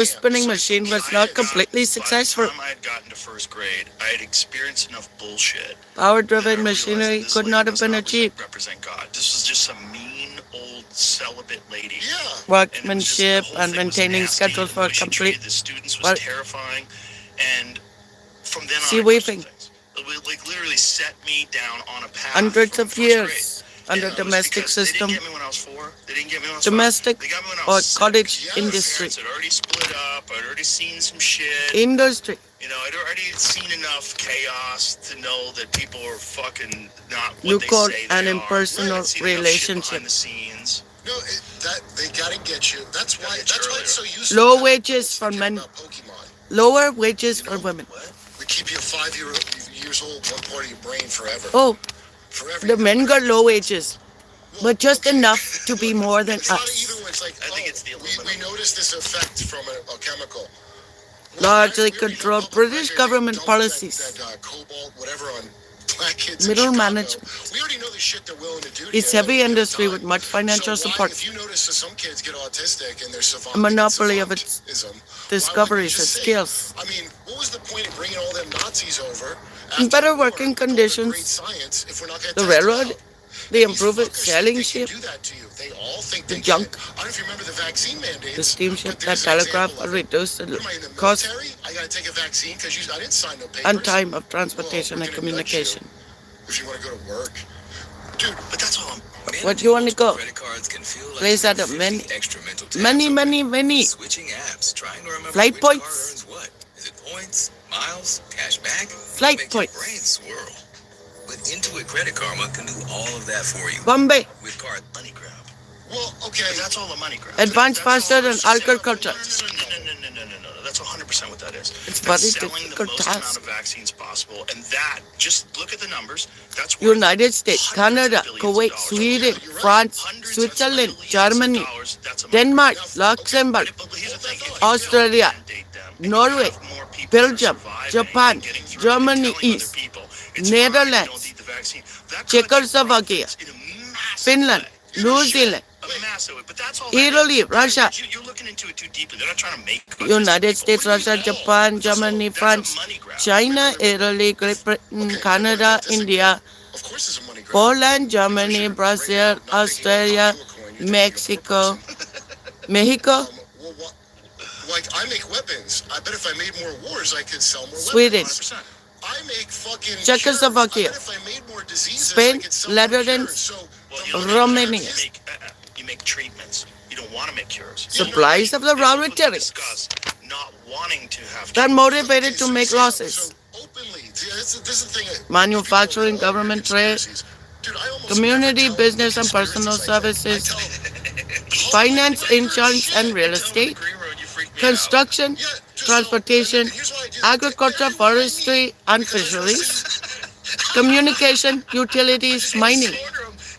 The spinning machine was not completely By the successful. time I had gotten to first grade, I had experienced enough bullshit that I Power-driven realized that machinery this could lady not have must been not achieved. represent God. This was just some mean old celibate lady. Yeah. And it was just, the Workmanship whole and thing was maintaining nasty, schedules and the for way she complete treated the students was work. terrifying. And from then on, Sea I questioned weaving. things. It like literally set me down on a path Hundreds from of first grade. years And under it was domestic because they didn't system, get me when I was 4. They didn't get me when I was 5. domestic They got me when I or was 6. cottage Yes. My industry. parents had already split up. I'd already seen some shit. Industry. You know, I'd already seen enough chaos to know that people are fucking not what You they call say an they impersonal are. I'd seen enough shit relationship. behind the scenes. No, that they gotta get you. That's why. That's why it's so useful. Low to have wages adults for that care men. about Pokemon. Lower wages You for know, women. What? We keep you 5 years old, one part of your brain forever. Oh, Forever. the men got low wages, Well, but just okay. enough to be more than It's not even us. when it's like, I think it's the we aluminum. noticed this effect from a chemical. Largely We already know control public British record, government dump policies. That cobalt, whatever, on black kids Middle in Chicago. management. We already know the shit they're willing to do to It's you heavy at a industry time. with much financial So why, support. if you notice that some kids get autistic and they're savant, A monopoly of its discoveries and skills. I mean, what was the point of bringing all them Nazis over? In after better the war working with all the conditions, great science if we're not gonna the test it railroad, out? the These improved fuckers sailing think they ship, can do that to you. They all think the they junk, can. I don't know if you remember the vaccine mandates. the steamship but that there's an telegraph example will of it. reduce the Am I in the cost military? I gotta take a vaccine because I didn't sign no papers. and time of transportation Well, and we're gonna nudge you communication. if you want to go to work. Dude, But that's all. What do you want to go? Credit cards can feel like Place at a 50 many, extra mental tabs many, open. many, many Switching apps, trying to remember flight which card points. earns what. Is it points, miles, cash back? Flight Make points. your brain swirl. But Intuit Credit Karma can do all of that for you. Bombay, With card Money grab. well, okay. But that's all the money grab. advanced faster than agriculture. No. That's 100% what that is. It's That's very selling the difficult most amount task. of vaccines possible. And that, just look at the numbers. That's worth United States, hundreds of Canada, billions of Kuwait, dollars. Sweden, You're right. France, Hundreds of Switzerland, billions of Germany, dollars. That's a Denmark, Enough. Luxembourg, But here's the thing, if you Australia, don't mandate them, and you Norway, have more people that are Belgium, surviving Japan, and getting through Germany and telling East, other people, it's fine, you Netherlands, don't need the vaccine. That cuts Czechoslovakia, profits in a massive Finland, way. New Zealand, A massive way. But that's all Italy, that is. Russia, You're looking into it too deeply. They're not trying to make United States, What do you Russia, know? Japan, That's Germany, a France, money grab. China, Italy, Great Britain, Okay, Canada, this again. India, Of course, it's a money grab. Poland, Germany, Brazil, Australia, Mexico, Mexico, Well, like I make weapons. I bet if I made more wars, I could sell more Sweden, weapons. 100%. I make fucking Czechoslovakia, cures. I bet if I made more diseases, Spain, I could sell more Netherlands, cures. So Well, the you money Romania. grab is- You make treatments. You don't want to make cures. Supplies of the raw People materials discuss not wanting to have that treatments. motivated to make losses. So openly, this is the thing. Manufacturing, people love government trade, conspiracies. Dude, I almost community, never tell business and conspiracies personal like that. I services, tell finance, public insurance shit. and real Tell them estate, the green road, you freaked me construction, Yeah, just transportation, and here's what I do. agriculture, Everyone I meet, forestry and because fisheries, communication, utilities, mining,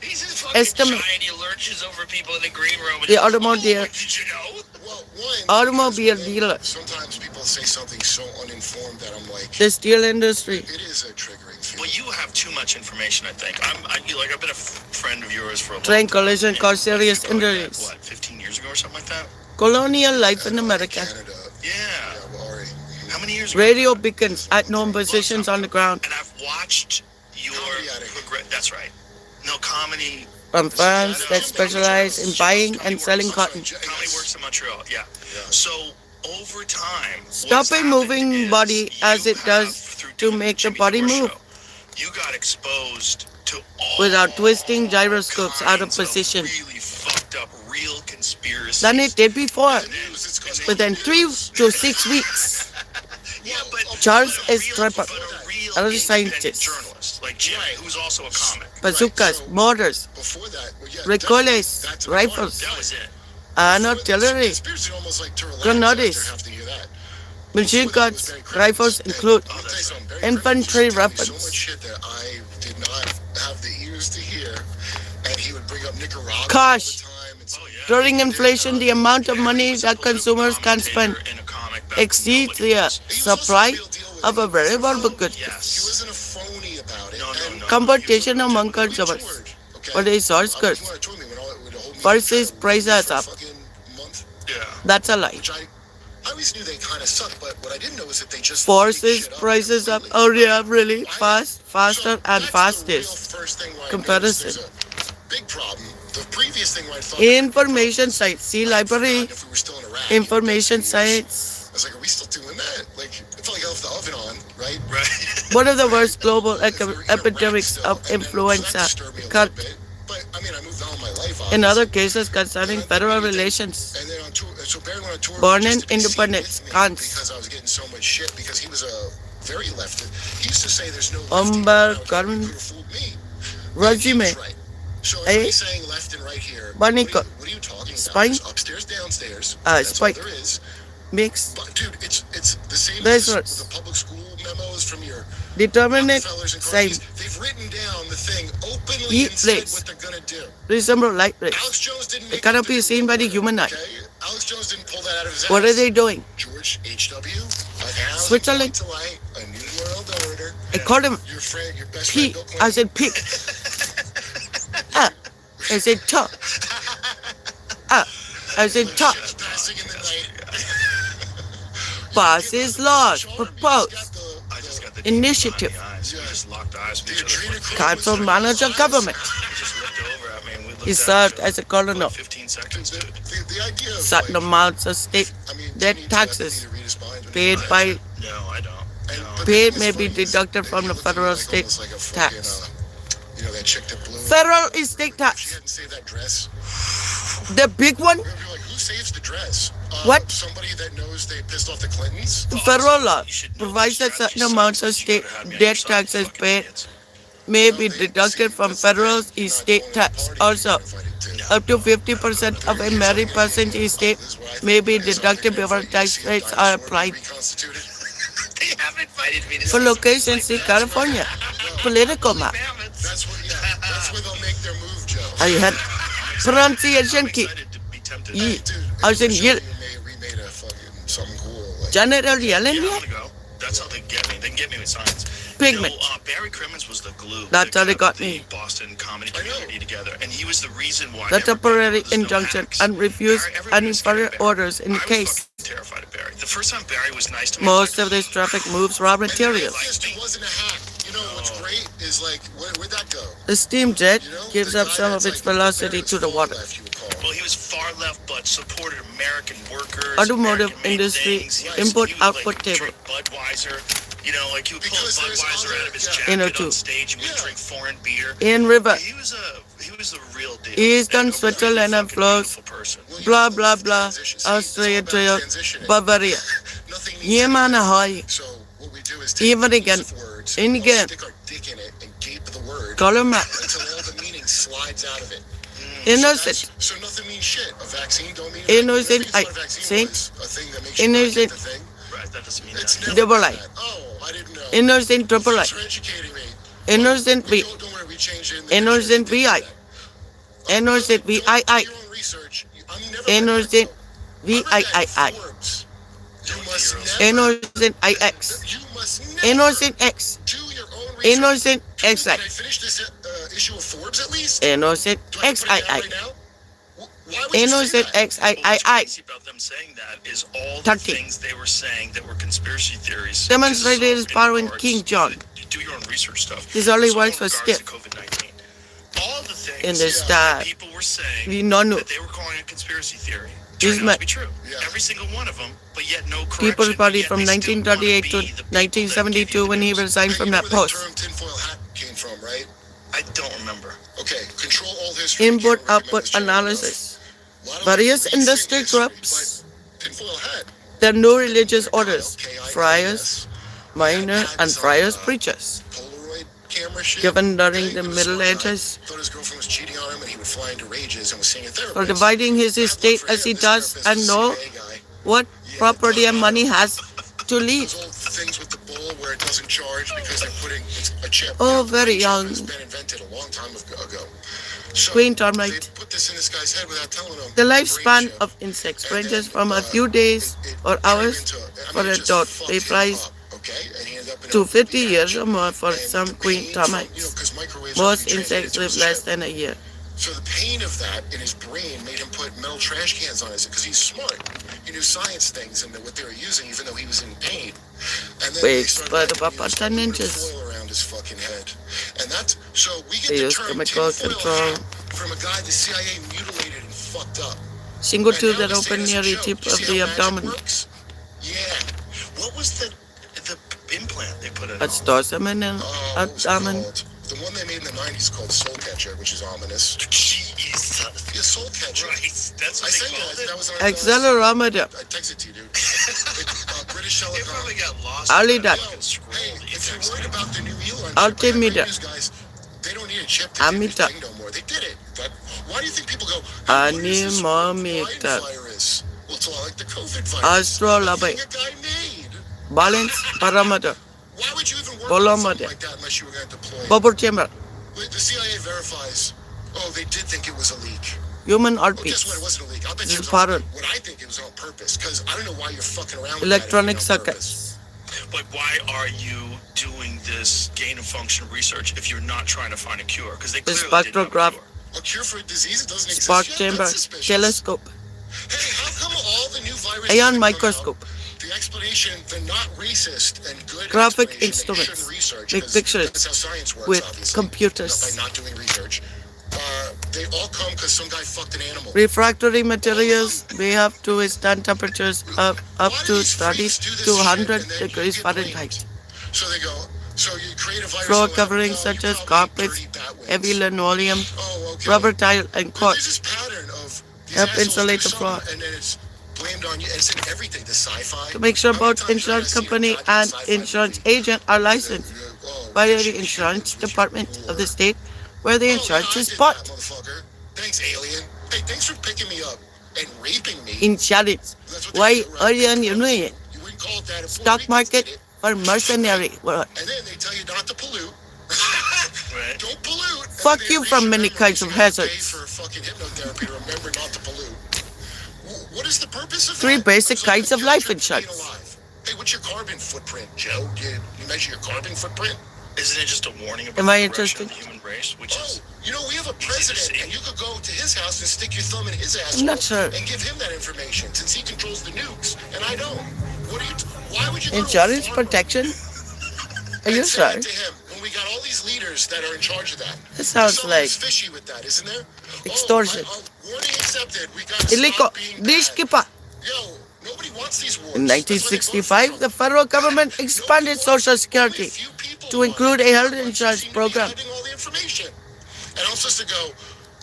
He's just fucking estimate, giant. He lurches over people in the green room. And the he's like, automobile, "Oh, did you know?" Well, one, automobile because dealer, sometimes people say something so uninformed that I'm like, the steel industry. it is a triggering Well, feeling. you have too much information, I think. I've been a friend of yours for a long Train time. collision and caused serious you probably met, injuries. What, 15 years ago or something like that? Colonial life in America. Canada, Yeah. well, already. How many years ago? Radio beacons at known positions on the ground. And I've watched your Comedy addict. That's right. No, comedy. From firms that specialize in buying and selling cotton. Comedy works in Montreal. Yeah. So over time, what's Stop a happened moving is body as you it does have, through to doing make the Jimmy body Dore move show, you got exposed to all without twisting gyroscopes out of kinds position really fucked up real conspiracies. than it did before. News, it's called Within 3 to 6 weeks, Yeah, but Charles but a S. real- Trepper, but a real another independent scientist, journalist like Jimmy, who's also a comic. bazookas, mortars, Before that, well, yeah, recoillets, that's rifles, That was it. and artillery, Conspiracy almost like to relax grenades. after having to hear that. machine guns, rifles include Let me tell you something very infantry briefly. He told me weapons. So much shit that I did not have the ears to hear, and he would bring up Nicaragua Gosh. all the time. And so, During inflation, the amount of money that consumers can spend exceeds the supply of a very valuable good. he wasn't a phony about it. And Competition among consumers okay? for the source I was goods the one that told me when all- when the whole meeting versus happened, prices for a up. fucking month, Yeah. That's a lie. which I I always knew they kind of suck, but what I didn't know is that they just Forces prices up. Oh yeah, really fast, faster and That's the real fastest. first thing where I noticed Comparison. there's a big problem. The previous thing where I thought Information sites. See I had library. forgotten if we were still in Iraq. Information That's years. sites. I was like, are we still doing that? Like, it felt like I left the oven on, right? Right. One of the worst global If we're in Iraq epidemics still, of and then- so that influenza. disturbed me a Cut. little bit. But I mean, I moved on in my life. In other obviously. cases concerning federal relations. And then on tour, so Barry went on tour. Born just in to be seen independence, with me cons. because I was getting so much shit because he was a very leftist. He used to say there's no left. Umber Could Garmin have fooled me. resume. He was right. So Eh? everybody's saying left and right here. Banika. What are you talking about? Spine. There's upstairs, downstairs. Spike. That's all there is. Mix. But dude, it's the same There's as words. the public school memos from your Determinate. Rockefellers and Same. Carnegies. They've written down the thing openly Eat and said rates. what they're gonna do. Reasonable light rates. Alex Jones didn't It make cannot up be the seen by the order, human eye. okay? Alex Jones didn't pull that out of his What are ass. they doing? George H.W. How's it Switzerland. going to light a new world order? I called him Your friend, your best P. friend, Bill I Clinton. said pig. I said top. I said top. Ships passing in the night. Passes laws. Proposed. I just got the Initiative. behind the eyes. We just locked eyes with The each other. adrenochrome Council was manager government. He just looked over at me and we looked He at served each other as a for colonel. like 15 seconds, dude. The idea of Certain like, amounts of state I mean, debt do you need taxes to read his mind when paid he- by No, I don't. And- No. but paid the may thing be is funny is deducted that from he the looked at me federal like state almost like a tax. fucking, you know that chick that blew. Federal estate She tax. hadn't saved that dress. The big one. We're like, who saves the dress? What? Somebody that knows they pissed off the Clintons? The federal law provides that certain amounts of state debt taxes paid may be deducted from federal estate tax. Also, up to 50% of a married person's estate may be deducted before tax rates are applied. Reconstituted? They have invited me to For location, see California. Political map. That's what, yeah, that's where they'll make their move, Joe. I had pronunciation key. excited to be tempted. Ye. Dude, I was in Michelle, Yale. we made a fucking something cool. Like, General Yellen Yeah, I'm yet? gonna go. That's how they get me. They can get me with science. Pigment. No, Barry Crimmins was the glue. That's that how they kept got the me. Boston comedy I know. community together, and he was the reason why. The everybody temporary knew there's no injunction hacks. and refused Barry- everybody any was scared further of Barry. orders in I was case fucking terrified of Barry. The first time Barry was nice to me, most I of was this traffic moves raw and the materials. atheist who wasn't a hack. You know what's great is like, where'd that go? The steam jet You know, gives the up guy some that's of its like velocity Barrett's to the far water. left, you would call him. well, he was far left, but supported American workers. Automotive American-made industry things. He import he would, output like, table. drink Budweiser. You know, like he would pull Because a there's Budweiser other- out of his yeah. jacket Inner on tube. stage and would Yeah. drink foreign beer. In river, He was a real deal. Eastern And a really Switzerland and fucking flows. beautiful person. Well, you blah know, blah the blah, transition. See, Austria it's all about to transitioning. Bavaria. Nothing needs Jemand to be- ahoy. So what we do is take Even a piece again, of words, in we'll again. stick our dick in it and gape the word Column map. until all the meaning slides out of it. Innocent. So nothing means shit. A vaccine don't mean Innocent, whatever you thought a I vaccine think. was, a thing that makes you Innocent. not get the thing. Right, that doesn't mean It's that. never Double been I. that. Oh, I didn't know. Innocent triple I. Thanks for educating me. Innocent We B. don't worry, we changed it in the Innocent dictionary. VI. Innocent Don't VII. do your own research. I'm never Innocent I read that in VIII. Forbes. You must never. Innocent IX. You must never Innocent X. do your own research. Innocent Can XI. I finish this issue of Forbes at least? Innocent Do I have to put it down XII. right now? Why would you say Innocent that? But what's XIII. crazy about them saying that is all the 30. things they were saying that were conspiracy theories. Demonstrated This his is all power in regards King to John. the- Do your own research stuff. This only It's all works for in regards Skip. to COVID-19. All the things In the that start. people were saying We don't know. that they were calling a conspiracy theory This turned out ma- to be true. Yeah. Every single one of them, but yet no correction. People's Party yet from they still 1938 wanna to be the people that 1972 give you when the he news. resigned Hey, from you that know where post. the term tinfoil hat came from, right? I don't remember. Okay, control all history. Import Can't recommend output this channel enough. analysis. A lot of Various recent industry history, groups. but tinfoil hat. The new religious orders, K-I-L-S, friars, minor, and friars preachers, Polaroid camera shit. given during Okay, the he was a Middle smart guy. Ages, Thought his girlfriend was cheating on him and he would fly into rages and was seeing a therapist. for dividing his Bad luck estate for as him. he This does therapist and was a know CIA guy. what property and money has to leave. Those old things with the bowl where it doesn't charge because they're putting it's a chip. Oh, very Chip young. has been invented a long time ago. So Queen termite. they put this in this guy's head without telling him. The brain lifespan chip. of insects And ranges then, from a few days it or turned hours into- for it a just dot. fucked They him flies up, okay? And he ended up in to a 50 rehab years chip. or more for And some the queen pain from, termites. 'cause microwaves Most are being insects transmitted to live his less chip. than a year. So the pain of that in his brain made him put metal trash cans on his, because he's smart. He knew science things and what they were using, even though he was in pain. And then they started wrapping foil around his fucking head. And that's, so we get the term tinfoil hat from a guy the CIA mutilated and fucked up. Single tooth that open near the tip of the abdomen. Yeah. What was the implant they put in? That's abdomen. The one they made in the 90s called Soul Catcher, which is ominous. Jesus. Yeah, Soul Catcher. Right. That's what they called it? That was on Accelerometer. I texted to you, dude. British They Telecom. probably got lost. Only that. Hey, if you're worried about the new Elon Altimeter. chip, guys, they don't need a chip to do Ammeter. anything no more. They did it. But why do you think people go, Anemometer. virus? Well, it's a lot like the COVID virus. Astrology. A guy made. Balance parameter. Why would you even work on Bolometer. something like that unless you were going to deploy it? Bubble chamber. The CIA verifies, they did think it was a leak. Human Well, guess what? It heartbeats. wasn't a leak. I'll bet This you is it was pattern. what I think it was on purpose, because I don't know why you're fucking around with Electronic that if you know purpose. circuits. But why are you doing this gain of function research if you're not trying to find a cure? Because they The clearly didn't have a spectrograph. cure. A cure for a disease that doesn't exist Spark yet? chamber. That's suspicious. Telescope. Hey, how come all the new viruses Ion that come microscope. out, the explanation, the not racist and good Graphic explanation that you instruments. shouldn't research, Make 'cause pictures that's how science works, with obviously, computers. by not doing research. They all come because some guy fucked an animal. Refractory materials may have to withstand temperatures of up Why do to these 30 freaks do this to shit 100 and then you degrees get blamed? Fahrenheit. So they go, so you create a virus. Floor so coverings you such as probably carpets, dirty bat wings. heavy linoleum, Oh, okay. rubber tile, and There's quartz. this pattern of these Help assholes insulate do the floor. something, and then it's blamed on you. And it's in everything, the sci-fi. To make sure How many both times have I insurance seen a company goddamn and sci-fi insurance movie? agent are licensed by the insurance department of the state where the insurance is bought. Motherfucker. Thanks, alien. Hey, thanks for picking me up and raping me. Insurance. That's what they Why do, right? are you doing it? You wouldn't call it that if Puerto Stock Ricans market did it. for mercenary work. And then they tell you not to pollute. Right. Don't pollute. And Fuck they you erase from your many memories. kinds of You have to hazards. pay for fucking hypnotherapy to remember not to pollute. What is the purpose of Three that? basic So kinds the of life guilt trip being insurance. alive. Hey, what's your carbon footprint, Joe? You measure your carbon footprint? Isn't it just a warning about Am I the direction interested? of the human race? Which Oh, is we have a president, and you could go to his house and stick your thumb in his asshole I'm not sure. and give him that information, since he controls the nukes, and I don't. Why would you go Insurance to a farmer protection? Are and you say sure? that to him when we got all these leaders that are in charge of that? That sounds There's like something fishy with that, isn't there? extortion. Warning accepted. We gotta Illegal. stop being Dish bad. keeper. Yo, nobody wants these wars. In That's why they voted for 1965, Trump. the federal government expanded Social Security Only few people to want include it, a health but you insurance seem to be program. hiding all the information. And I'm supposed to go,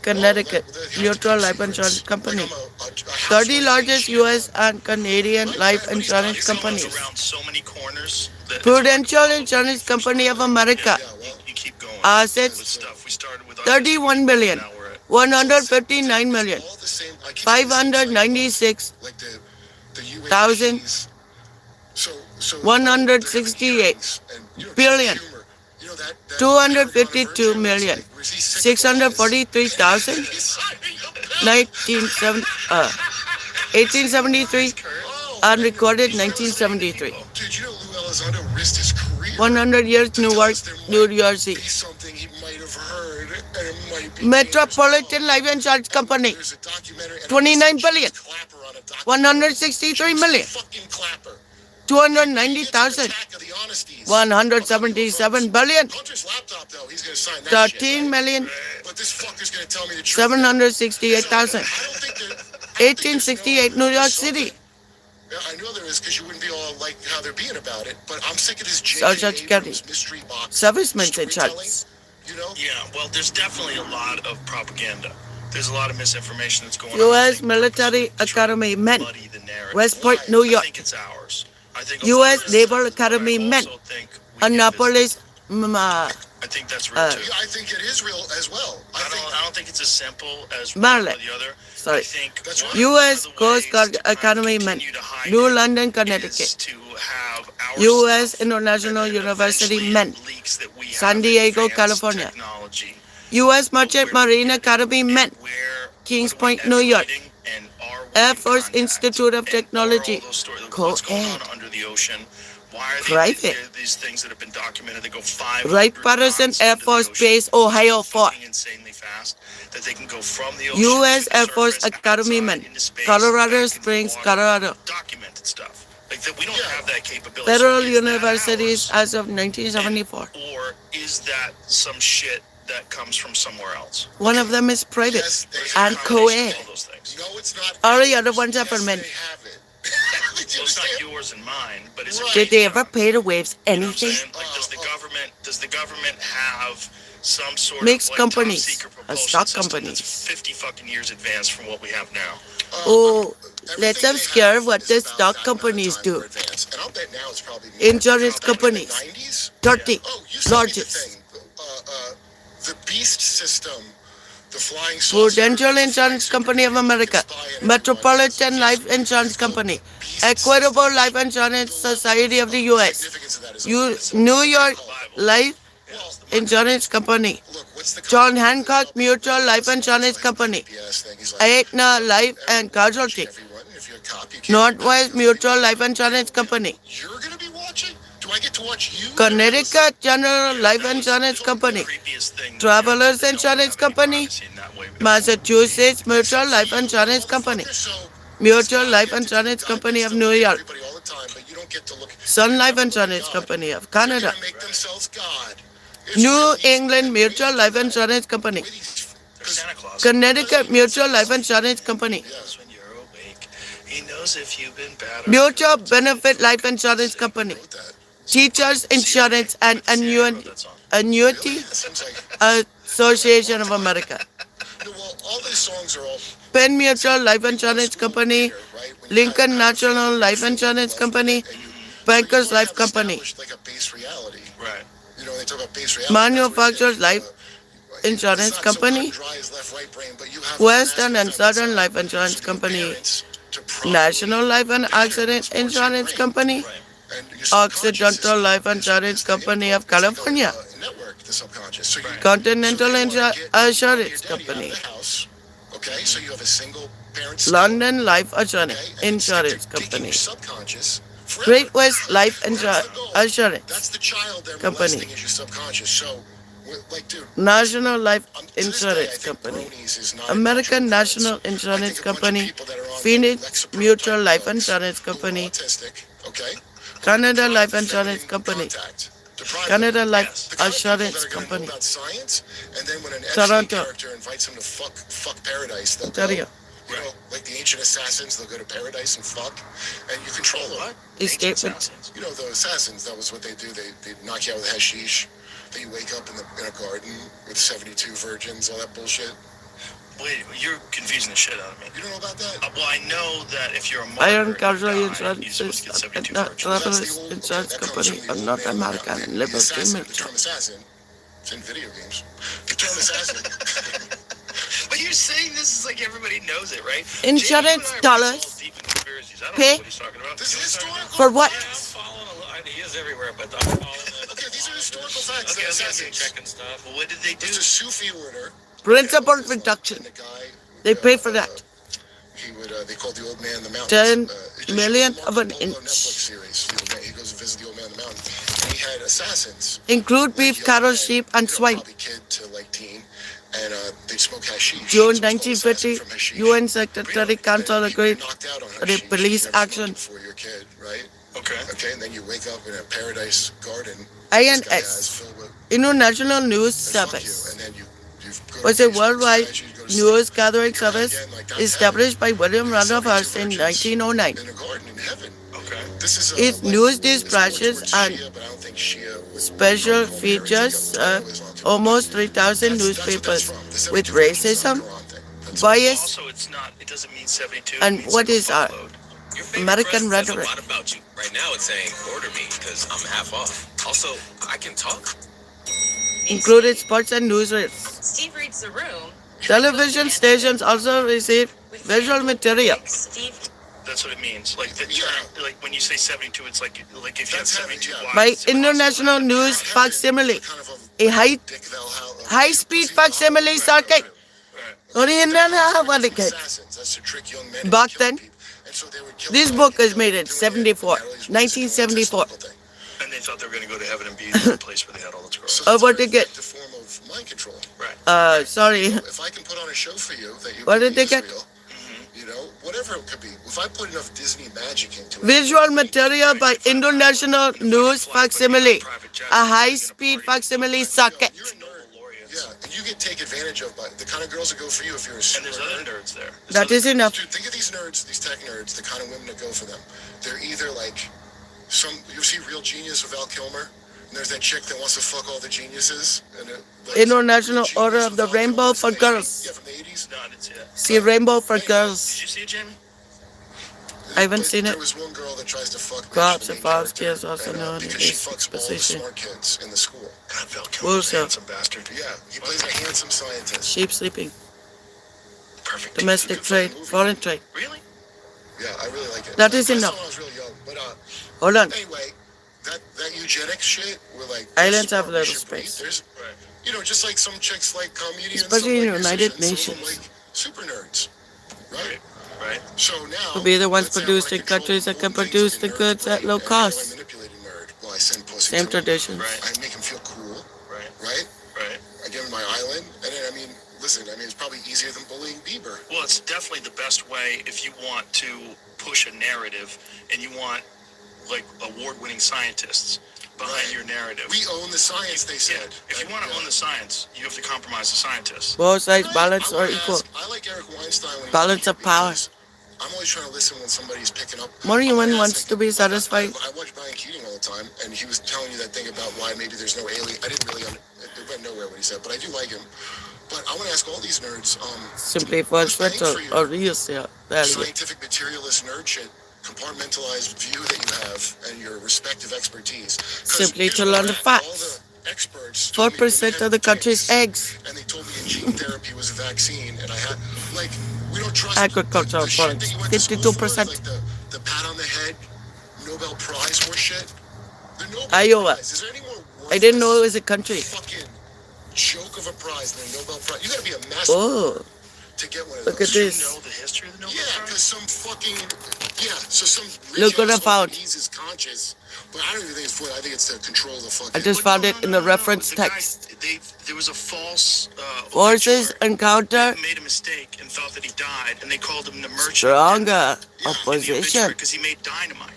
Connecticut well, they have to Mutual keep Life secrets. Insurance Company. Like I'm a 30 housewife largest shit. U.S. and Canadian life insurance it goes companies. around so many corners. That Prudential Insurance Company of America. Yeah, well, you keep going. Assets with stuff. We started with 31 billion, Now we're at 159 million, all the same. I keep saying the same cycle. 596, Like the UAPs. Thousand, So 168 and, billion, Chuck Schumer, that 252 Paragon million, Virgin, was he sick of all this? 643,000, He's signing a bill. 1873, Oh, and recorded 1973. dude, you know Lou Elizondo risked his career 100 years to tell Newark, us there New might Jersey. be something he might have heard, and it might be Metropolitan Life Insurance Company, There's a documentary, and 29 I listened to billion, James Clapper on a documentary. 163 million, Fucking Clapper. 290,000, Attack of the honesties. 177 billion, Hunter's laptop, though, he's gonna sign that shit, 13 right? million, But this fucker's gonna tell me the truth. 768,000, I don't think that. 1868 New York City. Yeah, I know there is, because you wouldn't be all like how they're being about it. But I'm sick of this Social J.J. Security. Abrams mystery box Servicemen's storytelling, insurance. You know? Yeah, well, there's definitely a lot of propaganda. There's a lot of misinformation that's going on. U.S. Military Academy men, Muddy the narrative. Westport, New I York. think it's ours. I think U.S. a lot of Naval this stuff, Academy but I men, also think we get this- Annapolis, I think that's real too. Yeah, I think it is real as well. I don't think it's as simple as Maryland. one or the other. Sorry. I think That's right. U.S. one of the Coast ways Guard to kind of Academy men, continue to hide New it London, is Connecticut. to have our U.S. stuff International that University eventually men, leaks that we San have Diego, advanced California. technology. U.S. Merchant Marine Academy men, Where Kings what are we Point, New York. advocating? And are we Air in Force contact Institute of and are all Technology. those stories? What's going on Co-ed. under the ocean? Why are Private. these things that have been documented that go 500 Wright-Patterson knots Air under the Force ocean Base, Ohio, Fort. fucking insanely fast? That they can go from the ocean U.S. to the Air Force surface, Academy outside, Man, into space, Colorado back into the Springs, water. Colorado. Documented stuff. Like that, we don't have that capability. Federal So is that universities ours? as of 1974. Or is that some shit that comes from somewhere else? One of them is private Yes, they and have co-ed. All those things. No, it's not. All the other ones are Yes, for men. they have it. Well, Did you it's not understand? yours and mine, but is it Right. Did they ever pay the waves You know what I'm anything? saying? Like, does the government have some sort Mixed of like companies, top secret or propulsion stock system companies. that's 50 fucking years advanced from what we have now? Oh, Everything let's they obscure have what is the about stock that amount of companies time do. more advanced. And I'll bet now it's probably more. Insurance Back in the companies, 90s? 30 Oh, you sent me the largest. thing. The Beast system, the flying saucer. Prudential the Insurance flying Company of supercomputer, you America, can spy on everyone. Metropolitan Yes, Life it's Insurance called Company, Beast Equitable system. Life Insurance The level Society of the U.S., significance of that is U- unlimited. New York Life Well, Insurance Company, look, what's the John company? Hancock Mutual Life That's Insurance like Company, GPS thing. He's like, Aetna Life and everyone's watching Casualty, everyone. If you're a cop, you can't. Northwest Mutual Life Insurance Company, You're gonna be watching? Do I get to watch you? Connecticut General Life Insurance Company, Creepiest thing. Travelers Insurance Company, Massachusetts Mutual Life Insurance Company, Mutual Life Insurance Company of New York, Everybody all the time, but you don't get to look. Sun Life Insurance Company of They're Canada, gonna make themselves God. It's New really- England Mutual Life Insurance Company, Wait, Santa Claus. Connecticut Mutual Life Insurance Company, Yes, when you're awake, he knows if you've been bad or Mutual Benefit Life Insurance Company, wrote that. Teachers Insurance and Annuity That seems like. Association of America, No, well, all these songs are all. Penn Mutual Life Insurance Company, Lincoln National Life Insurance Company, Bankers Life Company, Like a base reality. Right. You know, they talk about base reality. Manufacturers Life Insurance It's not so Company, cut and dry as left, right brain, but you have Western a and massive Southern family Life size. Insurance So your Company, parents to properly National Life and pattern Accident what's going on Insurance in your brain. Company, And your subconscious Occidental Life is Insurance the Company input. of California, It's like a network, the subconscious. So you, Continental so they wanna get your Assurance daddy out of Company, the house, okay, so you have a single parent. London Life Okay, Assurance and Insurance stick to digging Company, your subconscious forever. Great West Life That's the goal. Assurance That's the child they're Company, molesting is your subconscious. So, like, dude, National Life to this day, I Insurance think Company, bronies is not American natural National Insurance I think a bunch of Company, people that are on, like, Phoenix Lexapro Mutual type Life drugs Insurance who are Company, autistic, okay? Canada Who are Life deprived of Insurance feminine Company, contact, deprived of Canada it. Life Yes. The kind of people that Assurance are gonna know Company, about science, and then when an Toronto. Epstein character invites them to fuck paradise, they'll go. Ontario. You know, like the ancient assassins, they'll go to paradise and fuck, and you control them. What? Escapement. Assassins. You know, the assassins, that was what they do. They knock you out with hashish. Then you wake up in a garden with 72 virgins, all that bullshit. Wait, you're confusing the shit out of me. You don't know about that? Well, I know that if you're a martyr, Iron you Casualty die, Insurance you're supposed to get 72 and virgins. Travelers Insurance that comes Company from the of old North man on the America mountain. and The Liberty assassin, the Mutual. term assassin, it's in video games. The term assassin. But you're saying this is like everybody knows it, right? Insurance Jamie, you and I are dollars balls deep in conspiracies. I don't pay know what he's talking about. This is historical. for what? Yeah, I'm following a lot. He is everywhere, but I'm following it. Okay, these are historical facts. Okay, They're okay, assassins. Checking stuff. Well, what did they do? It's a Sufi order. Principal And reduction. the guy, They pay for that. He would. They called the old man the mountain. 10 millionth of an inch. Netflix series. He goes and visits the old man on the mountain. And he had assassins. Include like beef, young cattle, men, sheep, and you know, swine. Probably kid to like teen, and they smoke hashish. June So it's called assassin 1950, from hashish. UN Secretary Council And you agreed get knocked out on the hashish. police You never action. smoked before you're a kid, right? Okay. Okay, and then you wake up in a paradise garden. INS, this guy has filled with International News and fuck you, Service, and then you go to was a Facebook, worldwide you go to news gathering you're service again, like, that's established by William Randolph Hearst in 1909. in a garden in heaven. Okay. This is Its like, news this is more dispatches towards and Shia, but I don't think Shia would special call features parents like a almost 3,000 That's what newspapers that's from. The with 72 virgins is racism, not a Quran thing. That's bias, Also, it's not. It doesn't mean 72. and it means what like a is our fuckload. Your favorite American press says rhetoric. a lot about you. Right now, it's saying order me because I'm half off. Also, I can talk. included sports and news reels. Steve reads the room. Television stations also received visual material. Steve That's what it means. Like the term, like when you say 72, it's like if you have That's heavy, 72 yeah. wives. By it's impossible. International News Facsimile, Kind of a Dick Valhalla. high-speed facsimile circuit Only in that what it gets. Assassins. That's to trick young men. Back into killing then, people. And so they would kill this them, book is kill made them, in doing it. 74, Natalie's basically a 1974. mystical thing. And they thought they were going to go to heaven and be in the place where they had all the scrolls. So Oh, that's what a they get? effective form of mind control. Right. Sorry. If I can put on a show for you that you What did believe they is get? real, you know, whatever it could be. If I put enough Disney magic into it, Visual material by International News Facsimile. A high-speed facsimile socket. you're a nerd. Yeah, and you get taken advantage of by the kind of girls that go for you if you're a And super there's other nerd. nerds there. That is enough. Dude, think of these nerds, these tech nerds, the kind of women that go for them. They're either like you see Real Genius with Val Kilmer? And there's that chick that wants to fuck all the geniuses. And International Order of the Rainbow for Girls. Yeah, from the 80s. No, I didn't see that. See Rainbow for Did Girls. you see it, Jamie? I haven't seen it. There was one girl that tries to fuck Crops the and main farms character, kids also and, known because she as fucks all the position. smart kids in the school. God, Val Kilmer's Also, a handsome bastard. Yeah, he plays a handsome scientist. sheep sleeping. Perfect. Domestic trade. Foreign trade. Really? Yeah, I really like it. That is I saw enough. when I was real young, but Hold on. anyway, that eugenics shit, we're like Islands smart, have we little should breed. space. There's, you know, just like some chicks like comedians, Especially some in like United musicians, some of them Nations. like super nerds, right? Right. So now To be the ones let's say I produced wanna in countries that control can one thing produce like the a nerd's goods at brain, low and how do I cost. manipulate a nerd? Well, I send pussy Same to him. traditions. Right. I make him feel cool, Right. right? Right. I give him my island, and then listen, it's probably easier than bullying Bieber. Well, it's definitely the best way if you want to push a narrative and you want like award-winning scientists behind Right. your narrative. We own the science, they Yeah. said. If you want to own the science, you have to compromise the scientists. Both sides Right. balance I or wanna equal. ask- I like Eric Weinstein when he Balance was of here power. because I'm always trying to listen when somebody's picking up. More I'm human gonna wants ask, to be like, satisfied. I watch Brian Keating all the time, and he was telling you that thing about why maybe there's no alien. I didn't really it went nowhere what he said, but I do like him. But I want to ask all these nerds, Simply for who's paying sweater for your or reals, yeah. Value. scientific materialist nerd shit, compartmentalized view that you have, and your respective expertise. 'Cause Simply here's to what learn the all facts. the experts told me 4% when we of the had country's drinks, eggs. and they told me a gene therapy was a vaccine, and I had like we don't trust Agricultural the shit products, that you went to school for, 52%. like the pat on the head, Nobel Prize horse shit. The Nobel Iowa. Prize. Is there any more I didn't know it worthless was a country. fucking joke of a prize than a Nobel Prize? You gotta be a master Oh, to get one of look those. at Do you this. know the history of the Nobel Yeah, Prize? because some fucking so some rich Look what I asshole found. needs his conscience. But I don't even think it's for it. I think it's to control the fucking. I just But found it in the reference The guy- text. there was a false Forces obituary. encounter They made a mistake and thought that he died, and they called him the merchant. stronger Yeah, opposition. Because he made dynamite.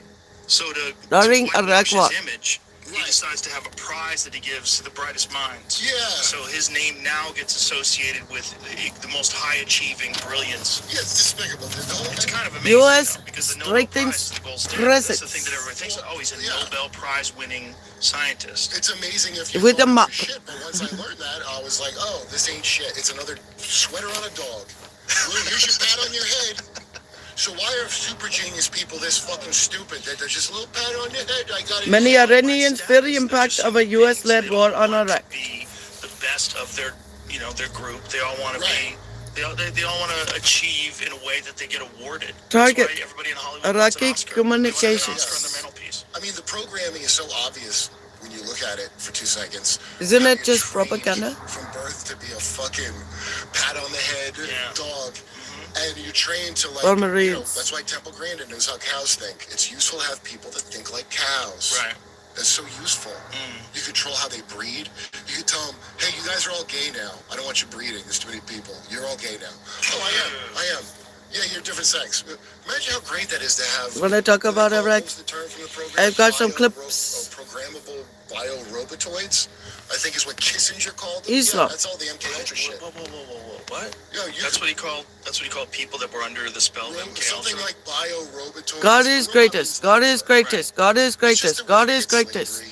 So to During whitewash Iraq his image, he Right. decides to have a prize that he gives to the brightest minds. Yeah. So his name now gets associated with the most high-achieving brilliance. Yeah, it's despicable. The whole It's thing. kind of amazing, US though, because the Nobel strengthens Prize is the gold standard. That's the presence. thing that everyone thinks of. Oh, he's a Yeah. Nobel Prize-winning scientist. It's amazing if you With the thought it mop. was shit. But once I learned that, I was like, oh, this ain't shit. It's another sweater on a dog. Well, here's your pat on your head. So why are super genius people this fucking stupid? That there's just a little pat on your head. I got it. Many Iranians Status, fear the they're impact just of a human US-led beings. They war don't on want Iraq. to be the best of their, their group. They all want to Right. be. They all want to achieve in a way that they get awarded. Target. That's why everybody in Hollywood Iraqi wants an Oscar. communications. They want an Oscar on their mantelpiece. I mean, the programming is so obvious when you look at it for 2 seconds. Isn't How it you're just trained propaganda? From birth to be a fucking pat on the head Yeah. dog. And you're trained to like, Or you know, Marines. that's why Temple Grandin knows how cows think. It's useful to have people that think like cows. Right. That's so useful. You control how they breed. You can tell them, hey, you guys are all gay now. I don't want you breeding. There's too many people. You're all gay now. Oh, I am. Yeah, you're different sex. Imagine how great that is to have. When I talk about what Iraq, was the term from the program? I've got some Bio- clips. Programmable biorobotoids, I think is what Kissinger called them. Islam. Yeah, that's all the MK Ultra shit. Whoa. What? Yeah, you That's what he called. That's what he called people that were under the spell of MK something Ultra. like biorobotoids. God is greatest. God is greatest. God is greatest. God is greatest.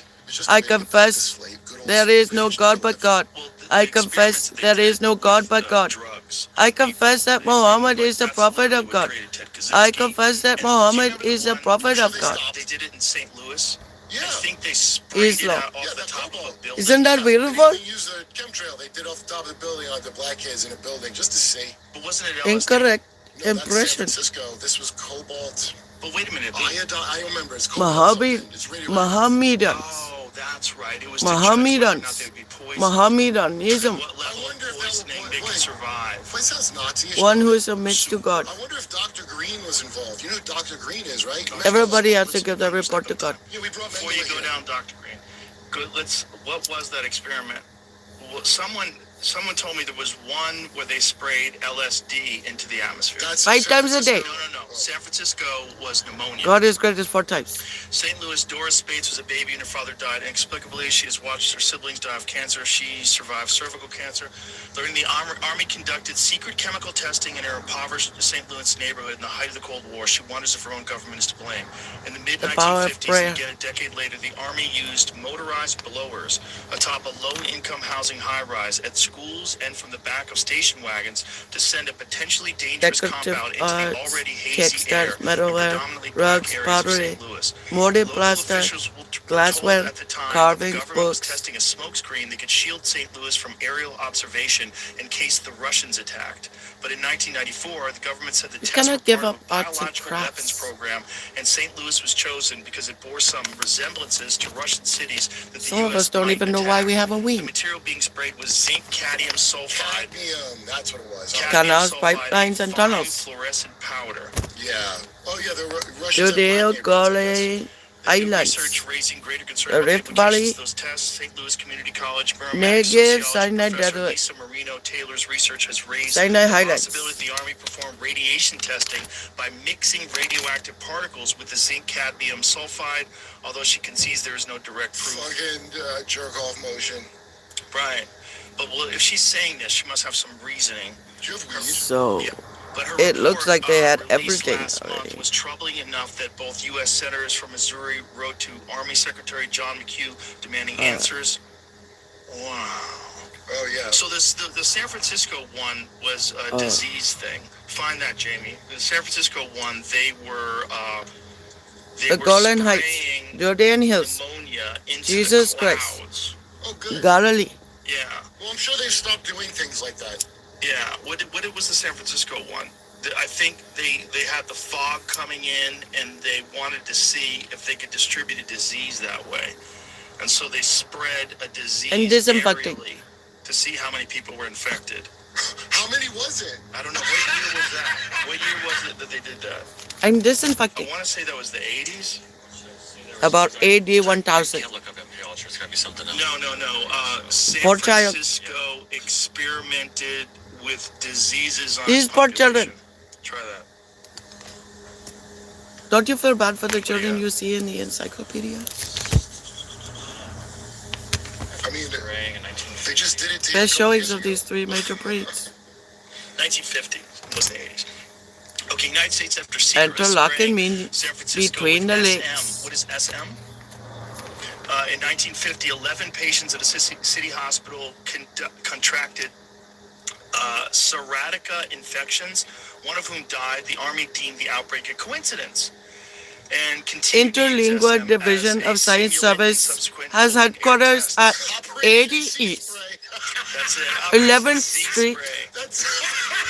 I confess there is no God but God. I confess there is no God but God. I confess that Muhammad is the prophet of God. I confess that Muhammad is the prophet of God. They did it in St. Louis. Yeah. I think they sprayed Islam. it out off the top of a building. Isn't that They beautiful? even used the chemtrail they did off the top of the building on the black kids in a building just to see. But wasn't it LSD? Incorrect No, that's San impression. Francisco. This was cobalt. But wait a minute. Iodine. I remember. It's cobalt. Mohammed, something. It's radioactive. Mohammedans. Oh, that's right. It was Mohammedans. to try to figure out if they'd be poisoned. Mohammedanism. What level I wonder of if that poisoning would- they could wait. survive. Wait, That sounds Nazi-ish. One who submits to God. I wonder if Dr. Green was involved. You know who Dr. Green is, right? Everybody has to give the report to God. Yeah, we brought Before you Mengele go here. down, Dr. Green, what was that experiment? Well, someone told me there was one where they sprayed LSD into the atmosphere. That's 5 San times a day. Francisco. No. San Francisco was pneumonia. God is greatest 4 times. St. Louis, Doris Spates was a baby and her father died inexplicably. She has watched her siblings die of cancer. She survived cervical cancer. During the Army conducted secret chemical testing in her impoverished St. Louis neighborhood in the height of the Cold War. She wonders if her own government is to blame. In the The power of mid-1950s, prayer. and again a decade later, the Army used motorized blowers atop a low-income housing high-rise at schools and from the back of station wagons to send a potentially dangerous Decorative compound into the arts, already hazy textiles, air in metalware, predominantly black rugs, areas of pottery, St. Louis. molded Local plaster, officials were told glassware, at the time carvings, the government was books. testing a smokescreen that could shield St. Louis from aerial observation in case the Russians attacked. But in 1994, the government said the You tests cannot were give part up of a arts and biological weapons crafts. program, and St. Louis was chosen because it bore some resemblances to Russian cities that the Some of U.S. us don't might even know why we attack. have a The wing. material being sprayed was zinc cadmium sulfide. Cadmium, that's what it was. Canals, Cadmium sulfide, pipelines, and fine tunnels. fluorescent powder. Yeah. Oh, yeah, the Russians have Judeo pioneered that, I guess. Galilee The new Islands, research raising greater concern the about the Rift implications Valley, of those tests. St. Louis Community College Merrimack Negev, sociology Sinai professor Desert, Lisa Marino Taylor's research has raised Sinai the Highlands. possibility the Army performed radiation testing by mixing radioactive particles with the zinc cadmium sulfide, although she concedes there is no direct proof. Fucking jerk-off motion. Right. But well, if she's saying this, she must have some reasoning. Do you have weed? So Yeah. But her it looks report, like they had released everything last month already. was troubling enough that both U.S. senators from Missouri wrote to Army Secretary John McHugh demanding answers. Wow. Oh, yeah. So the San Francisco one was a disease thing. Find that, Jamie. The San Francisco one, they were The Golan Heights, spraying Judean Hills, pneumonia into Jesus the Christ. clouds. Oh, good. Galilee. Yeah. Well, I'm sure they've stopped doing things like that. Yeah, what it was the San Francisco one. I think they had the fog coming in, and they wanted to see if they could distribute a disease that way, and so they spread a disease And disinfecting. aerially to see how many people were infected. How many was it? I don't know, what year was that? What year was it that they did that? I'm I disinfecting. want to say that was the 80s. About AD 1000. Can't look up imperial. It's gotta be something else. No. San Poor child. Francisco experimented with diseases on These its poor population. children. Try that. Don't you feel bad for the children you see in the encyclopedia? I mean, Spraying in 1950. they just did it to Best you a couple showings years of ago. these 3 major breeds. 1950, it was the 80s. Okay, United States after secret Interlocking spraying means San Francisco between with the SM. legs. What is SM? In 1950, 11 patients at a city hospital contracted Sciatica infections, one of whom died. The Army deemed the outbreak a coincidence. And continued to use Interlingual SM Division as a of Science simulant in Service subsequent has open-air headquarters tests. at Operation 80 Sea East, Spray. That's it. 11th Sea Street, spray. That's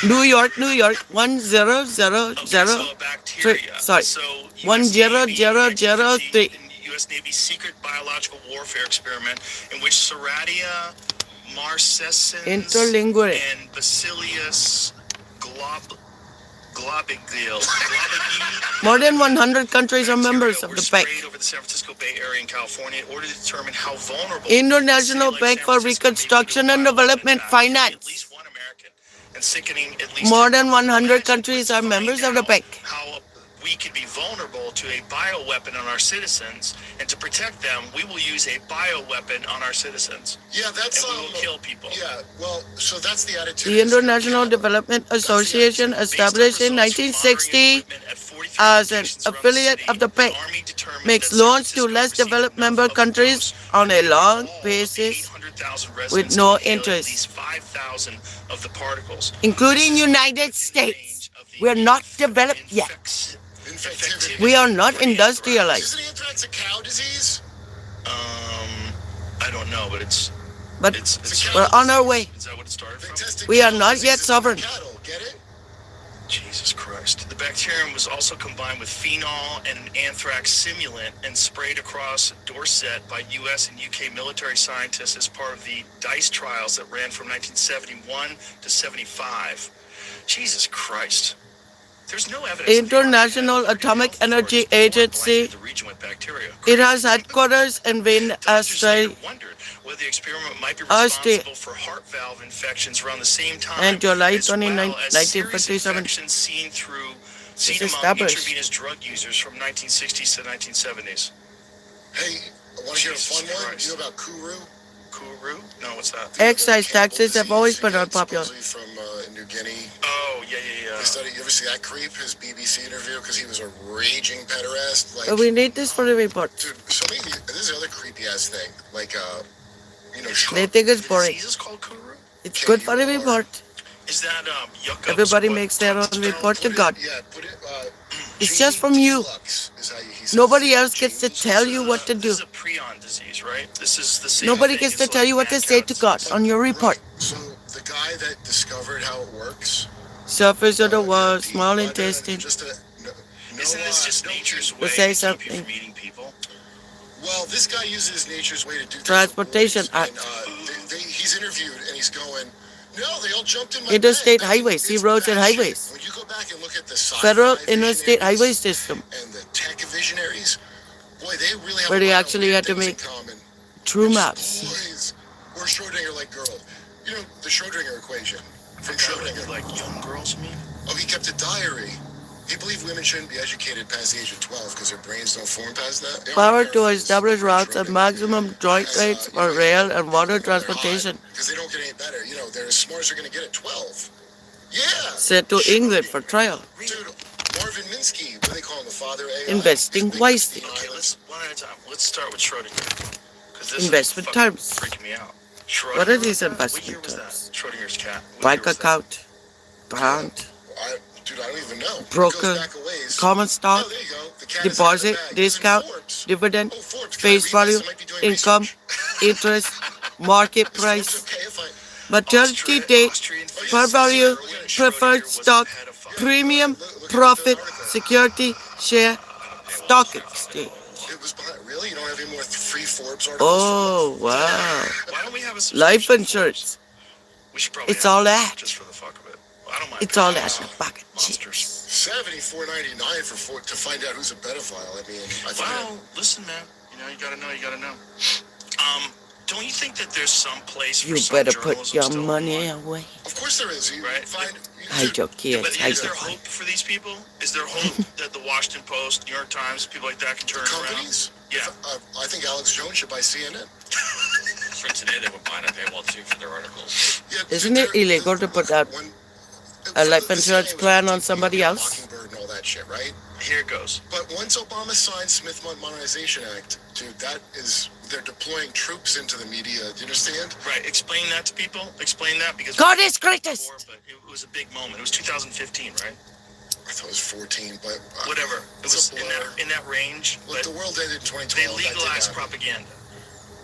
New York, 10003. So bacteria. Sorry, So 10003. U.S. Navy secret biological warfare experiment in which Serratia marcescens Interlingual. and Bacillus globigale More than 100 countries are members of were the sprayed PEC. over the San Francisco Bay Area in California in order to determine how vulnerable International a city like PEC San for Francisco may be to Reconstruction and biological Development attack. Finance. At least one American, and sickening at least More 10 than 100 Imagine countries are finding members of the out PEC. How we could be vulnerable to a bioweapon on our citizens, and to protect them, we will use a bioweapon on our citizens, yeah, that's and we will kill people. Yeah, well, so that's the attitude. The International Development Association, established in 1960 as an affiliate of the PEC, makes loans to less developed member countries on a long basis with no interest, including United States. We are not developed yet. Infectivity. We are not industrialized, Isn't anthrax a cow disease? I don't know, but it's but it's we're on our way. Is that what it started They from? tested We are cattle not yet diseases on sovereign. cattle, get it? Jesus Christ. The bacterium was also combined with phenol and an anthrax simulant and sprayed across Dorset by U.S. and U.K. military scientists as part of the DICE trials that ran from 1971 to 75. Jesus Christ. There's no evidence. International Atomic Energy Agency. It has headquarters in Wien, Australia. Whether the experiment might be responsible for heart valve infections around the same time, and July as 29, well as serious 1957. infections seen among established. intravenous drug users from 1960s to 1970s. Hey, I want to hear a Jesus fun one. Christ. You know about Kuru? Kuru? No, what's that? Excise The cannibal taxes have always disease been he unpopular. had supposedly from New Guinea. Oh, yeah. They studied, you ever see that creep, his BBC interview? Because he was a raging pederast. Like, But we need this for the report. dude, so many, this is the other creepy ass thing. Like, you know, They think it's The boring. disease is called Kuru? It's good for the report. Is that yucca? Everybody makes their own report to God. Put it, It's just from you. flux is how he says Nobody it. else gets to tell you what to do. This is a prion disease, right? This is the same Nobody thing gets as, to tell you what to mad say cow to God disease. on your report. Right. So the guy that discovered how it works. Surface of the wall, Pete, small but, intestine. just a, no, Isn't this just no, nature's Let's way say to keep you something. from eating people? Well, this guy uses nature's way to do things. Transportation with words, Act. and, he's interviewed and he's going, no, they all jumped in my Interstate bed. highways, sea It's roads and bad shit. highways. When you go back and look at the sci-fi Federal interstate visionaries highway system, and the tech visionaries, boy, they really have where a they lot of actually weird had to things make in common. true Which maps. boys, or Schrodinger like girl. You know, the Schrodinger equation from Schrodinger. Like young girls, you mean? Oh, he kept a diary. He believed women shouldn't be educated past the age of 12 because their brains don't form past that. They Power don't to care. establish routes and maximum joint rates for rail and water transportation, Because they don't get any better. You know, they're as smart as they're going to get at 12. Yeah. sent to England for trial. Dude, Marvin Minsky, what do they call him, the father of AI? Investing wisely. Okay, let's one at a time. Let's start with Schrodinger. Because this Investment is fucking terms. freaking me out. What are these What year investment was terms? that? Schrodinger's cat. What Bank year was that? account, bond, Dude, I don't even know. It broker, goes back a ways. common stock, Oh, there you go. The cat is deposit, out of the bag. It was in discount, Forbes. dividend, Oh, Forbes. Can I face read value, this? I might be doing income, research. interest, market Is Forbes price, okay if I... maturity date, per value, preferred stock, premium, profit, security, share, stock exchange. It was behind... Really? You don't have any more free Forbes articles? Oh, wow. Why don't we have a Life subscription? insurance. We should probably It's have all it that. just for the fuck of it. I don't mind. It's all paying that for in the pocket. monsters. $74.99 to find out who's a pedophile. I mean, I think... Well, listen, man. You know, you gotta know. You gotta know. Don't you think that there's some place for You some better put journalism your still money online? away. Of course there is. You Right. find... Hide your But kids. Hide is your there hope for these people? Is there hope that the Washington Post, New York Times, people like that can turn it around? companies? Yeah. I think Alex Jones should buy CNN. For today, they would buy a paywall too for their articles. Yeah, Isn't it illegal to put out a life insurance plan on somebody else? Mockingbird and all that shit, right? Here it goes. But once Obama signed Smith Modernization Act, dude, they're deploying troops into the media. Do you understand? Right. Explain that to people. Explain that because God is greatest. before, but it was a big moment. It was 2015, right? I thought it was 14, but Whatever. It It's was a blur. in that range. Look, But the world ended in 2012. they that did legalized happen. propaganda.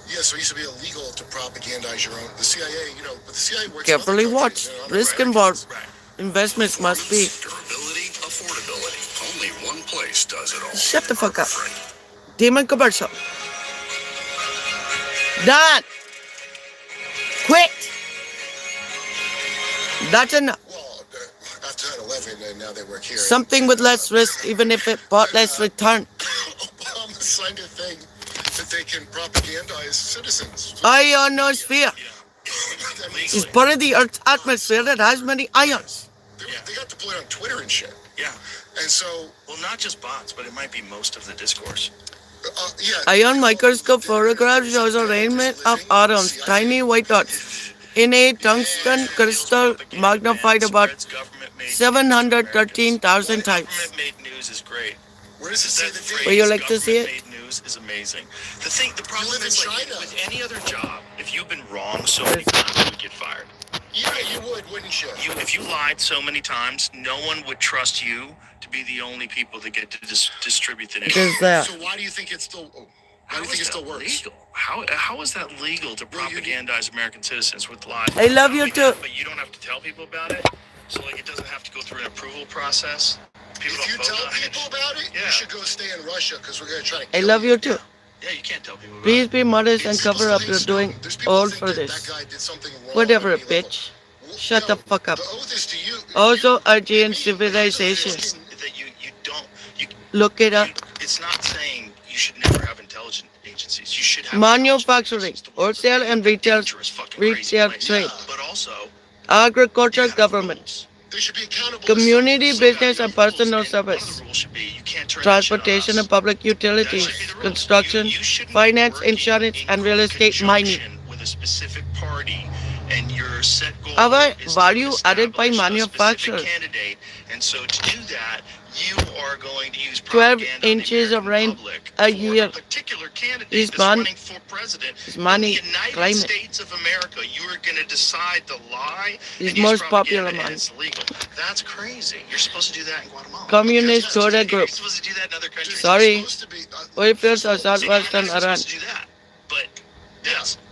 Yeah, so it used to be illegal to propagandize your own. The CIA, you know, but the CIA works. Carefully in other watch. countries, Risk Right. involved. Right. Investments must be. Durability, affordability. Only one place does it all. Shut the fuck up. Demon commercial. Done. Quit. That's enough. Well, after 9/11, and now they work here. Something with less risk, even if it brought less return. Obama signed a thing that they can propagandize citizens. Ionosphere That means is part of the Earth's atmosphere that has many ions. they got deployed on Twitter and shit. Yeah. And so, Well, not just bots, but it might be most of the discourse. yeah. Ion microscope photograph shows arrangement of atoms, tiny white dots, in a tungsten crystal magnified about 713,000 times. Government-made news is great. Where does it say the date? Would you like to see it? Government-made news is amazing. The problem live in is, like, China. with any other job, if you've been wrong so many times, you would get fired. Yeah, you would, wouldn't you? If you lied so many times, no one would trust you to be the only people that get to distribute the news. Because that. So why do you think it still? Why do How you think is it still that works? legal? How is that legal to Well, you- propagandize American citizens with lies? I love you too. But you don't have to tell people about it. So like it doesn't have to go through an approval process. People If you don't vote tell on it. people about it, Yeah. you should go stay in Russia because we're gonna try to I kill love you too. Yeah, you can't tell people about Please it. be modest and It's cover up. plain You're stone. doing There's people all who think for that this. guy did something wrong. Whatever, I mean, like, bitch. well, Shut yo, the fuck up. The oath is to you. Also, you, Argentine me, civilization. like, That you don't you Look it up. it's not saying you should never have intelligent agencies. You should have Manufacturing, intelligent agencies. The world's a wholesale and retail, dangerous, fucking crazy retail place. trade, But also agriculture, you have government, rules. They should be accountable. community, to business, You and have rules, personal and one of service, the rules should be you can't turn transportation that and shit on us. public utilities, That should be the rules. construction, You shouldn't be finance, working insurance, in and real estate mining. conjunction with a specific party, and your set goal Our is value to added by establish a manufacturers. specific candidate. And so to do that, you are going to use 12 propaganda on the inches of American rain public a for year a particular candidate is that's man- running for president. is In money, the United climate. States of America, you are going to decide the lie Is and use most propaganda, popular and man. it's legal. That's crazy. You're supposed to do that in Guatemala. Communist Because Toda it's Group. You're supposed to do that in other countries. Sorry. It's supposed to be, Oilfields so- of southwestern You're not Iran. supposed to do that, but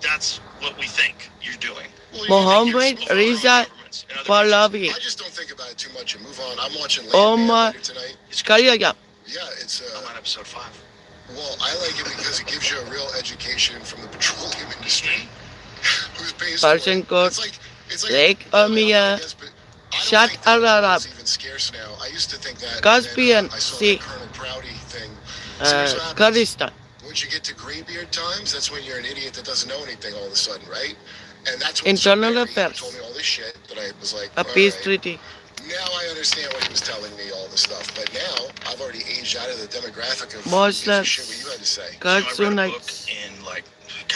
that's what we think you're doing. Well, Mohammed You're Reza governments in other Pahlavi. I just don't think about it too much and move on. I'm watching Omar Landman later tonight. Skaryaya. Yeah, it's I'm on episode 5. well, I like it because it gives you a real education from the petroleum industry. Who's paying for it. Parchenko, It's like Lake Omia, I guess, but I don't Shat think that al-Arab, it's even scarce now. I used to think that. Caspian and then, I saw Sea, that Colonel Prouty thing. So here's what happens. Kurdistan. Once you get to graybeard times, that's when you're an idiot that doesn't know anything all of a sudden, right? And that's what Internal Barry affairs. told me all this shit that I was like, A all peace right, treaty. now I understand what he was telling me, all this stuff. But now I've already aged out of the demographic of Muslims, shit what you had to say. Kurds, I read a book Sunnites, in like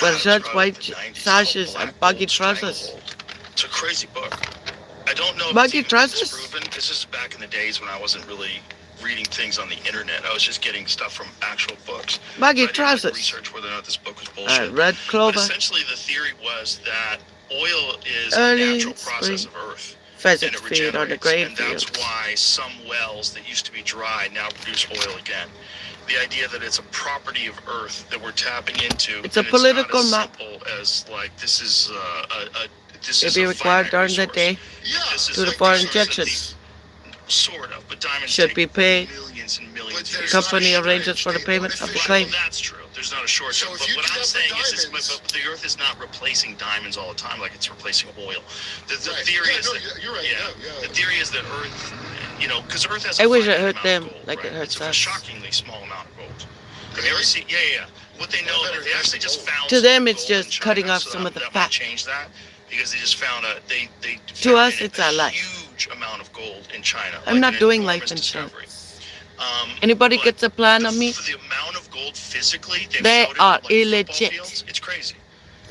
wear God, shirts, it's white probably the 90s sashes, called and Black baggy Gold trousers. Stranglehold. It's a crazy book. I don't know if Baggy it's even trousers? disproven. This is back in the days when I wasn't really reading things on the internet. I was just getting stuff from actual books. Baggy So I didn't, like, trousers. research whether or not this book was bullshit. Red But clover, essentially, the theory was that oil is Early a natural process spring. of Earth. And pheasant it feed on the regenerates, grain and that's fields. why some wells that used to be dry now produce oil again. The idea that it's a property of Earth that we're tapping into. It's a and political it's not map. as simple as like this is this It is be a required finite during the resource. day Yeah, This is to the like foreign resources that injections. Sort of, but diamonds Should take be paid. millions and But millions. there's of Company not a arranges shortage. for the They payment of the artificially- claim. Well, that's true. There's not a shortage. So but if you what do I'm that for saying is, diamonds- but the Earth is not replacing diamonds all the time like it's replacing oil. The Right. theory Yeah, is no, that, you're right. Yeah. the theory is that Earth, because Earth has I a wish it finite hurt amount them of gold, like it right? hurts It's a us. shockingly small amount of gold. Have you ever Really? seen? Yeah. What they know, better they actually invest in just gold. found. To them, some it's gold in just China, cutting off so some of the that fat. might change that because they just found they To found us, in it's our life. huge amount of gold in China. I'm like not an doing enormous life insurance. discovery. Anybody But gets a plan on me? for the amount of gold physically, they've They showed it are with, like, football illegit. fields. It's crazy.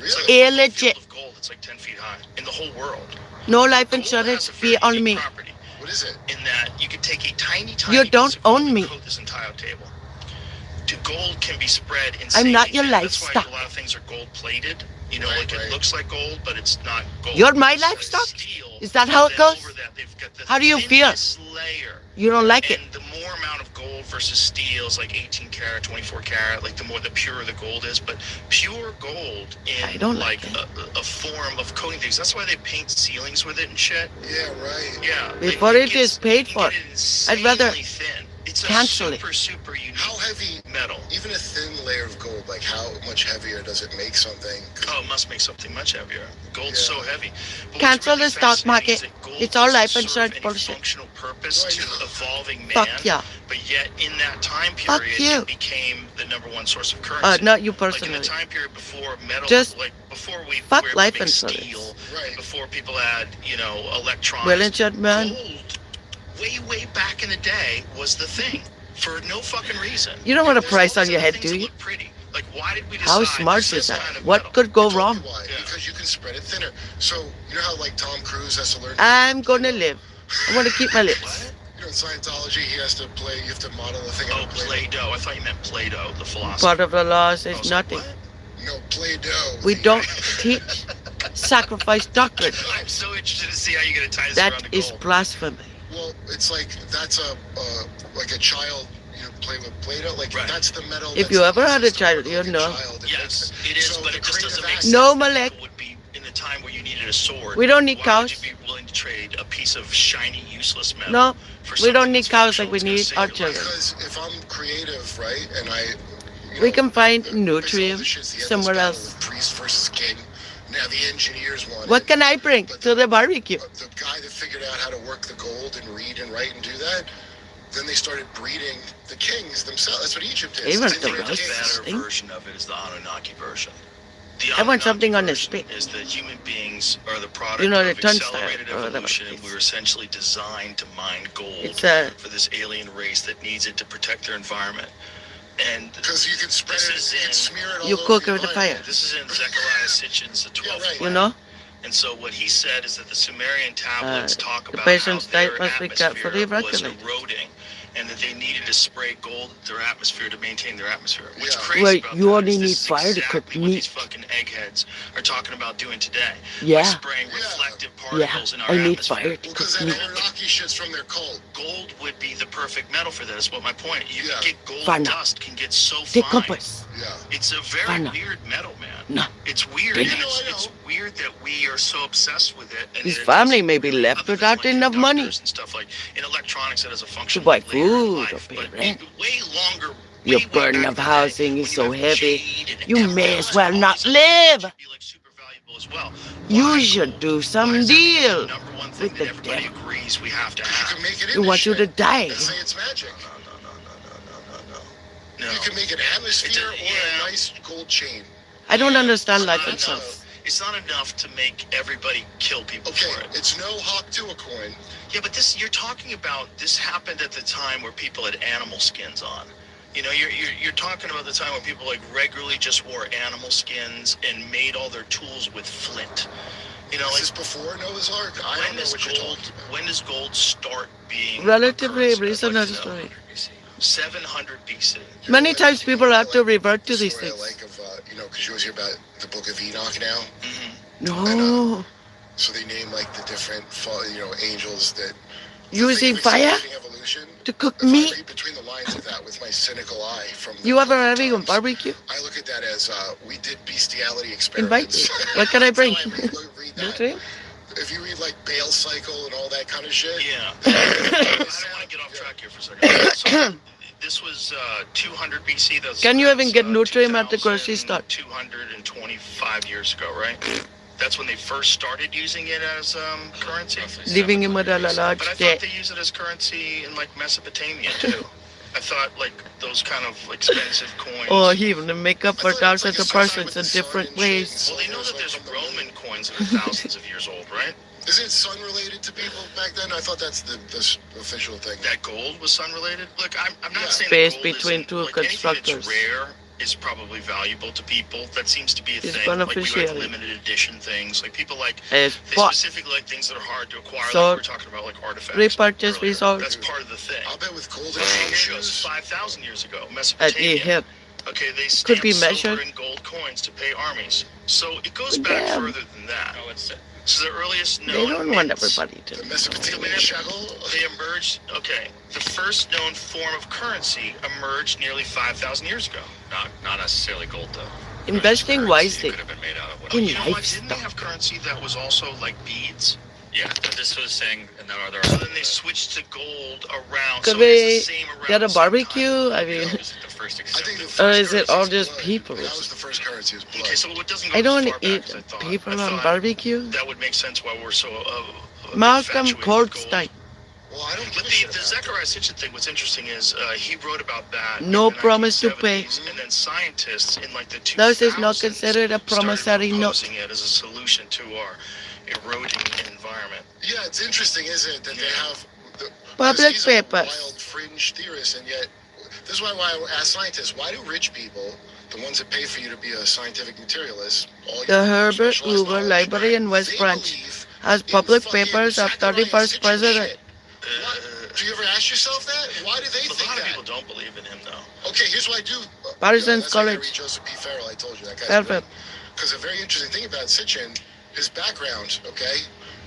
It's Really? like a football Illegit. field of gold. It's like 10 feet high in the whole world. No life Gold insurance has a fee very on unique me. property What is it? in that you can take a tiny You piece don't of gold own and me. coat this entire table. The gold can be spread in. I'm not your That's why livestock. a lot of things are gold plated. Right, Like right. it looks like gold, but it's not gold. You're my It's like livestock? steel, Is that how it then goes? over that they've got the How do you feel? thinnest layer. You don't like it. And the more amount of gold versus steel is like 18 karat, 24 karat, like the purer the gold is. But pure gold I in don't like like a form of coating things. That's why they paint ceilings with it and shit. Yeah, right. Yeah. Before it is paid you for, get it I'd rather insanely thin. It's cancel a it. super unique How heavy, metal. even a thin layer of gold, like how much heavier does it make something? 'Cause Oh, it must make something much heavier. Gold's Yeah. so heavy. But Cancel what's really the stock fascinating market. is that gold It's all doesn't life serve insurance any bullshit. functional purpose No, I to know. evolving man. Fuck yeah. But yet, in that time Fuck period, you. it became the #1 source of currency. Not you Like in personally. the time period before metal, Just like before we fuck were able life to make insurance. steel, Right. before people had, electrons. Well-insured man. Gold, way back in the day, was the thing for no fucking reason. You don't want a There's price all on these your other head, things do that you? look pretty. Like, why did we How decide smart this is that? kind of What metal? could go I'll tell wrong? you why. Yeah. Because you can spread it thinner. So you know how like Tom Cruise has to learn. I'm gonna live. I want to keep my lips. What? You know, in Scientology, he has to play. You have to model the thing. Oh, on a plate. Play-Doh. I thought you meant Play-Doh, the philosophy. Part of the laws I is was like, nothing. what? No, Play-Doh. We don't teach sacrifice doctrine. I'm so interested to see how you're going to tie this That around to is gold. blasphemy. Well, it's like that's like a child. Play with Play-Doh. Like Right. that's the metal. If that's you the ever had a closest to child, like you a know. child. It Yes, makes- it is, so but the it just doesn't creative make act- sense. No, that Malek. people would be in the time where you needed a sword. We don't need Why cows. would you be willing to trade a piece piece of shiny, useless metal. No, for we don't something need that's cows like functional, we it's gonna need save our your life. children. Because if I'm creative, right, and I, We can find basically all nutrients this shit's the endless somewhere battle else. of priest versus king. Now the engineers want What it, can I bring but to the barbecue? the guy that figured out how to work the gold and read and write and do that, then they started breeding the kings themselves. That's what Egypt is. Even It's the inbred rose kings. is- Better thing? version of it is the Anunnaki version. The I want something on the version spit. is that human beings are the product You know, the of turnstile accelerated or whatever evolution, it and is. we were essentially designed to mine gold It's a for this alien race that needs it to protect their environment. And Because you can spread This it, is you can in- smear it all you over cook your over the environment. fire. this is in Zechariah Sitchin's The 12th right. You Plague. know, And so what he said is that the Sumerian tablets talk the about how patient's diet their must be carefully atmosphere was regulated. eroding, and that they needed to spray gold at their atmosphere to maintain their atmosphere. What's Yeah. crazy Wait, about you that only is need this is fire to cook exactly what these meat. fucking eggheads are talking about doing today. By Yeah, spraying Yeah. reflective yeah. particles in our I need atmosphere. fire to Well, because cook that meat. Anunnaki shit's from their cult. Gold would be the perfect metal for this. Well, my point, you Yeah. can get gold Fana. dust can get so fine. Decompose. Yeah. It's a very Fana. weird metal, man. No. It's weird. Did- and I know. it's weird that we are so obsessed with it. And His it family doesn't may be really- left other than, without like, enough money conductors and stuff like in electronics, it has a function to buy later in food life, or pay but rent. way longer. Your way burden back of in the day, housing when is you so have heavy, jade and you may emeralds as well and all not these other live. things should be, like, super valuable as well. You Why should gold? do Why some is that become deal the number one thing with that the everybody devil. agrees we have to You have? can make it We into want you to shit die. and say it's magic. No. You can make an atmosphere It's or yeah. a nice gold chain. I don't understand life Not itself. enough. It's not enough to make everybody kill people Okay, for it. it's no hawk to a coin. Yeah, but you're talking about this happened at the time where people had animal skins on. You know, you're talking about the time when people like regularly just wore animal skins and made all their tools with flint. You know, Is like this before Noah's Ark? I don't know what you're talking about. when does gold start being Relatively a currency? I'd recent like to know. history. 700 BC. Many times people have to revert to The these story I things. like of, because you always hear about the Book of Enoch now. No, So they name like the different, angels that using The thing fire we see in evolution, to cook if I meat. read between the lines of that with my cynical eye from the You ever Book of having a Times, barbecue? I look at that as we did bestiality Invite experiments. me. What can I bring? That's how I read that. Nutrient? If you read like Bale Cycle and all that kind of shit, Yeah. I don't want to get off track here for a second. So, this was 200 BC. Can you even get Nutrient at the grocery store? 225 years ago, right? That's when they first started using it as currency. Living in with a large But I thought debt. they use it as currency in like Mesopotamia too. I thought like those kind of expensive coins. Or even the makeup I for thought it was thousands like of sometime persons with in the sun different and shit. ways. Well, they know that there's Roman coins that are thousands of years old, right? Isn't it sun related to people back then? I thought that's the official thing. That gold was sun related. Look, I'm not Yeah. saying Space that gold between isn't, two like, anything constructors. that's rare is probably valuable to people. That seems to be a It's thing. Like we like beneficiary. limited edition things. Like people like As they what? specifically like things that are hard to acquire. So, like we were talking about like artifacts. repurchase earlier. resource. That's part of the thing. I'll bet with gold Just exchanges. 5,000 years ago, At Mesopotamia. Egypt. Okay, they Could stamped be silver measured. and gold coins to pay armies. So it goes back Damn. further than that. So the earliest known They don't want mints- everybody to. The Mesopotamian shekel. They emerged. Okay, the first known form of currency emerged nearly 5,000 years ago. Not necessarily gold though. Investing wisely Could have been made out of in You know what? Didn't they livestock. have currency that was also like beads? Yeah, but this was saying, and there are So then they switched to gold around. Could so it we is the same around get a the same time. barbecue? I mean, the first I think the accepted. first Or is it currency all is just blood. people? That was the first currency. Was blood. Okay, so it doesn't go I don't as far eat back as I thought. people I on thought barbecue. That would make sense why we're so Malcolm infatuated with gold. Goldstein. Well, I don't give But a shit the about Zechariah Sitchin thing, what's interesting is he wrote about that No in the promise to 1970s, pay. and then scientists in like the 2000s Thus is not considered a started promissory note. proposing it as a solution to our eroding environment. it. Yeah, it's interesting, isn't it, that they have the Public he's a papers. wild fringe theorist, and yet this is why I ask scientists: why do rich people, the ones that pay for you to be a scientific materialist, all The your Herbert specialized Hoover knowledge, Library in West they Branch believe has in public fucking papers of Zechariah 31st Sitchin president. shit? What? Do you ever ask yourself that? Why do they A think lot of that? people don't believe in him though. Okay, here's what I do. Parsons That's like I College. read Joseph P. Farrell. I told you that guy's Perfect. Because a very interesting thing about Sitchin, his background. Okay,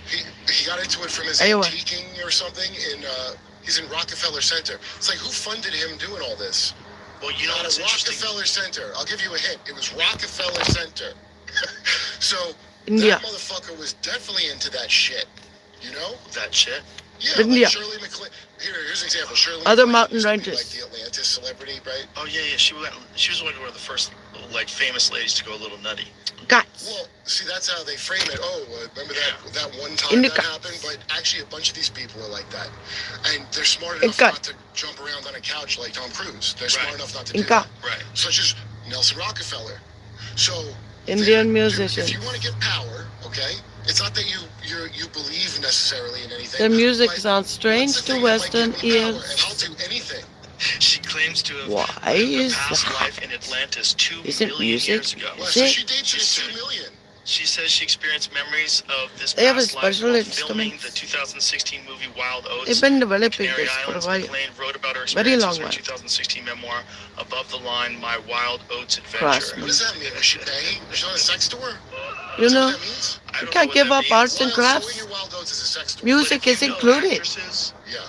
he got into it from his Iowa. antiquing or something. He's in Rockefeller Center. It's like, who funded him doing all this? Well, you know Not what's a interesting? Rockefeller Center. I'll give you a hint. It was Rockefeller Center. So India. that motherfucker was definitely into that shit. You know? That shit. Yeah, India. like Shirley MacLaine. Here's an example. Shirley Other MacLaine mountain used to be ranges. like the Atlantis celebrity, right? Oh yeah. She was one of the first like famous ladies to go a little nutty. Guts. Well, see, that's how they frame it. Oh, remember that one time Indica. that happened? But actually, a bunch of these people are like that, and they're smart enough Inca. not to jump around on a couch like Tom Cruise. They're smart Right. enough not to do Inca. that. Right. Such as Nelson Rockefeller. So Indian they're- musicians. If you want to get power, okay, it's not that you believe necessarily in anything. The music but sounds strange what's the to thing that might Western give me power? And ears. I'll do anything. She claims to have Why lived a is past that? life in Atlantis 2 Isn't million music- years ago. Well, Is so it? she dates you 2 million. She says she experienced memories of this They have a past life special while filming instruments. the 2016 movie Wild Oats. They've been The developing Canary this for a Islands. while. McLean wrote about her Very experiences long in her while. 2016 memoir, Above the Line, My Wild Oats Adventure. Craftsman. What does that mean? Was she banging? Was she on a sex tour? You Is that know, what that means? I you don't know can't what give that up means. arts and So crafts. your Wild Oats is a sex tour. Music But if is you know included. actresses, Yeah.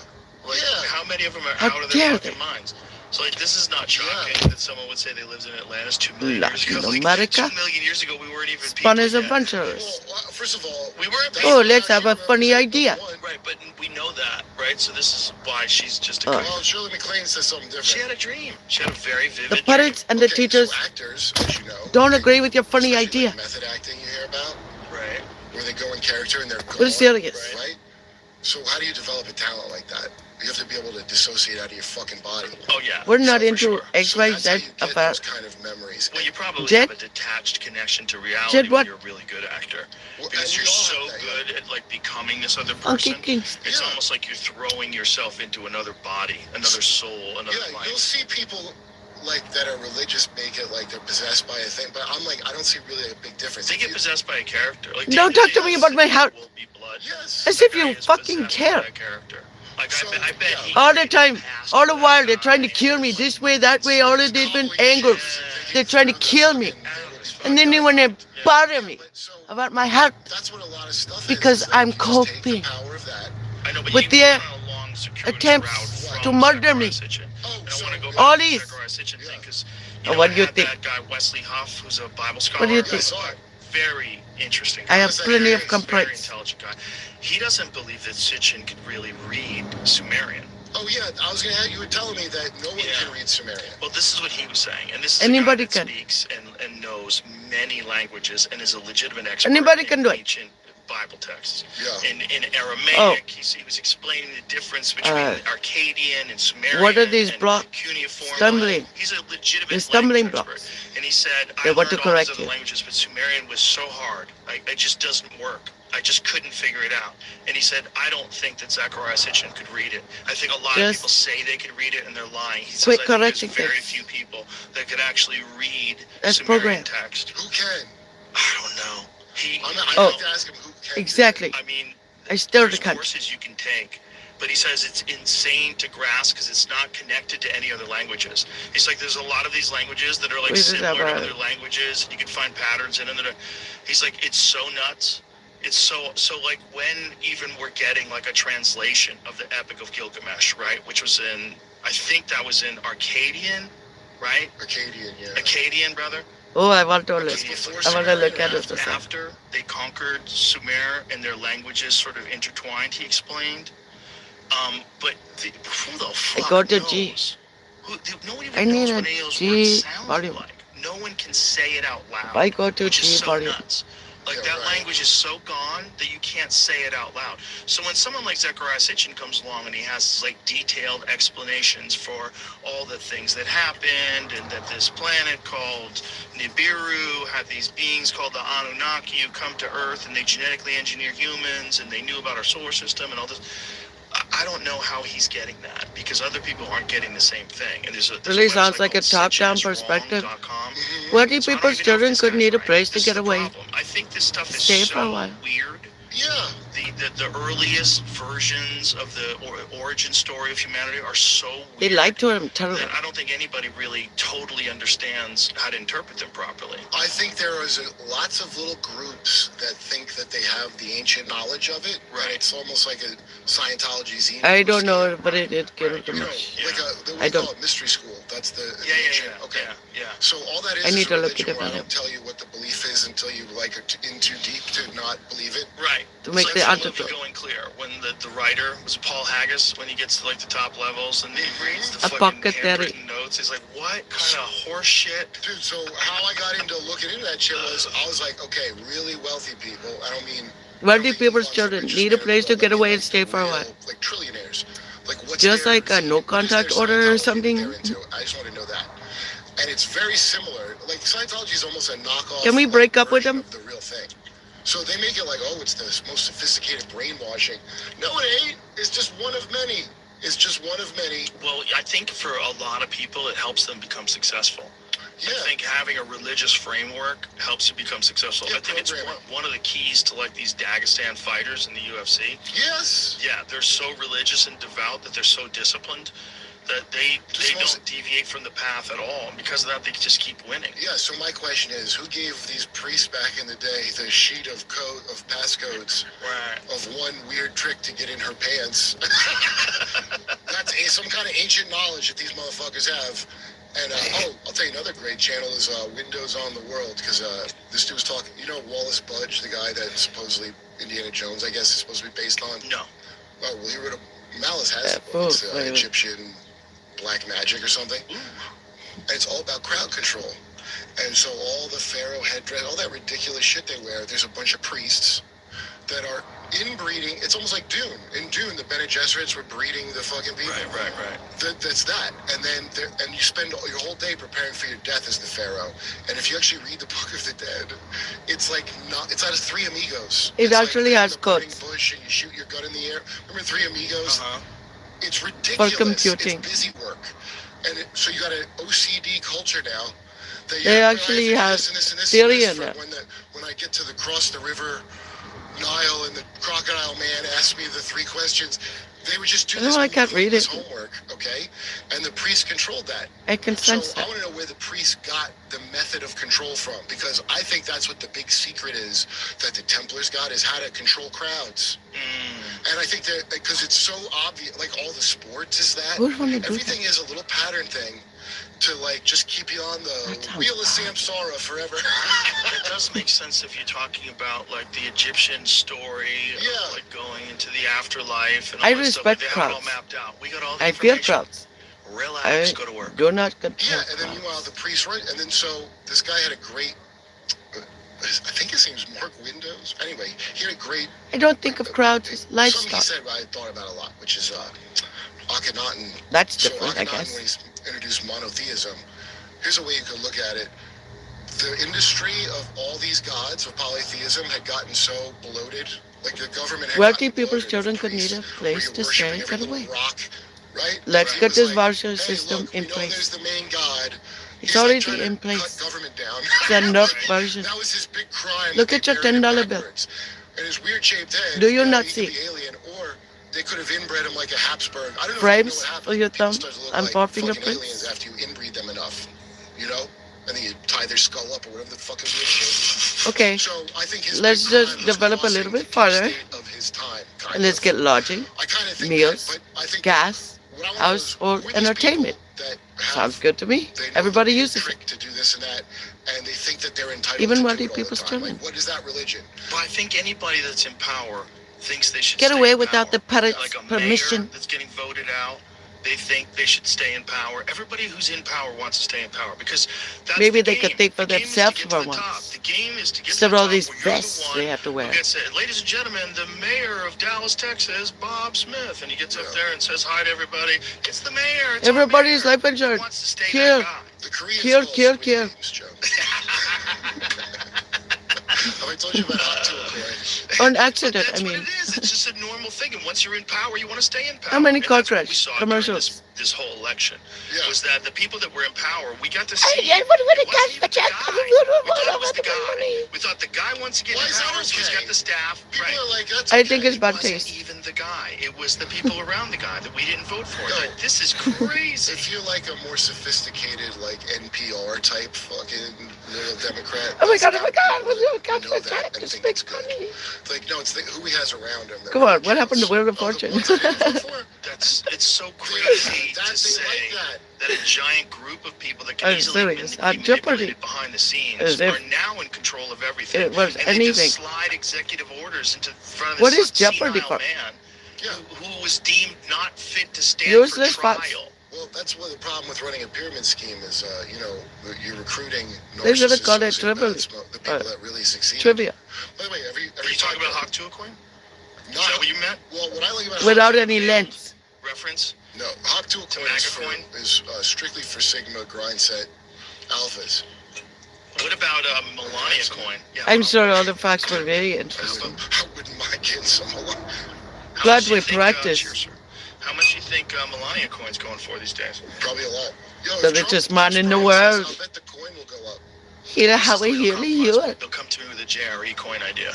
like, Yeah. how many of them are How out of their dare fucking they? minds? So, like, this is not shocking that someone would say they lived in Atlantis 2 million years ago. Latin Like, America. 2 million years ago, we weren't even people Spanish yet. adventurers. Well, first of all, We weren't that's Oh, what let's have a actually funny represents idea. number one. Right, but we know that, right? So this is why she's just a Well, Shirley MacLaine says something different. She had a dream. She had a very vivid The dream. poets and the Okay, teachers so actors, as you know, don't agree with your funny especially idea. like method acting you hear about, Right. where they go in character and they're We're gone, serious. right? So how do you develop a talent like that? You have to be able to dissociate out of your fucking body. Oh, yeah. We're not for into sure. So that's how XYZ you get affair. those kind of memories. Well, you probably Jet? have a detached connection to reality Jet when what? you're a really good actor. Well, Because and you're we all so have that, yeah. good at, like, becoming this other Funky person. Kings. It's Yeah. almost like you're throwing yourself into another body, another soul, another Yeah, you'll life. see people like that are religious make it like they're possessed by a thing, but I'm like, I don't see really a big difference. They If get you- possessed by a character. Like, Don't David talk to me Yates about my heart. Will Be Blood. Yes. As That if you guy is fucking possessed care. by a character. Like, So, I bet yeah. he All the created time, past all the for that while, they're trying to guy. kill me this way, that way, all of different Calling angles. shit, They're trying to kill me. And then they want to bother me But so about my heart. that's what a lot of stuff Because is that I'm you just take the coping power of that. I know, but with you their went on a long, circuitous attempts route to from murder me. Zachariah Sitchin. Oh, And I so want to go back all to the these. Zachariah Sitchin thing because And what I do you had think? that guy Wesley Huff, who's a Bible scholar. What do you I think? saw it. Very interesting. I have Yes, I plenty hear of it's Very complaints. intelligent guy. He doesn't believe that Sitchin could really read Sumerian. Oh yeah, I was gonna have you were telling me that no one Yeah. can read Sumerian. Well, this is what he was saying, and this is Anybody a guy that can. speaks and knows many languages and is a legitimate expert Anybody in can do it. ancient Bible texts. Yeah. In Aramaic, Oh. he was explaining the difference between Arcadian and Sumerian. What are these and blocks? cuneiform. Stumbling. He's a legitimate The stumbling language blocks. expert. And he said, I They want learned to all correct these other you. languages, but Sumerian was so hard. It just doesn't work. I just couldn't figure it out. And he said, I don't think that Zachariah Sitchin could read it. I think a lot of Just people say they could read it and they're lying. He says, quit I think correcting there's very things. few people that could actually read That's Sumerian programmed. text. Who can? I don't know. I'd Oh. like to ask him who can. Exactly. I mean, I still there's can't. courses you can take, but he says it's insane to grasp because it's not connected to any other languages. It's like there's a lot of these languages that are like Wait, is similar that to right? other languages. You can find patterns in them that are. He's like, it's so nuts. It's so like when even we're getting like a translation of the Epic of Gilgamesh, right? Which was in, I think that was in Akkadian, right? Akkadian, yeah. Akkadian, brother. Oh, I want to look. That's before I want to look Sumerian, at it. Also. After they conquered Sumer and their languages sort of intertwined, he explained. But who the fuck go to knows? G. No one I even need knows a what any of those G words sound volume. like. No one can say it out loud. I go to which is G so volume. nuts. Like Yeah, that right. language is so gone that you can't say it out loud. So when someone like Zachariah Sitchin comes along and he has like detailed explanations for all the things that happened and that this planet called Nibiru had these beings called the Anunnaki who come to Earth and they genetically engineer humans and they knew about our solar system and all this. I don't know how he's getting that because other people aren't getting the same thing. And there's Really a sounds website like a called top-down perspective. sitchiniswrong.com. What if So I don't people's even know if children this could guy's need a right. place to This get is the away? problem. I think this stuff is Stay for a so while. weird. Yeah. The earliest versions of the origin story of humanity are so They weird lied to him terribly. that I don't think anybody really totally understands how to interpret them properly. I think there is lots of little groups that think that they have the ancient knowledge of it. Right. And it's almost like a Scientology zine. I don't know, but it did get Right. too You know, much. like I we call don't. it mystery school. That's the Yeah. ancient. Okay. Yeah. So all that is I need a to look religion it where I up. don't tell you what the belief is until you like in too deep to not believe it. Right. To make it's the like undertone. Going clear. When the writer was Paul Haggis, when he gets to like the top levels and he reads the A fucking pocket handwritten notes, he's like, what kind of horse shit? Dude, so how I got into looking into that shit was, I was like, okay, really wealthy people, I don't mean... Wealthy people's children need a place to get away and stay for a while. Like trillionaires. Like what's Just their, like a no what is their contact order or Scientology something. they're into? I just want to know that. And it's very similar. Like Scientology is almost a knockoff. Can we break up with them? Of the real thing. So they make it like, oh, it's the most sophisticated brainwashing. No, it ain't. It's just one of many. It's just one of many. Well, I think for a lot of people, it helps them become successful. Yeah. I think having a religious framework helps you become successful. Yeah, I think it's one of the keys to like these Dagestan fighters in the UFC. Yes. Yeah, they're so religious and devout that they're so disciplined that they don't deviate from the path at all. And because of that, they just keep winning. Yeah, so my question is, who gave these priests back in the day the sheet of passcodes of one weird trick to get in her pants? That's some kind of ancient knowledge that these motherfuckers have. And, I'll tell you another great channel is Windows on the World, because this dude was talking, you know Wallace Budge, the guy that supposedly Indiana Jones, I guess, is supposed to be based on? No. Oh, well, he wrote Malice has it. It's Egyptian black magic or something. And it's all about crowd control. And so all the pharaoh headdress, all that ridiculous shit they wear, there's a bunch of priests that are inbreeding. It's almost like Dune. In Dune, the Bene Gesserits were breeding the fucking people. Right. That's that. And then you spend your whole day preparing for your death as the pharaoh. And if you actually read the Book of the Dead, it's like it's out of Three Amigos. It actually like has codes. Bush and you shoot your gun in the air. Remember Three Amigos? It's ridiculous. For computing. It's busy work. And so you got an OCD culture now. They actually have theory in that. When I get to cross the river Nile and the crocodile man asked me the 3 questions, they would just do this. I can't read it. Homework, okay? And the priest controlled that. I can sense So that. I want to know where the priest got the method of control from, because I think that's what the big secret is that the Templars got, is how to control crowds. And I think that because it's so obvious, like all the sports is that. Everything is a little pattern thing to like just keep you on the wheel of Samsara forever. It does make sense if you're talking about like the Egyptian story, of, like going into the afterlife and all I that respect stuff. They have it all crowds. mapped out. We got all the I fear information. crowds. Relax, go to work. Do not control Yeah, and then meanwhile the priest, right? And then so this guy had a great, I think his name's Mark Windows. Anyway, he had a great. I don't think of crowds as Something lifestyle. he said I thought about a lot, which is Akhenaten. That's So different, I Akhenaten, guess. when he's introduced monotheism, here's a way you could look at it. The industry of all these gods of polytheism had gotten so bloated, like the government had Wealthy gotten people's bloated children with could need priests, a where place you're to stay worshiping and every get away. little rock, right? Let's He get was this like, voucher hey, system look, in we know place. There's the main god. It's He's like already trying to in place. cut government down. It's a Nerf version. That was his big crime. Look that at they your buried him $10 bill. backwards. And his weird-shaped head. Do you yeah, not he could see? be alien, or they could have inbred him like a Habsburg. I don't know Frames if you know what happens. for your People thumb start to look and like 4 fucking fingerprints. aliens after you inbreed them enough, you know? And then you tie their skull up or whatever the fucking weird shit. Okay, So I think his let's big just crime was develop a crossing little bit the further. state of his time, kind and let's of. get lodging, I kind of think meals, that, but I think gas, what I wanna know is, household who are these entertainment. people that have- Sounds good to me. they know Everybody that they're uses it. tricked to do this and that, and they think that they're entitled Even to wealthy do it all the people's time. children. Like, what is that religion? But I think anybody that's in power thinks they should Get stay away in without power. the parrot's Like a permission. mayor that's getting voted out, they think they should stay in power. Everybody who's in power wants to stay in power because that's Maybe the they game. could think for The game is to themselves get to for the top. once. The game is to get Instead to of the all top these where you're the vests one they have to who wear. gets it. Ladies and gentlemen, the mayor of Dallas, Texas, Bob Smith, and he gets up there and says hi to everybody. It's the mayor. It's our Everybody's mayor. life insurance. He wants to stay Here. that guy. The Koreans Kill, call kill, Squid kill. Games, Joe. Have I told you about Hot Tool, right? On But accident, that's I what mean. it is. It's just a normal thing. And once you're in power, you want to stay in power. How many And that's what car we crash saw during commercials? This whole election Yeah. was that the people that were in power, we got to see. yeah, what it wasn't does even the the check? guy. We thought it was the guy. We thought the guy wants to get Why in is that power, so he's okay? got the staff. People Right. are like, that's I think okay. it's bad It wasn't taste. even the guy. It was the people around the guy that we didn't vote for. No. Like, this is crazy. If you're like a more sophisticated, like NPR type fucking loyal Democrat. Oh my God, that's oh my God, out there, oh my God, know my that God, and just think make it's good. money. Like, no, it's who he has around him. That Come on, really what happened to counts. Wheel of The Fortune? ones I didn't vote for? It's so crazy That to they say like that. a giant group of people that can I'm easily serious. be On Jeopardy. manipulated behind the scenes As if are now in control of everything. it was and they anything. just slide executive orders into front of What this is Jeopardy senile for? man Yeah. who was deemed not fit to stand Useless for fucks. trial. Well, that's what the problem with running a pyramid scheme is. You're recruiting They should have narcissists, called it sociopaths, the people that really succeed. trivia. By the way, Are you talking about Hawk Tuah coin? Is that what you meant? Well, what I like about Without Hawk any lens. Reference? No, Hawk Tuah coin is strictly for Sigma grind set alphas. What about Melania coin? Yeah, I'm sure all the facts were very interesting. I wouldn't mind getting some more. How Glad much do we you think, practiced. cheers, sir. How much do you think Melania coin's going for these days? Probably a lot. Yo, The if Trump richest man in the keeps world. I'll bet the coin will go up. Here how This is we the way really they'll hear come it. They'll come to me with a JRE coin idea,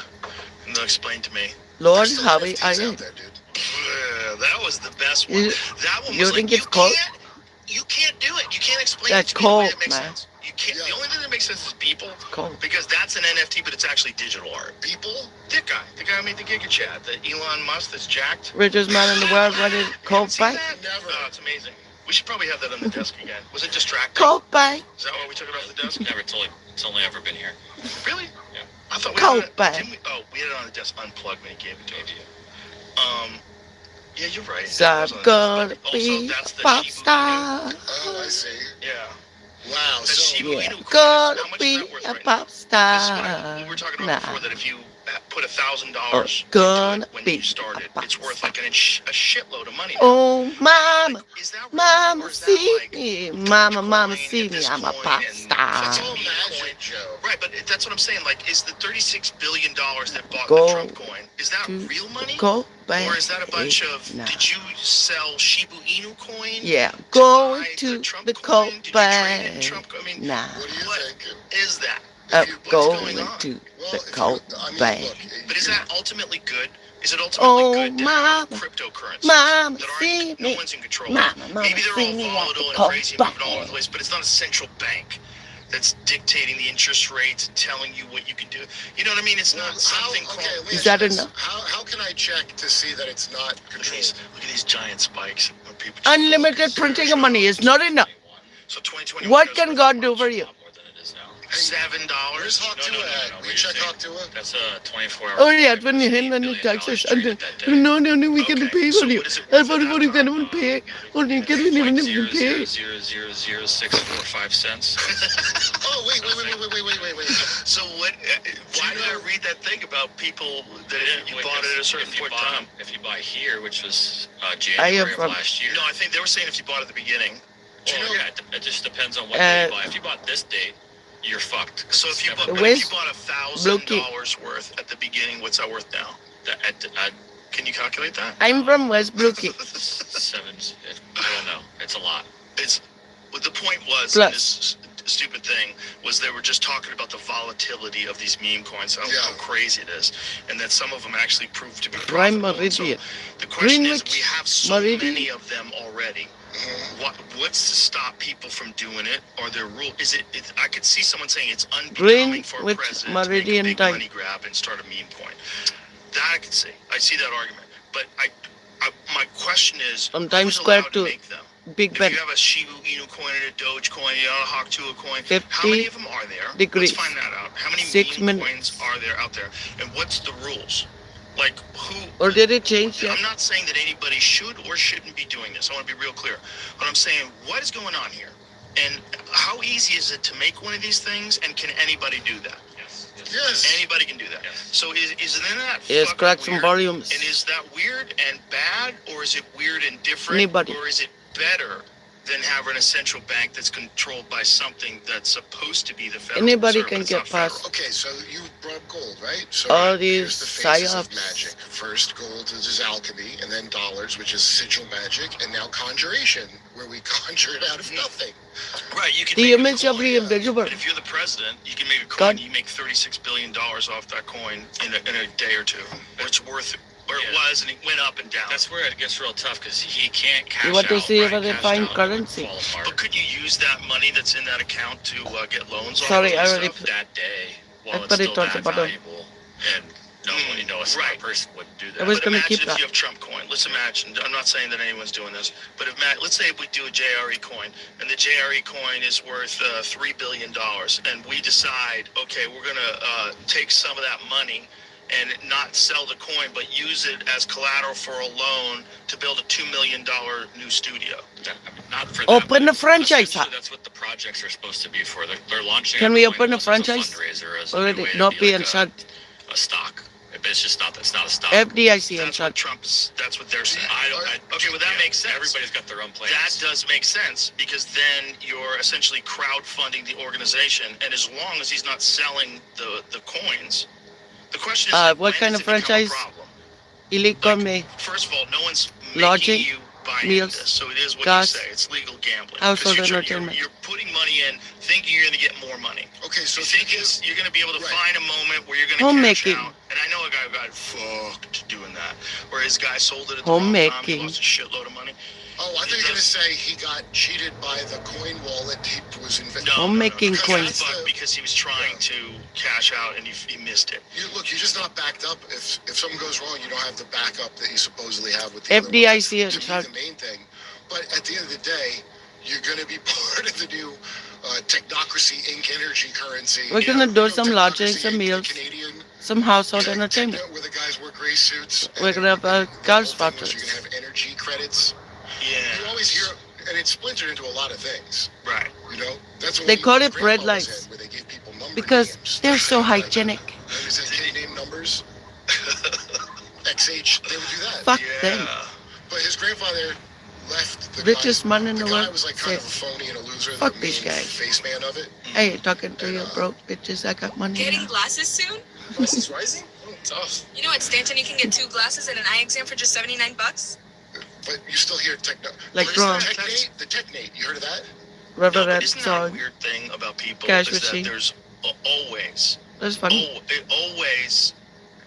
and they'll explain to me. Lord, There's still how we NFTs are out you? there, dude. That was the best one. You- That one you was think like, it's cold? You can't do it. You can't explain That's it to me the way cold, it makes man. sense. You can't. Yeah. The only thing that makes sense is people, Cold. because that's an NFT, but it's actually digital art. People? That guy, the guy who made the Giga Chat, the Elon Musk that's jacked. Richest man in the world, what is Cold Seen Bay? that? Never. Oh, it's amazing. We should probably have that on the desk again. Was it distracting? Cold Bay. Is that why we took it off the desk? Never totally. It's only ever been here. Really? Yeah. I thought we Cold had it. Bay. Didn't we? Oh, we had it on the desk unplugged when he gave it to us. Yeah, you're right. So I'm It was on the gonna desk, but also be that's the a pop Shibu star. Oh, I see. Inu. Yeah. Wow. The So, Shibu Yeah, Inu coin, gonna how much is be that worth a right now? pop This is star. we were talking about Nah. before that if you put $1,000 Oh, into gonna it when be you started, a it's worth pop like a shitload of money. Now. Oh, mama, Is that real, mama, or is that see like me. Mama, mama, Dogecoin see at me. this I'm a point pop and star. it's that's all meme magic, coin? Joe. Right, but that's what I'm saying. Like, is the $36 billion that bought Go the Trump coin, is that to real money? Cold Bay. Or is that a bunch of, Nah. did you sell Shibu Inu coin? Yeah, to going buy to Trump the coin? Cold Did you trade in Bay. Trump coin? I mean, Nah, What do you what think? is that? I'm what's going going on? to Well, the if you- Cold I mean, Bay. look, But is you're- that ultimately good? Is it ultimately Oh, good to have mama, cryptocurrencies mama, that see aren't, no me. one's in control Mama, of? mama, Maybe they're see all me at volatile the and Cold crazy and moving all over Bay. the place, but it's not a central bank that's dictating the interest rates and telling you what you can do. You know what I mean? It's not something okay, called... let me Is ask that you this. enough? How can I check to see that it's not controlled? Look at these giant spikes. When people just Unlimited focus. printing of money is not enough. So 2021 What goes can worth God do for you? A lot more than it is now. $7. Where's Hawk Tuah at? Will you check Hawk Tuah? That's a 24-hour. Oh, yeah, when you hit the taxes, and no, we can Okay, pay so for you. what is it And worth for at you that can pay. Or you can Like even zero pay. zero zero zero 0.0645 cents. Oh, wait. So what? Why did I read that thing about people that if you bought it at a certain point in time? If you buy here, which was I am January of from- last year. No, I think they were saying if you bought at the beginning. Well, yeah, it just depends on what day you buy. If you bought this date, you're fucked. So if you It's never bought, been- but if you bought $1,000 worth at the beginning, what's that worth now? Can you calculate that? I'm from West Brookie. I don't know. It's a lot. It's what the point was. Plus. In this stupid thing was they were just talking about the volatility of these meme coins, how crazy it is, and that some of them actually proved to be Prime profitable. And so Meridian. the question is, Greenwich we have so Meridian. many of them already. What's to stop people from doing it? Are there rules? Is it? I could see someone saying it's unbecoming for a Greenwich president to make a Meridian big type. money grab and start a meme coin. That I could see. I see that argument. But my question is, From Times who's Square allowed to make them? Big If Ben. you have a Shibu Inu coin and a Doge coin, you know, a Hawk Tuah coin, 50 how many of them are there? degrees. Let's find that out. How many 6 meme minutes. coins are there out there? And what's the rules? Like, who... Or did it change yet? I'm not saying that anybody should or shouldn't be doing this. I want to be real clear. But I'm saying, what is going on here? And how easy is it to make one of these things? And can anybody do that? Yes. Anybody can do that. Yes. So is then that Yes, fucking crack some weird? volumes. And is that weird and bad, or is it weird and different? Anybody. Or is it better than having a central bank that's controlled by something that's supposed to be the Federal Anybody Reserve, can but it's get not federal? past Okay, so you brought up gold, right? So all here's these the phases of psyops. magic. First, gold is alchemy, and then dollars, which is sigil magic, and now conjuration, where we conjure it out of nothing. Right, you can The make a image of coin, the invisible. but if you're the president, you can make a God. coin. You make $36 billion off that coin in a day or two. Or it's worth Or it was, and it went up and down. That's where it gets real tough because he can't cash You want to out, see right? whether they Cash find out, currency. fall apart. But could you use that money that's in that account to get loans off Sorry, of I and already stuff? that day while it's put it still towards that the bottom. valuable, and a smart right. person wouldn't do I that. was But gonna imagine keep if that. you have Trump coin. Let's imagine. I'm not saying that anyone's doing this, but let's say we do a JRE coin, and the JRE coin is worth $3 billion, and we decide, okay, we're gonna take some of that money and not sell the coin, but use it as collateral for a loan to build a $2 million new studio. Not for Open that, the franchise. essentially that's what the projects are supposed to be for. They're launching. Can a we coin open a almost as franchise? fundraiser, as a Already new way to not be being like shut. a stock. But it's just not. It's not a stock. FDIC and That's what shut. Trump's. That's what they're saying. Okay, well that makes sense. Everybody's got their own plans. That does make sense because then you're essentially crowdfunding the organization, and as long as he's not selling the coins, the question is What when kind does of it become a franchise? problem? Elite Gourmet. First of all, no one's making Lodging, you buy into meals, this, so it is what gas, you say. It's legal gambling. household 'Cause entertainment. You're putting money in, thinking you're going to get more money. Okay, so You think you're going to be able to Right. find a moment where you're going to Homemaking. cash out. And I know a guy who got fucked doing that, where his guy sold it at the wrong time. Homemaking. He lost a shitload of money. Oh, I thought you were going to say he got cheated by the coin wallet he was inventing. Homemaking Because coins. he got fucked because he was trying to cash out and he missed it. Look, you're just not backed up. If something goes wrong, you don't have the backup that you supposedly have with the FDIC other one. and To me, the main thing. But at the end of the day, you're going to be part of the new Technocracy Inc. energy currency. We're gonna do some lodging, Technocracy some Inc., meals, Canadian some household tech- entertainment. Where the guys wear gray suits. We're gonna have a golf spot. You're sponsors. going to have energy credits. You Yeah. always hear, and it's splintered into a lot of things. Right. You know, that's what They we- call it Grandpa bread was lights in, where they gave people number because names. they're so Like, hygienic. Like I said, kid name numbers. XH, they would do that. Fuck Yeah. them. But his grandfather left the Richest guy, man in the guy world was like kind of a said, phony and a loser. "Fuck the these main guys." face man of it. Hey, talking to you broke bitches. I got money. Getting now. glasses soon? Prices rising? Oh, tough. You know at Stanton you can get 2 glasses and an eye exam for just $79? But you still hear techno. Like What is wrong. the Technate? The Technate. You heard of that? Rubber No, but rat isn't that a song. weird thing about people Cash is that machine. there's always, That's funny. always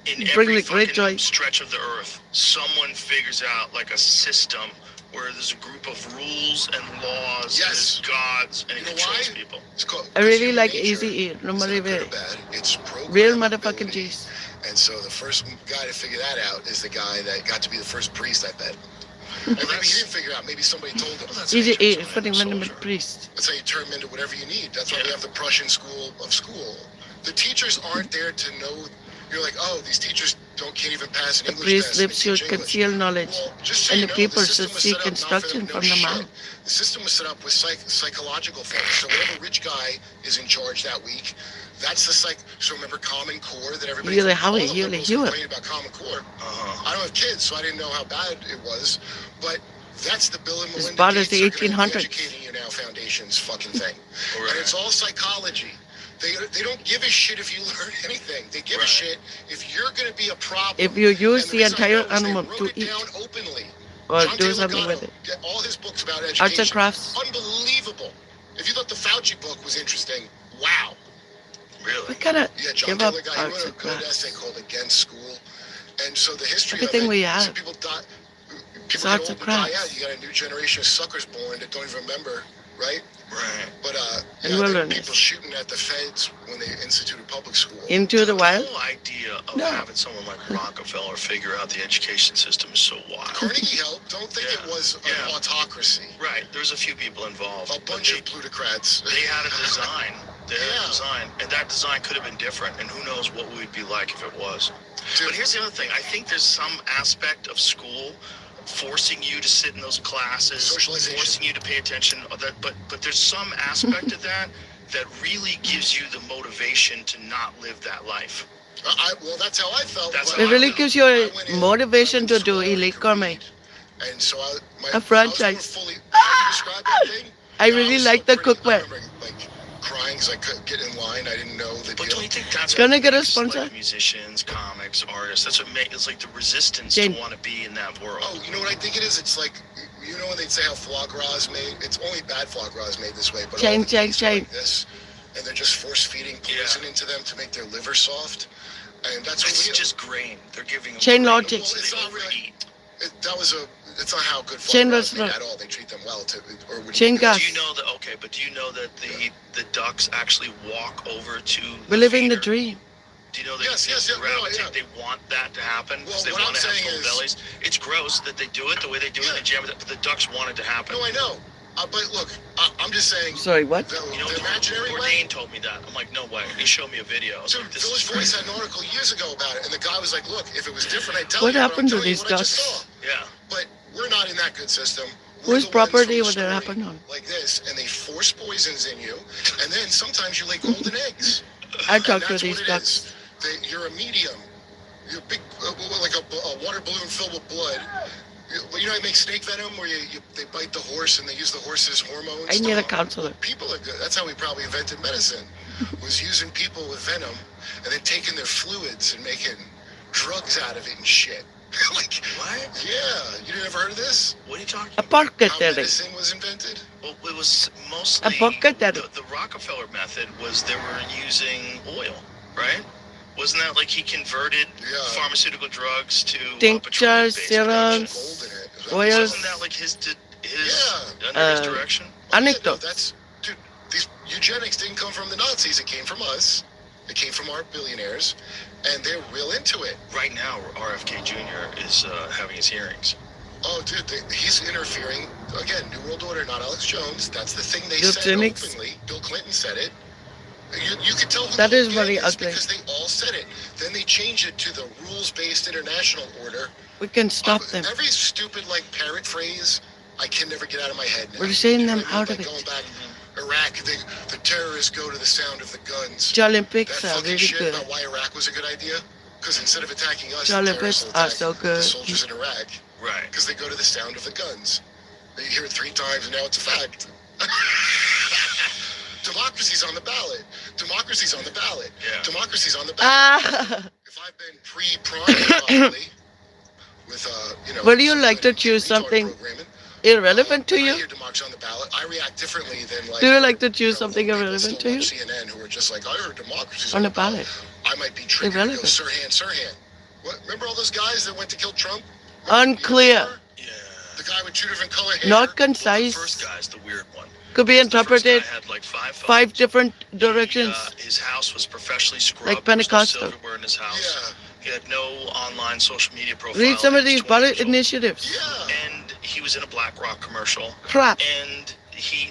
in Bring every me great fucking joy. stretch of the earth, someone figures out like a system where there's a group of rules and laws and Yes. there's gods and it You know controls why? people. It's called. I really human like nature. Easy E. No It's more not good or review. bad. It's Real programmability. motherfucking G's. And so the first guy to figure that out is the guy that got to be the first priest, I bet. Or maybe he didn't figure it out. Maybe somebody told him. That's Easy how E you is turn putting into a random soldier. priest. That's how you turn them into whatever you need. That's why we Yeah. have the Prussian school of school. The teachers aren't there to know. You're like, oh, these teachers can't even pass an The English priest test. lives They to teach English. conceal knowledge, Well, just so and you the know, people system should was seek set up not for instruction no from the shit. man. The system was set up with psychological things. So whatever rich guy is in charge that week, that's the psych. So remember Common Core that everybody. Really, all Howie, the really, liberals you complained about Common Core. I don't have kids, so I didn't know how bad it was, but. That's the Bill and As Melinda bad as Gates the are gonna be 1800s. educating you now foundation's fucking thing. Right. And it's all psychology. They don't give a shit if you learn anything. They give a Right. shit if you're going to be a problem. If you use And the reason I entire know is animal they wrote to it eat down openly. or John do Taylor something with Gatto, it. all his books about Arts education. and crafts. Unbelievable. If you thought the Fauci book was interesting, wow. Really? We kind of Yeah, John give up Taylor got arts he wrote and a good crafts. essay called Against School. And so the history Everything of it, we so have. people die. It's People get arts old and and die crafts. out. You got a new generation of suckers born that don't even remember, right? Right. But And yeah, wilderness. people shooting at the feds when they instituted public school. Into the The wild. whole idea of No. having someone like Rockefeller figure out the education system is so wild. Carnegie helped. Don't think Yeah. it was an Yeah. autocracy. Right. There's a few people involved. A but bunch of plutocrats. They had a design. They had Yeah. a design. And that design could have been different. And who knows what we'd be like if it was. Dude, But here's the other thing. I think there's some aspect of school forcing you to sit in those classes, Socialization. forcing you to pay attention. But there's some aspect of that that really gives you the motivation to not live that life. well, that's how I felt. That's but how It really I gives you I a went in, motivation I went to to school, do I elite could gourmet. read. And so A franchise. I was more fully, how you describe that thing? I Yeah, really was like so the pretty- cookware. I remember, like, crying because I couldn't get in line. I didn't know the But deal. don't you think that's Gonna what get a makes, sponsor? like, musicians, comics, artists? That's what makes it's like the resistance Jane. to want to be in that world. Oh, you know what I think it is? It's like, you know when they say how foie gras is made? It's only bad foie gras is made this way, but Jane, all the meats are Jane. like this, and they're just force feeding poison into them to make their liver soft. And that's what It's we just grain. They're giving them Chain grain. logic. Well, it's They not overeat. really. It's not how good Chain foie gras is made restaurant. at all. They treat them well. Or would Chain you gas. Do you know that? Okay, but do you know that the ducks actually walk over to We're the living the feeder? dream. Do you know that Yes, yes, yeah, no, rabbits, yeah. they want that to happen because Well, they what want I'm to have saying full is- bellies? It's gross that they do it the way they do it. Yeah. They jam it, but the ducks want it to happen. No, I know. But look, I'm just saying. Sorry, what? The, You know, the imaginary way. Bourdain told me that. I'm like, no way. He showed me a video. I was Dude, like, this Village is Voice crazy. had an article years ago about it, and the guy was like, "Look, if it was different, I'd tell What you." happened to but I'm telling you these what I just ducks? saw. Yeah. But we're not in that good system. Whose We're the ones property from would the that story happen on? Like this, and they force poisons in you, and then sometimes you lay golden eggs. I And talk to that's these what it ducks. is. You're a medium. You're big, like a water balloon filled with blood. You know, I make snake venom where they bite the horse and they use the horse's hormones. I need a counselor. People are good. That's how we probably invented medicine. Was using people with venom and then taking their fluids and making drugs out of it and shit. Like, What? yeah, you never heard of this? What are you talking A about? pocket How daddy. medicine was invented? Well, it was mostly A pocket daddy. the Rockefeller method was they were using oil, right? Wasn't that like he converted Yeah. pharmaceutical drugs to Tinctures, petroleum-based serums, Gold in it. oils. Wasn't that like his Yeah. under his direction? Anecdotes. That's, dude, these eugenics didn't come from the Nazis. It came from us. It came from our billionaires, and they're real into it. Right now, RFK Jr. is having his hearings. Oh, dude, he's interfering. Again, New World Order, not Alex Jones. That's the thing they said Eugenics. openly. Bill Clinton said it. You could tell who That the is gang very ugly. because they all said it. Then they changed it to the rules-based international order. We can stop them. Every stupid like parrot phrase, I can never get out of my head now. We're saying You know them what I mean? out of Like it. Going back, Iraq, the terrorists go to the sound of the guns. The That Olympics are fucking really shit good. about why Iraq was a good idea. Because instead of attacking us, The the Olympics terrorists will are attack so good. the soldiers in Iraq. Right. Because they go to the sound of the guns. You hear it 3 times and now it's a fact. Democracy's on the ballot. Democracy's on the ballot. Yeah. Democracy's on the ballot. Ah, If I've been pre-primed properly with, Would you like to some choose retard something programming, irrelevant to I you? hear democracy on the ballot. I react differently than like. Do you like to choose something people irrelevant still to watch you? CNN who are just like, I heard democracy's On the ballot. I might be triggered. And go, Irrelevant. Sirhan. What? Remember all those guys that went to kill Trump? Unclear. Yeah. The guy with 2 different color hair. Not Well, the concise. first guy's the weird one. Could be The first guy interpreted had like 5 phones. 5 different directions. His house was professionally scrubbed. Like There was no Pentecostal. silverware in his house. Yeah. He had no online social media profile. Read some of He was these 20 ballot years old. initiatives. Yeah. And he was in a BlackRock commercial. Crap. And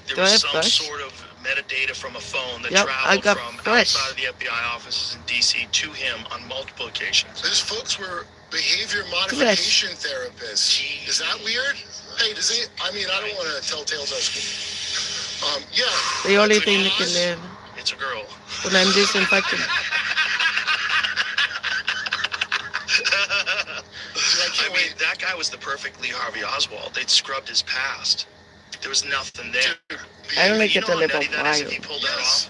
there Do I was have some flash? sort of metadata from a phone that Yep, I traveled got from flash. outside of the FBI offices in D.C. to him on multiple occasions. Those folks were behavior modification therapists. Is that weird? Hey, does it? I mean, I don't want to tell tales out of school. Yeah. The only That's thing a that can cause. live It's a girl. when I'm disinfecting. can't I mean, wait. that guy was the perfect Lee Harvey Oswald. They'd scrubbed his past. There was nothing there. I only You get to know live how on nutty that is if he fire. pulled that Yes.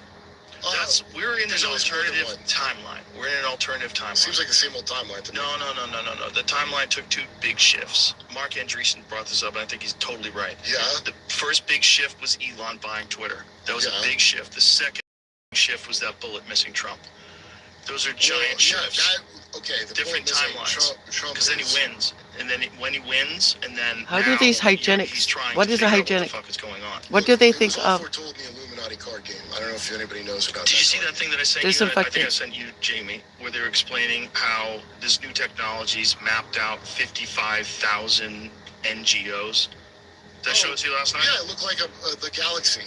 off? We're in an there's always more than alternative one. timeline. We're in an alternative timeline. Seems like the same old timeline to me. No. The timeline took 2 big shifts. Mark Andreessen brought this up, and I think he's totally right. Yeah. The first big shift was Elon buying Twitter. That was Yeah. a big shift. The second shift was that bullet missing Trump. Those are giant shifts. Okay, the Different point is, timelines. Trump Because then he is- wins. And then when he wins, and then How do now these hygienics- he's trying what to is a figure out hygienic? What the fuck is going on? What do they It think was all of? foretold in the Illuminati card game. I don't know if anybody knows about Did that. you see card. that thing that I sent you? I think Disinfecting. I sent you, Jamie, where they were explaining how this new technology's mapped out 55,000 NGOs. Did I show it to you last night? Yeah, it looked like the galaxy.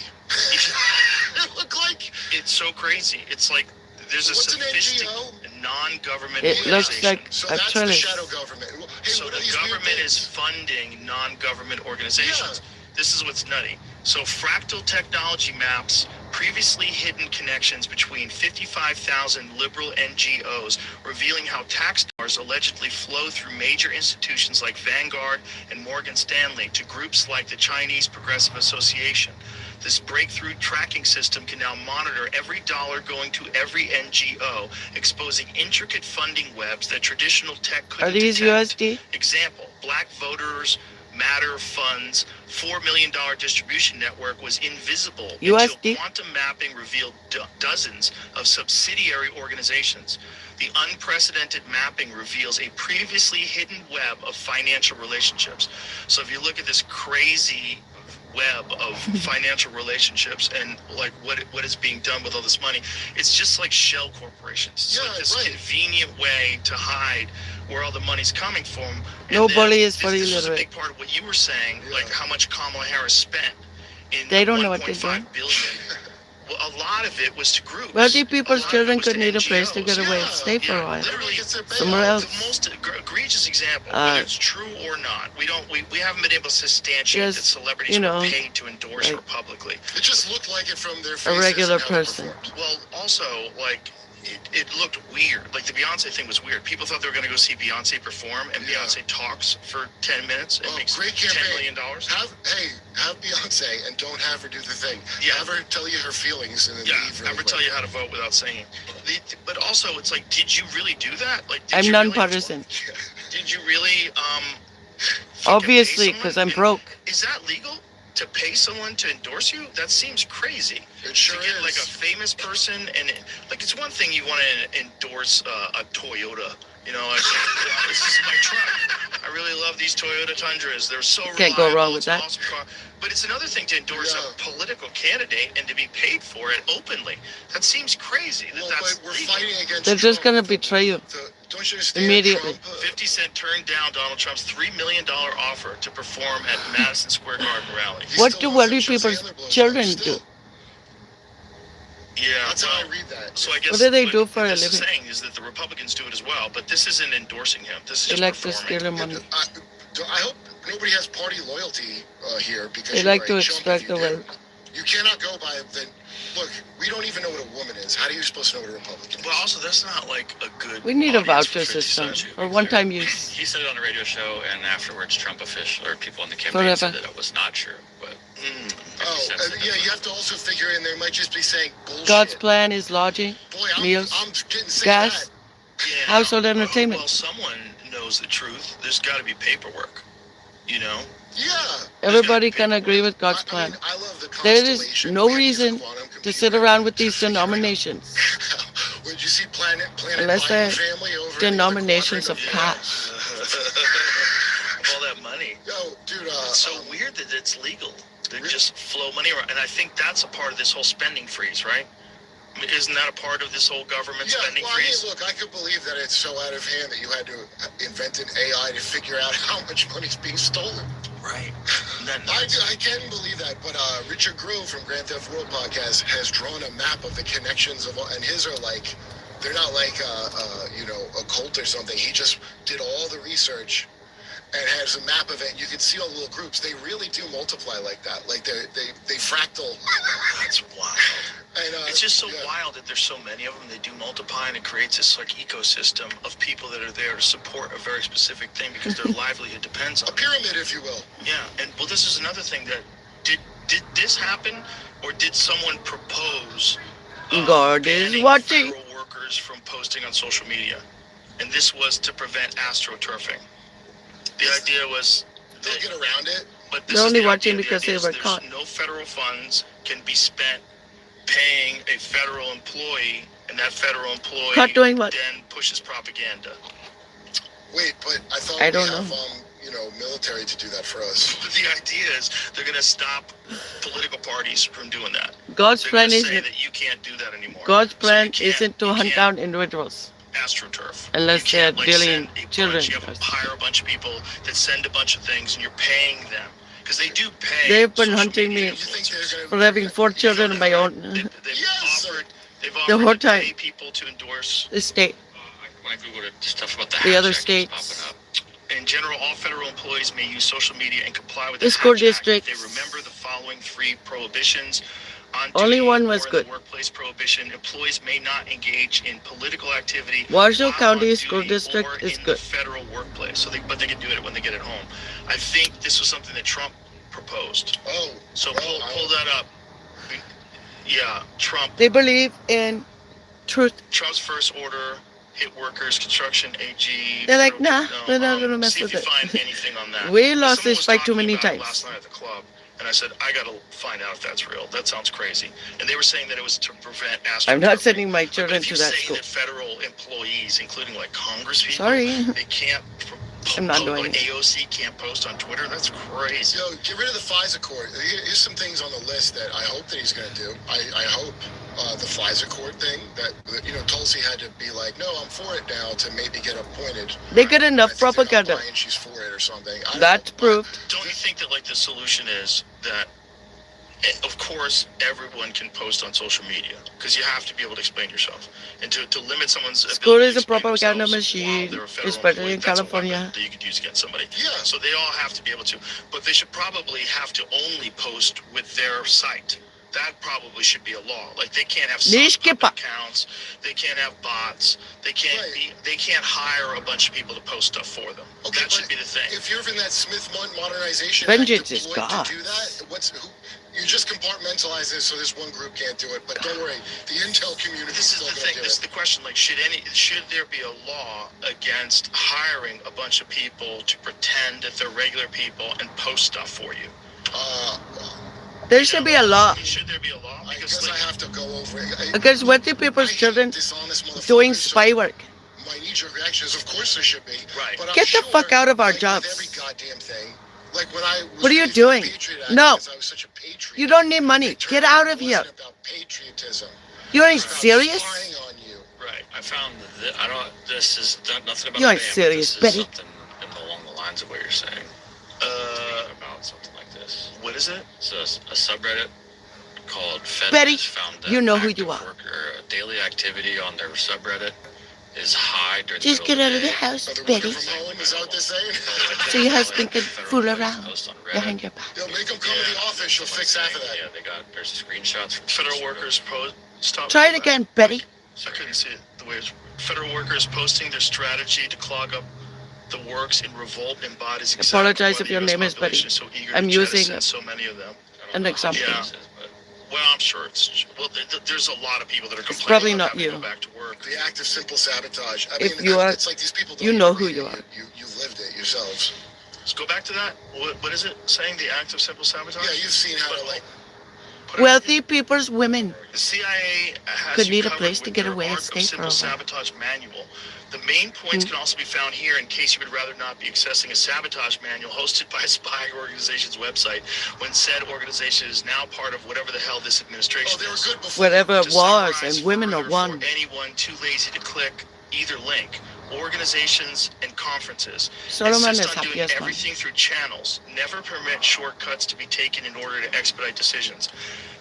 It looked like. It's so crazy. It's like there's a What's an sophisticated NGO? non-government It looks organization. like So a that's the trellis. shadow government. Hey, So what are the these weird government is things? funding non-government organizations. This is what's nutty. So fractal technology maps previously hidden connections between 55,000 liberal NGOs, revealing how tax dollars allegedly flow through major institutions like Vanguard and Morgan Stanley to groups like the Chinese Progressive Association. This breakthrough tracking system can now monitor every dollar going to every NGO, exposing intricate funding webs that traditional tech couldn't Are these detect. USD? Example, black voters Matter Fund's $4 million distribution network was invisible USD? until quantum mapping revealed dozens of subsidiary organizations. The unprecedented mapping reveals a previously hidden web of financial relationships. So if you look at this crazy web of financial relationships and like what is being done with all this money, it's just like shell corporations. It's like this convenient way to hide where all the money's coming from. And Nobody is for this was a illiterate. big part of what you were saying, like how much Kamala Harris spent in They don't know what they're doing. 1.5 billion. Well, a lot of it was to groups. Wealthy people's A lot of children it was could to need a place to NGOs. get away and stay for a while. Literally, Somewhere the else. most egregious example, whether it's true or not, we haven't been able to substantiate that Just, celebrities you know, were paid to endorse her like publicly. It just looked like it from their A faces regular and how they person. performed. Well, also, like, it looked weird. Like, the Beyonce thing was weird. People thought they were going to go see Beyonce perform, and Beyonce talks for 10 minutes and makes great $10 campaign. million. Have Beyonce and don't have her do the thing. Yeah. Have her tell you her feelings and then leave really Ever quick. tell you how to vote without singing. But also, it's like, did you really do that? Like, did I'm you really- nonpartisan. Did you really, Obviously, pay because someone? I'm broke. Is that legal? To pay someone to endorse you? That seems crazy. It sure to get is. like a famous person and it's one thing you want to endorse a Toyota. You know, like, this is my truck. I really love these Toyota Tundras. They're so Can't go reliable. wrong with It's that. an awesome car. But it's another thing to endorse a political candidate and to be paid for it openly. That seems crazy. Well, That's but we're legal. fighting against They're just Trump. going to betray you. Don't you understand? Immediately. Trump, 50 Cent turned down Donald Trump's $3 million offer to perform at Madison Square Garden rally. he What still do wants wealthy them people's Shazam blowjobs children still. do? Yeah, That's how I read that. So I guess What do they what do for a this is living? saying is that the Republicans do it as well, but this isn't endorsing him. This is They just like to performing. steal their money. I hope nobody has party loyalty here because They you like are to a chump extract if you the do. wealth. You cannot go by the look. We don't even know what a woman is. How are you supposed to know what a Republican is? But also, that's not like a good. We need a audience voucher for 50 system Cent. for one-time use. He said it on the radio show, and afterwards, Trump official or people in the campaign Forever. said that it was not true. But Yeah, you have to also figure in they might just be saying bullshit. God's plan is lodging, Boy, meals, I'm getting sick gas, of Yeah. household Well, entertainment. someone knows the truth. There's got to be paperwork. You know. that. Yeah. Everybody can agree with God's I plan. mean, I love the There is constellation no picture reason quantum to computer sit around with to these figure out- denominations. Would you see Planet Unless Biden they're family over in the other denominations of quadrant cash. All that money. Yo, dude, It's so weird that it's legal. They just flow money around, and I think that's a part of this whole spending freeze, right? I mean, isn't that a part of this whole government yeah, spending well, I mean, freeze? look, I could believe that it's so out of hand that you had to invent an AI to figure out how much money's being stolen. Right. Isn't that nuts? I can believe that, but Richard Grove from Grand Theft World Podcast has drawn a map of the connections of all, and his are like, they're not like, a cult or something. He just did all the research and has a map of it, and you can see all the little groups. They really do multiply like that. Like they fractal. That's wild. And, It's just so yeah. wild that there's so many of them. They do multiply, and it creates this like ecosystem of people that are there to support a very specific thing because their livelihood depends on A it. pyramid, if you will. Yeah, and well, this is another thing that did this happen, or did someone propose? God is banning watching. federal workers from posting on social media, and this was to prevent astroturfing. The idea was They'll get around it. But this They're is only the watching idea. The because idea they is were there's caught. No federal funds can be spent paying a federal employee, and that federal employee Caught doing what? then pushes propaganda. Wait, but I thought I we don't have, know. military to do that for us. But the idea is they're going to stop political parties from doing that. God's They're plan going to say is that you can't do that anymore. God's So plan you can't- isn't to you hunt can't down individuals. AstroTurf. Unless You can't, they're dealing send a children. bunch- You have to hire a bunch of people that send a bunch of things, and you're paying them because they do pay. They've been social hunting media me You think influencers. they're for gonna having 4 children of my own. They've Yes! offered, they've The offered whole to time. pay people to endorse. The state. when I googled it, stuff about the The other hashtag keeps states. popping up. In general, all federal employees may use social media and comply with The the school Hatch Act if districts. they remember the following 3 prohibitions. On Only duty one was or in good. The workplace prohibition: employees may not engage in political activity. Washoe while County on School duty District or is in good. The federal workplace, but they can do it when they get it home. I think this was something that Trump proposed. Oh, So well, pull that up. Yeah, Trump. They believe in truth. Trump's first order Hit Workers Construction AG. They're like, nah, No, we're not gonna mess see with if you it. find anything on that. We lost Someone this was fight too talking many about it times. last night at the club, and I said I gotta find out if that's real. That sounds crazy. And they were saying that it was to prevent I'm not astroturfing. sending my But children if to you that say school. that federal employees, including like Congress people, Sorry. they can't. I'm not doing it. AOC can't post on Twitter. That's crazy. Yo, get rid of the FISA court. Here's some things on the list that I hope that he's going to do. I hope the FISA court thing that, Tulsi had to be like, no, I'm for it now to maybe get appointed. They get enough I think they're not propaganda. buying she's for it or something. I don't That's know, proved. Don't you think that like the solution is that, of course, everyone can post on social media because you have to be able to explain yourself, and to limit someone's School ability is to a explain propaganda themselves while machine, they're a federal especially employee, in that's a California. weapon that you could use against somebody. Yeah. So they all have to be able to, but they should probably have to only post with their site. That probably should be a law. Like they can't have Niche sub kepa. accounts. They can't have bots. They can't Right. They can't hire a bunch of people to post stuff for them. Okay, that should but be the thing. If you're in that Smith Modernization Vengeance Act is deployed God. to do that, you just compartmentalize it so this one group can't do it. But don't worry, the intel community is This is still the going thing. to do This is it. the question. Like, should there be a law against hiring a bunch of people to pretend that they're regular people and post stuff for you? There should be a law Should there be a law? I Because guess I like, have to go over it. against wealthy people's I hate children dishonest motherfuckers, doing so spy work. My knee-jerk reaction is, of course, there should be. Right. But I'm Get the sure, fuck out of our like, jobs. With every goddamn thing. Like when I was What are you ready for the doing? Patriot Act No. because I was such a patriot, You don't need money. it turned Get out out of it here. wasn't about patriotism. You ain't It was about serious? spying on you. right. I found that I don't. This is nothing about. You ain't a man, but serious, this is Betty. something along the lines of what you're saying. About something like this. What is it? It's a subreddit called Fed Betty, has found that you know who active you are. Daily activity on their subreddit is high during Just the get middle out of the day. house, Are they working Betty. from home? Is that what they're saying? So your husband can Federal fool employees around post on Reddit. behind your back. Yo, make them come to the office. You'll fix half of that. Yeah, there's screenshots from Federal workers post. Stop. Try it again, Betty. I couldn't see it the way it's. Federal workers posting their strategy to clog up the works in revolt embodies. exactly Apologize why if the your US name is population Betty. so eager I'm to using jettison so many of them. an example. Yeah. Well, I'm sure it's. Well, there's a lot of people that are complaining probably about not having to you. go back to work. The act of simple sabotage. I If mean, you are- it's like these people don't you know even who read you it. are. You've lived it yourselves. Let's go back to that. What is it saying? The act of simple sabotage? Yeah, you've seen how to like. Put it- Wealthy people's women. The CIA has Could you need a covered place to with get their away and Art of stay for Simple a while. Sabotage manual. The main points can also be found here in case you would rather not be accessing a sabotage manual hosted by a spy organization's website when said organization is now part of whatever the hell this Oh, administration they were is. good before. Whatever it To was, summarize and women are further, one. For anyone too lazy to click either link, organizations and conferences Solomon insist is on doing happiest one. everything through channels. Never permit shortcuts to be taken in order to expedite decisions.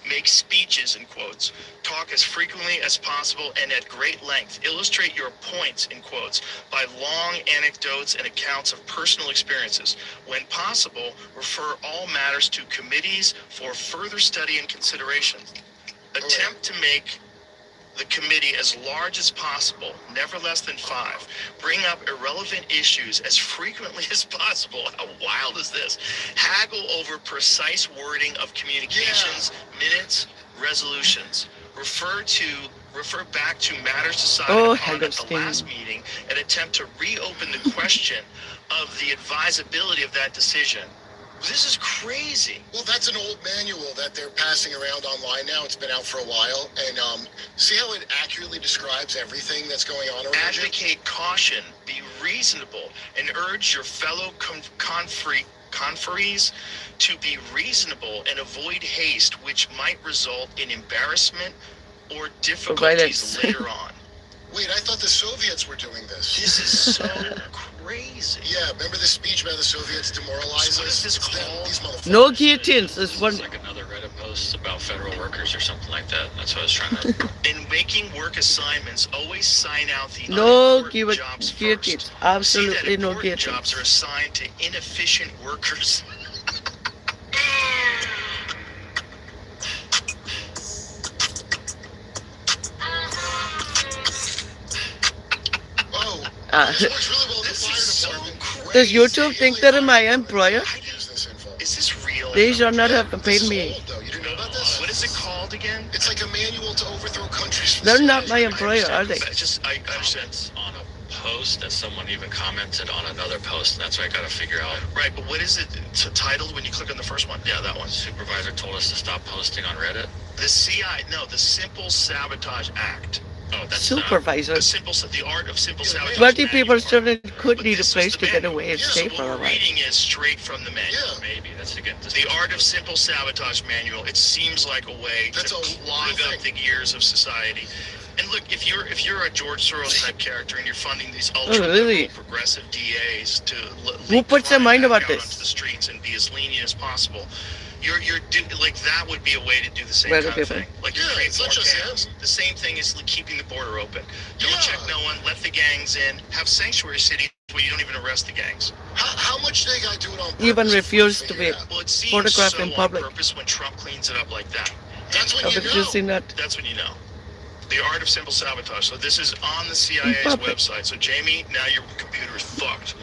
Make speeches in quotes. Talk as frequently as possible and at great length. Illustrate your points in quotes by long anecdotes and accounts of personal experiences. When possible, refer all matters to committees for further study and consideration. Attempt to make the committee as large as possible, never less than 5. Bring up irrelevant issues as frequently as possible. How wild is this? Haggle over precise wording of communications, minutes, resolutions. Refer back to matters decided Oh, upon at the Haggleston. last meeting and attempt to reopen the question of the advisability of that decision. This is crazy. Well, that's an old manual that they're passing around online now. It's been out for a while, and see how it accurately describes everything that's going on around you. Advocate caution, be reasonable, and urge your fellow conferees to be reasonable and avoid haste, which might result in embarrassment or difficulties Violence. later on. Wait, I thought the Soviets were doing this. This is so crazy. Yeah, remember the speech about the Soviets demoralizing So what is us? this It's them, called? these motherfuckers. No guillotines. This one. It's like another Reddit post about federal workers or something like that. That's what I was trying to. In making work assignments, always sign out the No unimportant jobs guillotines. first. Absolutely See that no important guillotines. jobs are assigned to inefficient workers. Oh, Uh, this works really well in the This fire is so department. crazy. Does YouTube think that I'm my employer? I use this info. Is this real? They should not have This paid is me. old, though. You didn't know about this? What is it called again? It's like a manual to overthrow countries. They're not my employer, are they? I understand. On post that someone even commented on another post, and that's what I gotta figure out. Right, but what is it titled when you click on the first one? Yeah, that one. Supervisor told us to stop posting on Reddit. The the Simple Sabotage Act. Oh, that's Supervisor. The art of simple sabotage. 20 people manual. still could But need a this is place the to get manual. away and Yeah, stay so for a what we're while. reading is straight from the manual. Yeah. maybe that's a good. The art of simple sabotage manual. It seems like a way That's to a clog real up thing. the gears of society. And look, if you're a George Soros type character and you're funding these Oh, ultra really? progressive DAs to Who puts their mind about out this? onto the streets and be as lenient as possible, like that would be a way to do the same Very kind of different. thing. Like you Yeah, create it's not more just chaos. him. The same thing is like keeping the border open. Don't Yeah. check no one. Let the gangs in. Have sanctuary cities where you don't even arrest the gangs. How much they got to do it on purpose? Even refuse to Figure be. it out. Well, it seems Photographed so in public. on purpose when Trump cleans it up like that. That's when Have you you know. seen that? That's when you know. The art of simple sabotage. So this is on the CIA's public. website. So Jamie, now your computer is fucked.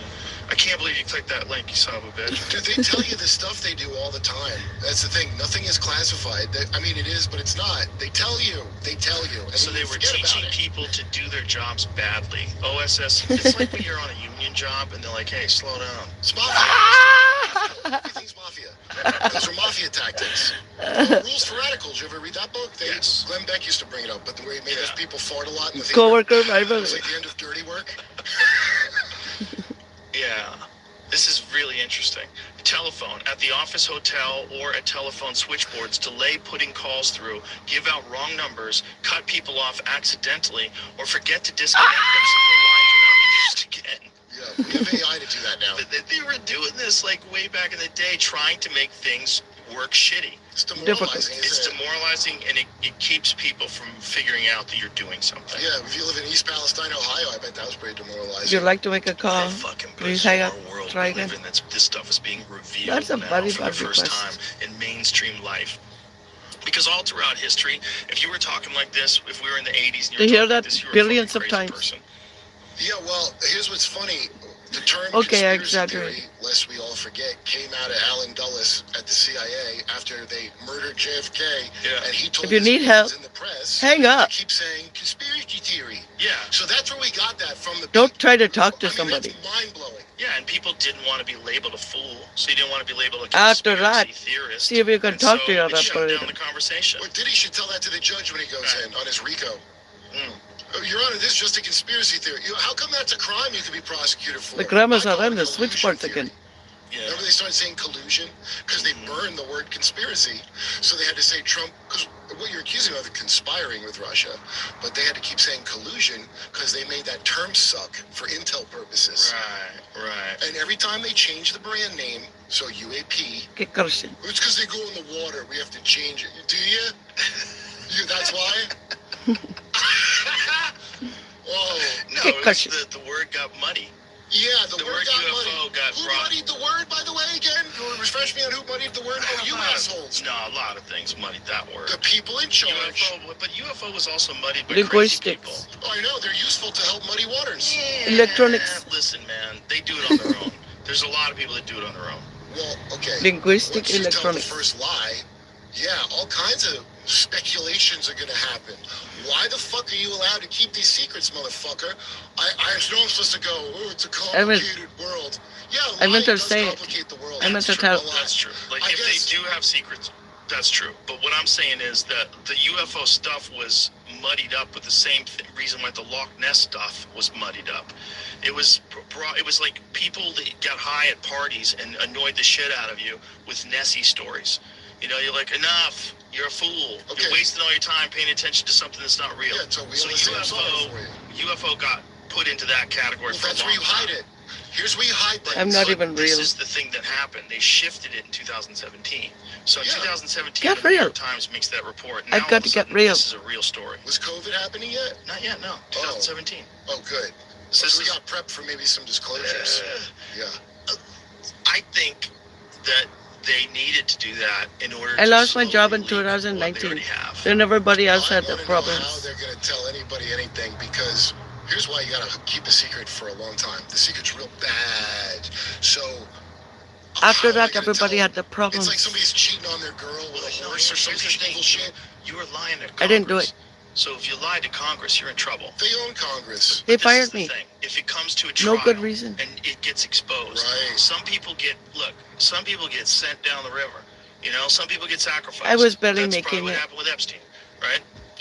I can't believe you clicked that link, you son of a bitch. Dude, they tell you the stuff they do all the time. That's the thing. Nothing is classified. I mean, it is, but it's not. They tell you. They tell you. And So then they you were forget about teaching it. people to do their jobs badly. OSS, it's like when you're on a union job and they're like, hey, slow down. It's mafia. Everything's mafia. Those are mafia tactics. Rules for Radicals. You ever read that book? Yes. Glenn Beck used to bring it up, but the way he made those Yeah. people fart a lot in the theater. Coworker It rival. was like the end of dirty work. Yeah. This is really interesting. Telephone at the office, hotel, or at telephone switchboards, delay putting calls through, give out wrong numbers, cut people off accidentally, or forget to disconnect them so the line cannot be used again. Yeah, we have AI to do that now. But they were doing this like way back in the day, trying to make things work shitty. It's demoralizing, It's isn't it? demoralizing, and it keeps people from figuring out that you're doing something. Yeah, if you live in East Palestine, Ohio, I bet that was pretty demoralizing. You'd like to make a call? How fucking Please bizarre hang up. world Try we live again. in. This stuff is being revealed That's a now very for the bad first request. time in mainstream life. Because all throughout history, if you were talking like this, if we were in the 80s and you They were hear talking that like this, you were billions a of fucking crazy times. person. Yeah, well, here's what's funny. The term Okay, I conspiracy exaggerate. theory, lest we all forget, came out of Alan Dulles at the CIA after they murdered JFK. Yeah. And he told If you his need friends help, in the press, hang up. to keep saying conspiracy theory. Yeah. So that's where we got that from. The Don't people. try to talk to I mean, somebody. that's mind-blowing. Yeah, and people didn't want to be labeled a fool, so you didn't want to be labeled a After conspiracy that, theorist. see if you can And talk so to your it shut operator. down the conversation. Or Diddy should tell that to the judge when he goes Right. in on his RICO. Mm. Oh, Your Honor, this is just a conspiracy theory. How come that's a crime you could be prosecuted for? The grammars I are call in it the collusion switchboards theory. again. Yeah. Remember they started saying collusion? Because they burned the word conspiracy. So they had to say Trump, because what you're accusing of is conspiring with Russia. But they had to keep saying collusion because they made that term suck for intel purposes. Right. And every time they change the brand name, so UAP, Que corrección. it's because they go in the water. We have to change it. Do you? That's why? Oh, No, Good it was question. the word got muddy. yeah, the The word word got UFO muddied. got Who brought- muddied the word, by the way, again? You want to refresh me on who muddied the word? Oh, you assholes. No, a lot of things muddied that word. The people in charge. UFO, but UFO was also muddied by Linguistics. crazy people. Oh, I know. They're useful to help muddy waters. Yeah, Electronics. Listen, man, they do it on their own. There's a lot of people that do it on their own. Well, okay. Linguistic Once you electronics. tell the first lie, yeah, all kinds of speculations are going to happen. Why the fuck are you allowed to keep these secrets, motherfucker? I know I'm supposed to go, oh, it's a I meant- complicated world. Yeah, I meant to lying does say it. complicate the world. I meant That's to true, tell- a lot. That's true. Like, I if guess- they do have secrets, that's true. But what I'm saying is that the UFO stuff was muddied up with the same reason why the Loch Ness stuff was muddied up. It was it was like people that got high at parties and annoyed the shit out of you with Nessie stories. You know, you're like, enough. You're a fool. Okay. You're wasting all your time paying attention to something that's not real. Yeah, so we so only say I'm sorry for you. UFO got put into that category Well, for that's a where long you hide time. it. Here's where you hide things. I'm not But even this real. is the thing that happened. They shifted it in 2017. So in Yeah. 2017, Get the New York real. Times makes that report. I've Now, got all of to a get sudden, real. This is a real story. Was COVID happening yet? Not yet, no. 2017. Oh, good. So So this we is- got prepped for maybe some disclosures. Yeah. I think that they needed to do that in order I to lost my job in slowly leak what they 2019. already have. Then everybody else I had the wanna know how problems. they're going to tell anybody anything, because here's why you got to keep a secret for a long time. The secret's real bad. So After how are that, they gonna everybody tell? had the It's problems. like somebody's cheating on their girl with a No, horse or some here's the thing. evil shit. You were lying to Congress. I didn't do it. So if you lie to Congress, you're in trouble. They own Congress. They But this is fired the me. thing. If it comes to a No trial good reason. and it gets exposed, Right. some people get sent down the river. You know, some people get sacrificed. I was barely That's making probably what it. happened with Epstein, right?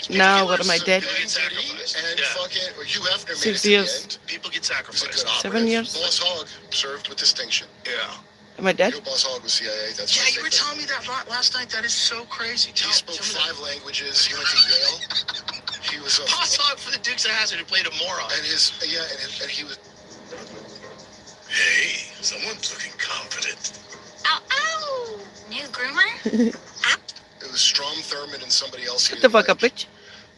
Now, People what am I, dead? People get sacrificed. And Yeah. fucking Hugh Hefner made 6 it to years. the end. People get He was a sacrificed. good operative. 7 years. Boss Hogg served with distinction. Yeah. Am I dead? You know, Boss Hogg was CIA. That's Yeah, my you were favorite. telling me that last night. That is so crazy. He spoke 5 languages. He went to Yale. He was a Boss Hogg for the Dukes of Hazzard who played a moron. and he was. Hey, someone's looking confident. Ow, ow! New groomer? It was Strom Thurmond and somebody else. Shut the fuck up, bitch.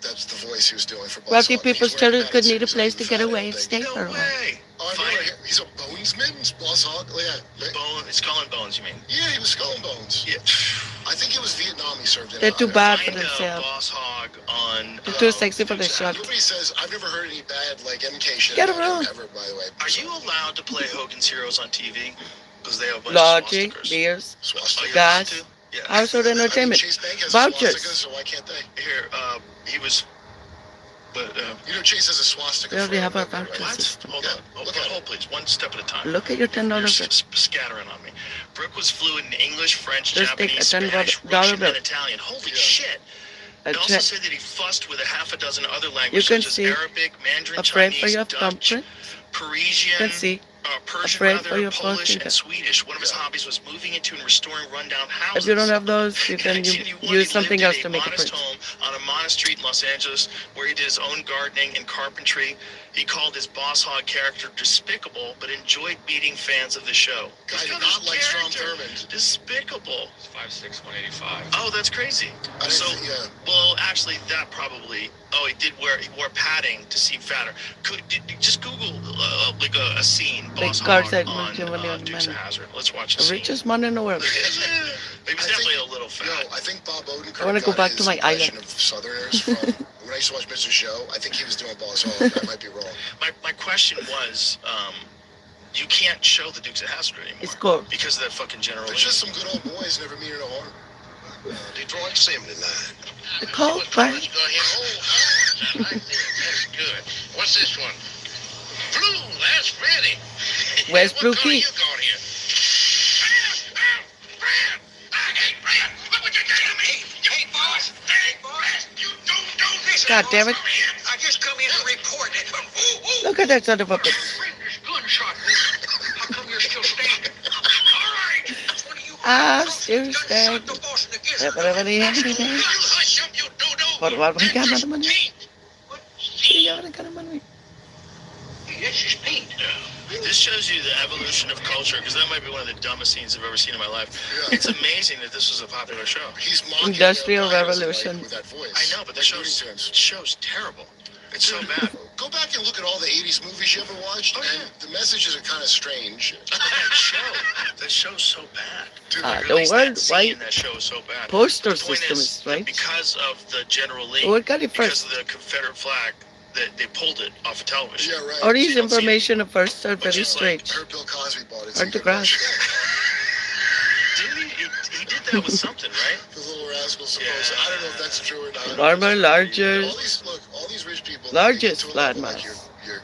That's the voice he was doing for Boss Wealthy Hogg. people's He's wearing children could padded need a suits place and to he's get fat away and and big. stay No for a while. way. Oh, I Fine. know. He's a Bonesman, Boss Hogg. Yeah, It's Skull and Bones, you mean? yeah, he was Skull and Bones. Yeah. I think it was Vietnam he served in. They're too bad for Find themselves. Boss Hogg on. They're too sexy for the Dukes of Hazzard. shot. Nobody says I've never heard any bad like MK shit Get about around. him ever. By the way, Are you allowed to play Hogan's Heroes on TV? Because they have a bunch Logic, of swastikas. beers, Oh, Swastika. you're gas, allowed to? Yeah. household I mean, entertainment, Chase Bank has vouchers. a swastika, so why can't they? Here, he was. But You know, Chase has a swastika. They already for have our everybody, vouchers. right? what? system. Hold Yeah, on. look at Hold, please. One step at a time. Look at your $10 You're bill. scattering on me. Brooke was fluent in English, French, Just take Japanese, a $10 Spanish, bill. Russian, and Italian. Holy Yeah. shit. A It also check. said that he fussed with a half a dozen other You languages can such as see Arabic, Mandarin, a friend for Chinese, your Dutch, thumbprint. Parisian, You can see Persian, friend rather, for your Polish, forefinger. and Swedish. One of his Yeah. hobbies was moving into and restoring rundown houses. If you don't have those, you In can 1981, use he something lived else in to make a modest print. home on a modest street in Los Angeles where he did his own gardening and carpentry. He called his Boss Hogg character despicable, but enjoyed meeting fans of the show. Guy He's did got not his like Strom character. Thurmond. Despicable. 5'6", 185. Oh, that's crazy. I didn't So, think- yeah. well, actually, that probably. Oh, he wore padding to seem fatter. Just Google like a scene. Big Boss car Hogg segment, on Gemini Dukes of Man. Hazzard. Let's watch the The scene. richest man in the world. He was I definitely think- a little fat. Yo, I think Bob Odenkirk I wanna go got back his to my impression island. of Southerners from when I used to watch Mr. Show. I think he was doing Boss Hogg. I might be wrong. My question was, you can't show the Dukes of Hazzard anymore. It's cool. Because of that fucking General They're Lee. just some good old boys, never meaning no harm. Detroit 79. The cold, right? Go ahead. Oh, I think that's good. What's this one? Blue, that's Freddie. Where's Blue What color Key? you got here? Fred! Hey, Fred! Look what you did to me! Hey, boss! Hey, boss! You don't listen! God damn it. I just come in to report it. Look at that son of a bitch. Gunshot wound. How come you're still standing? All right. What are you? I'm still Gunshot standing. the boss in the gift. Everybody happy You day. hush up, you dodo. Por favor, That's llama just a la mañana. paint. What? Sí, ahora caramba, no. That's just paint. This shows you the evolution of culture, because that might be one of the dumbest scenes I've ever seen in my life. Yeah. It's amazing that this was a popular show. He's mocking Industrial Dynasty, Revolution. like, with that voice. I know, but the Like show's, Looney Tunes. show's terrible. It's so bad. Go back and look at all the 80s movies you ever watched, Oh, and the messages are kind of strange. That show's so bad. Dude, Ah, At the least that world scene in wide that show is so bad. poster The point system is is right. because of the General Lee, Who got it because first? of the Confederate flag, that they pulled it off of television. Yeah, right. All these you don't see it. information at first are Which very is like strange. I heard Bill Cosby bought it. so Hard he to could grasp. watch Didn't he did that with something, right? The Little Rascals supposed. I don't know if that's true or not. Normal, All largest, these all these rich people. largest they get to a level landmass. like your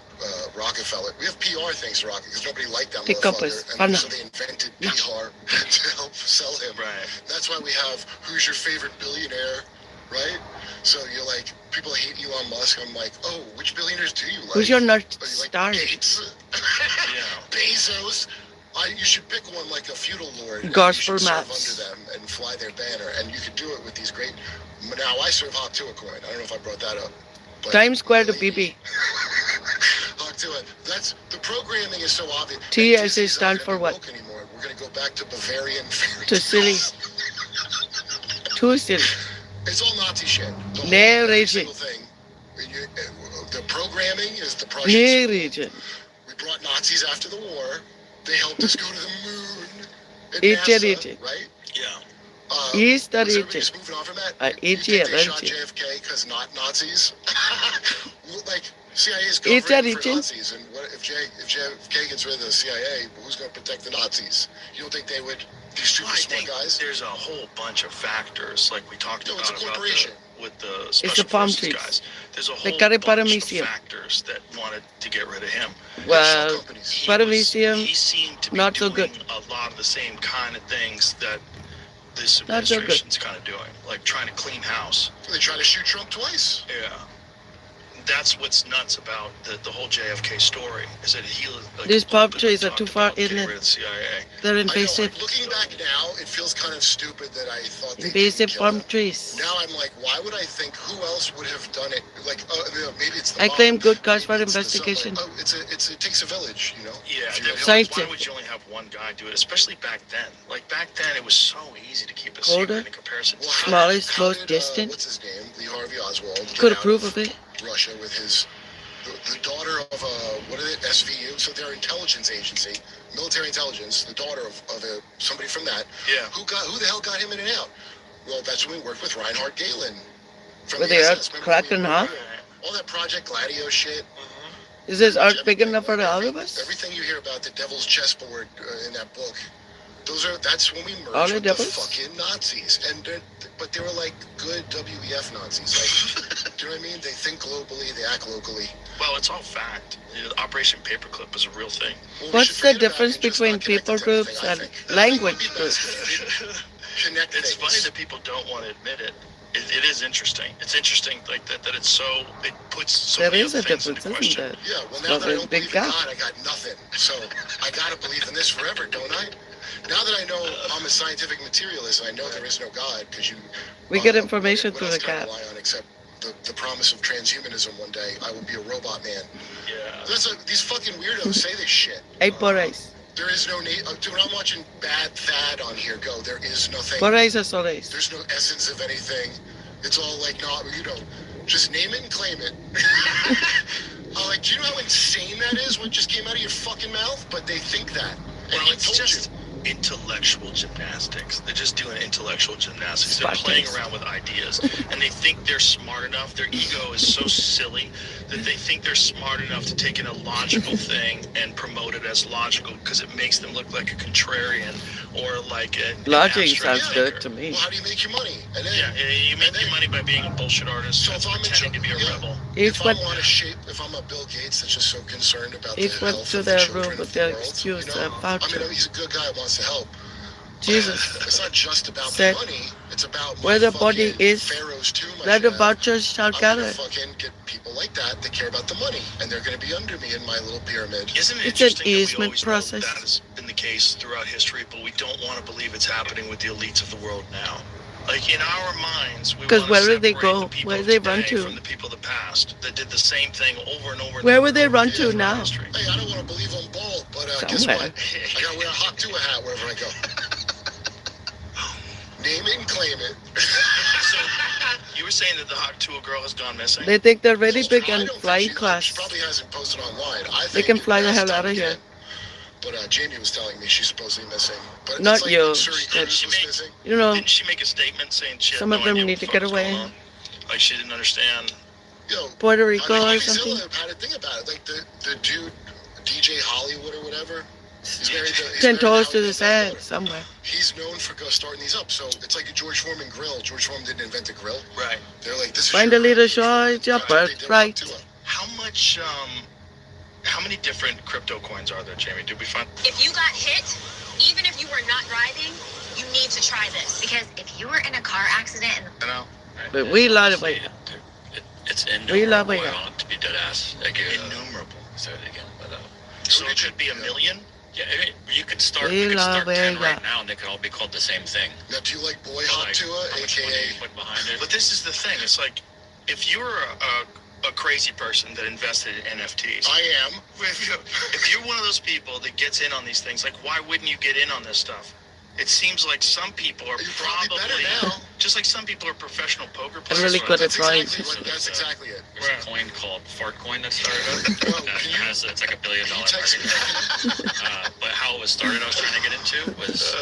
Rockefeller. We have PR things to Rockefeller because nobody liked that Pick up his motherfucker, funnel. and so they invented PR to help sell him. Right. That's why we have who's your favorite billionaire, right? So you're like people hate Elon Musk. I'm like, oh, which billionaires do you like? Who's your North Oh, you like Star? Gates? Yeah. Bezos. You should pick one like a feudal lord. and Gospel you should serve maps. under them and fly their banner, and you could do it with these great. Now I serve Hawk Tuah coin. I don't know if I brought that up. But Times Square to lately- BB. Hawk Tuah. That's the programming is so obvious. TSA And Disney's not stand gonna for be what? woke Anymore. We're gonna go back to Bavarian fairy Too silly. tales. Too silly. It's all Nazi shit. The whole- No every region. single thing. The programming is the No Prussians. region. We brought Nazis after the war. They helped us go to the moon. And It's a NASA, region. right? Yeah. He's the was everybody region. just moving on from that? It's You think they a shot region. JFK because not Nazis? Like CIA is It's a covering for region. Nazis, and what if JFK gets rid of the CIA? Who's going to protect the Nazis? You don't think they would? These super Well, I smart think guys. there's a whole bunch of factors, like we talked No, about. it's a corporation. with the the special palm forces trees. guys. There's a The whole Paramecium. bunch of factors that wanted to get rid of him. Well, He Paramecium, seemed to be not so doing good. a lot of the same kind of things that this Not so good. administration's kind of doing, like trying to clean house. They tried to shoot Trump twice. Yeah. That's what's nuts about the whole JFK story, is that he like, These palm openly trees are talked too far, about isn't getting it? rid of the CIA. They're I know, invasive. like, looking back now, it feels kind of stupid that I thought they Invasive didn't kill palm him. trees. Now I'm like, why would I think? Who else would have done it? Like, maybe it's the I mob, claim good cause for maybe it's the investigation. somebody. It takes a village, you know. Yeah, If you why had- Scientific. would you only have one guy do it? Especially back then. Like back then, it was so easy to keep a Colder, secret in comparison. Well, to how- smallest, how most did, distant. What's his name? Lee Harvey Oswald. get Could out approve of it. Russia with his the daughter of what is it? SVU. So their intelligence agency, military intelligence. The daughter of somebody from that. Yeah. Who the hell got him in and out? Well, that's when we worked with Reinhard Galen. From With the the SS. earth Remember cracking, when we- huh? All that Project Gladio shit. Is this art big Everything, enough for the like, all of us? Everything you hear about the devil's chessboard in that book, that's when we All merged the with the devils? fucking Nazis, but they were like good WEF Nazis. Like, do you know what I mean? They think globally, they act locally. Well, it's all fact. You know, Operation Paperclip is a real thing. Well, we What's should the forget about it difference and just between not connect people it to groups anything, I and think. language It would be best groups? if we connect It's things. funny that people don't want to admit it. It is interesting. It's interesting, like that it's so, it puts so There many is a things difference, into isn't question. there? Yeah, well, now Well, that I there's don't big believe in gap. God, I got nothing. So I got to believe in this forever, don't I? Now that I know I'm a scientific materialist, I know there is no God, because you... We get information what through else the can I gap. rely on except the promise of transhumanism one day? I will be a robot man. Yeah. These fucking weirdos say this shit. 8 por 8. There is no need... dude, when I'm watching Bad Thad on here go, there is nothing... Por 8 es soles. There's no essence of anything. It's all like, no, you know, just name it and claim it. I'm like, do you know how insane that is? What just came out of your fucking mouth? But they think that. And Well, he it's told just you. intellectual gymnastics. They're just doing intellectual gymnastics. They're Spartans. playing around with ideas, and they think they're smart enough. Their ego is so silly that they think they're smart enough to take an illogical thing and promote it as logical because it makes them look like a contrarian or like an Logic abstract sounds thinker. good to me. Well, how do you make your money? And then, Yeah, you make your money by being a bullshit artist, So and if I'm in pretending to be a yeah. rebel. Each if one, I want to shape, if I'm a Bill Gates that's just so concerned about each the went health to of the their children room of with the their world, excuse you know? about I mean, he's a good guy who wants to help. Jesus. It's not just about Said, the money. It's about where the body fucking is, Pharaoh's tomb I let the should have. vultures shall I'm gonna gather. fucking get people like that care about the money, and they're gonna be under me in my little pyramid. Isn't it It's an interesting that we easement always process. know that has been the case throughout history, but we don't want to believe it's happening with the elites of the world now? Like in our minds, we 'Cause want to where do they separate go? the people Where of do they run today to? from the people of the past that did the same thing over and over. And Where over would they and over run again to throughout now? history. Hey, I don't want to believe I'm bald, but guess Somewhere. what? I gotta wear a hot Tua hat wherever I go. Name it and claim it. So you were saying that the Hawk Tuah girl has gone missing? They think they're really I big don't and think flying She class. probably hasn't posted online. I They think can fly the last hell time out of we here. did. But Jamie was telling me she's supposedly missing. But Not it's like you. when Suri That- Cruz was missing. You know, Didn't she make a statement saying she had Some no of them idea need what to the get fuck was away. going on? Like she didn't understand. Yo, Puerto Rico or Harvey something. Zilla had a thing about it. Like the dude, DJ Hollywood or whatever. He's married to. he's 10 married toes to Howie the Mandel's sand daughter. somewhere. He's known for starting these up. So it's like a George Foreman grill. George Foreman didn't invent the grill. Right. They're like, this is Find your a little grill. shore, it's your That's what they did with birthright. Tua. How much? How many different crypto coins are there, Jamie? Did we find? If you got hit, even if you were not driving, you need to try this. Because if you were in a car accident and You know, But we love it. It's We love innumerable. it. I want it to be dead ass. Like, innumerable. say it again. But, So it could be a million. yeah, I mean, you could start. We We could start love 10 it. right now, and they could all be called the same thing. Now, do you like Boy But, Hot like, Tua, how much money aka? you put behind it? But this is the thing. It's like if you're a crazy person that invested in NFTs. I am. If you're one of those people that gets in on these things, like why wouldn't you get in on this stuff? It seems like some people are You're probably better now. just like some people are professional poker I'm players. really good at That's drawing. that's exactly it. There's a coin called Fart Coin that started Well, up. can you- It's like $1 billion Can you market text me cap. that? But how it was started, I was trying to get into was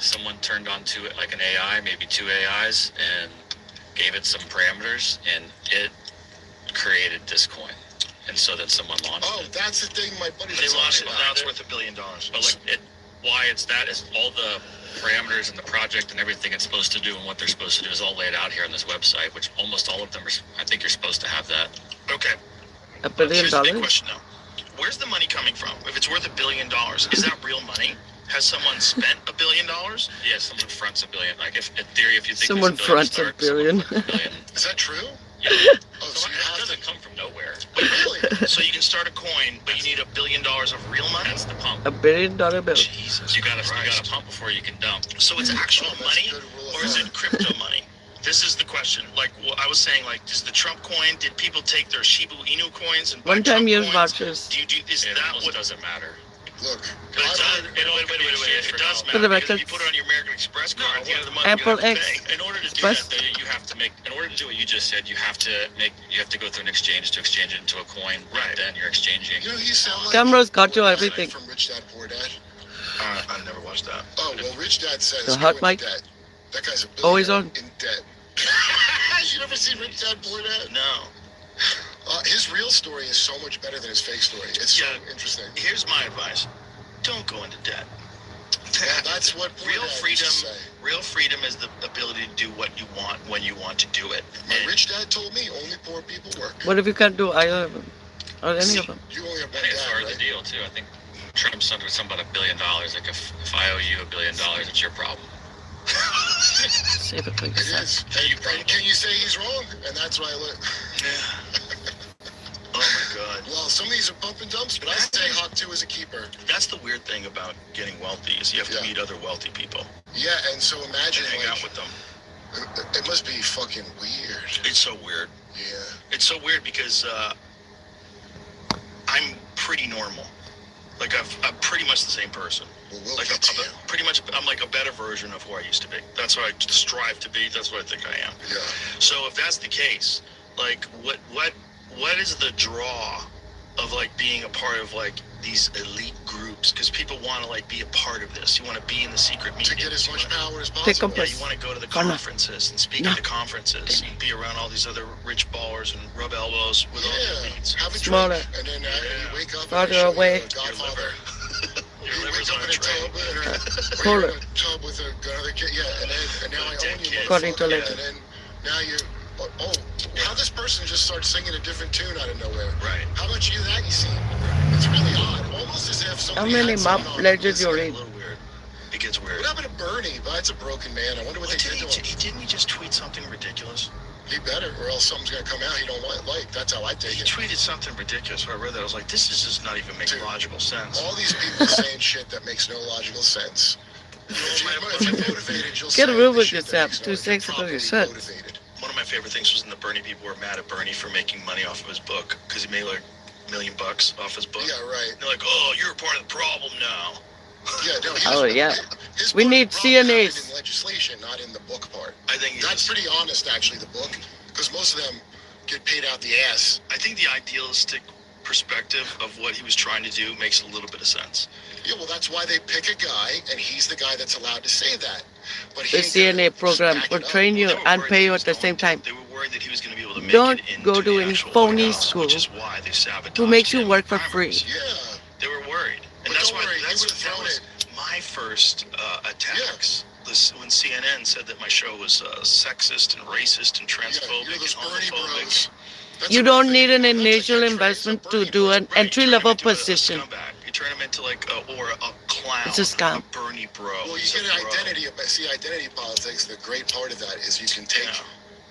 someone turned on to it like an AI, maybe 2 AIs, and gave it some parameters, and it created this coin. And so then someone launched Oh, it. that's the thing my buddy They was launched it, talking now about. it's worth $1 billion. But like it, why it's that is all the parameters and the project and everything it's supposed to do and what they're supposed to do is all laid out here on this website, which almost all of them are, I think you're supposed to have that. Okay. $1 billion. Here's the big question though. Where's the money coming from? If it's worth $1 billion, is that real money? Has someone spent $1 billion? Yeah, someone fronts $1 billion. Like if in theory, if you think Someone there's $1 billion fronts $1 to start, billion. someone fronts $1 billion. Is that true? Yeah. Oh, So so you it have doesn't to. come from nowhere. Wait, really? So you can start a coin, but you need $1 billion of real money? That's the pump. $1 billion bill. Jesus You gotta Christ. pump before you can dump. So it's actual Oh, that's money, a good rule of or is thumb. it crypto money? This is the question. Like I was saying, like, does the Trump coin? Did people take their Shiba Inu coins and buy One time Trump use coins? vouchers. Do you do? Is It that almost what? doesn't matter. Look, But it does. Wait. It does For the matter because if you record. put it on your American Express card, at the end of the month, Apple you have to X. pay. In order to do Express. that, though, you have to make. In order to do what you just said, you have to go through an exchange to exchange it into a coin. Right. Then you're exchanging. you know you sound like Cameras got you Poor Dad everything. from Rich Dad Poor Dad. I've never watched that. Oh well, Rich Dad says The hot go mic? into debt. That guy's a Always billionaire on. in debt. You never seen Rich Dad Poor Dad? No. His real story is so much better than his fake story. It's so Yeah. interesting. Here's my advice: don't go into debt. Well, that's what Poor Real Dad used freedom. to say. Real freedom is the ability to do what you want when you want to do it. My And rich dad told me only poor people work. What if you can't do either of them? Or any of them? You only have I one think it's dad, part of the right? deal too. I think Trump's under something about $1 billion. Like if I owe you $1 billion, it's your problem. Save it for It yourself. is. And can you say he's wrong? And that's why I look. Oh my God. Well, some of these are pump and dumps, but I say Hawk 2 is a keeper. That's the weird thing about getting wealthy is you have to Yeah. meet other wealthy people Yeah, and so imagine, and hang like, out with them. it must be fucking weird. It's so weird. Yeah. It's so weird because I'm pretty normal. Like I'm pretty much the same person. Well, we'll Like get to you. pretty much, I'm like a better version of who I used to be. That's what I strive to be. That's what I think I am. Yeah. So if that's the case, like what is the draw of like being a part of like these elite groups? Because people want to like be a part of this. You want to be in the secret To meetings. get as You much wanna- power as Take possible. a Yeah, piss. you want to go to the Corner. conferences and speak No. at the conferences and be around all these other rich ballers and rub elbows with all the Yeah. elites. Have a Smaller. drink, and then you wake up Farther and they show away. you a Godfather. Your You liver's wake on up a in a tray. tub, or Cooler. you're in a tub with another kid. Yeah, and now I Dead own you. kid. According to motherfucker. legend. And then now you. Oh, how this person just starts singing a different tune out of nowhere. Right. How much of that you see? It's really odd. Almost as if How somebody many had map someone on legends you this- A read? little weird. It gets weird. What happened to Bernie? That's a broken man. I wonder what Well, they did to him. didn't he just tweet something ridiculous? He better, or else something's gonna come out he don't like. That's how I take He it. tweeted something ridiculous. When I read that, I was like, this is just not even making Dude, logical sense. All these people saying shit that makes no logical sense. If you're motivated, you'll Get say a room the with shit yourself. that makes Too no- sexy you're for your properly shirt. motivated. One of my favorite things was when the Bernie people were mad at Bernie for making money off of his book because he made like $1 million off his book. Yeah, right. They're like, oh, you're a part of the problem now. Yeah, no, Oh, yeah. his We part need of the problem happened CNAs. in legislation, not in the book part. I think That's pretty honest, actually, the book, because most of them get paid out the ass. I think the idealistic perspective of what he was trying to do makes a little bit of sense. Yeah, well, that's why they pick a guy, and he's the guy that's allowed to say that. But The he ain't gonna CNA program back will it up. train you They were and worried pay that you he at was the going same to- time. They were worried that he was going to be able to make Don't it into go to the any actual phony White House, school. which is why they sabotaged To make you him work in for primaries. free. Yeah. They were worried, and But that's don't why worry, he that would've was thrown it. my first attacks. This when CNN said that my show was sexist and racist and Yeah, transphobic you're those and Bernie homophobic. bros. That's You a don't thing. need an That's like initial your investment traits of to Bernie do bros. an Right, you turn him entry-level into a position. scumbag. You turn him into like a clown. It's a scam. A Bernie bro. Well, you He's a get an bro. identity. See, identity politics, the great part of that is you can take, Yeah.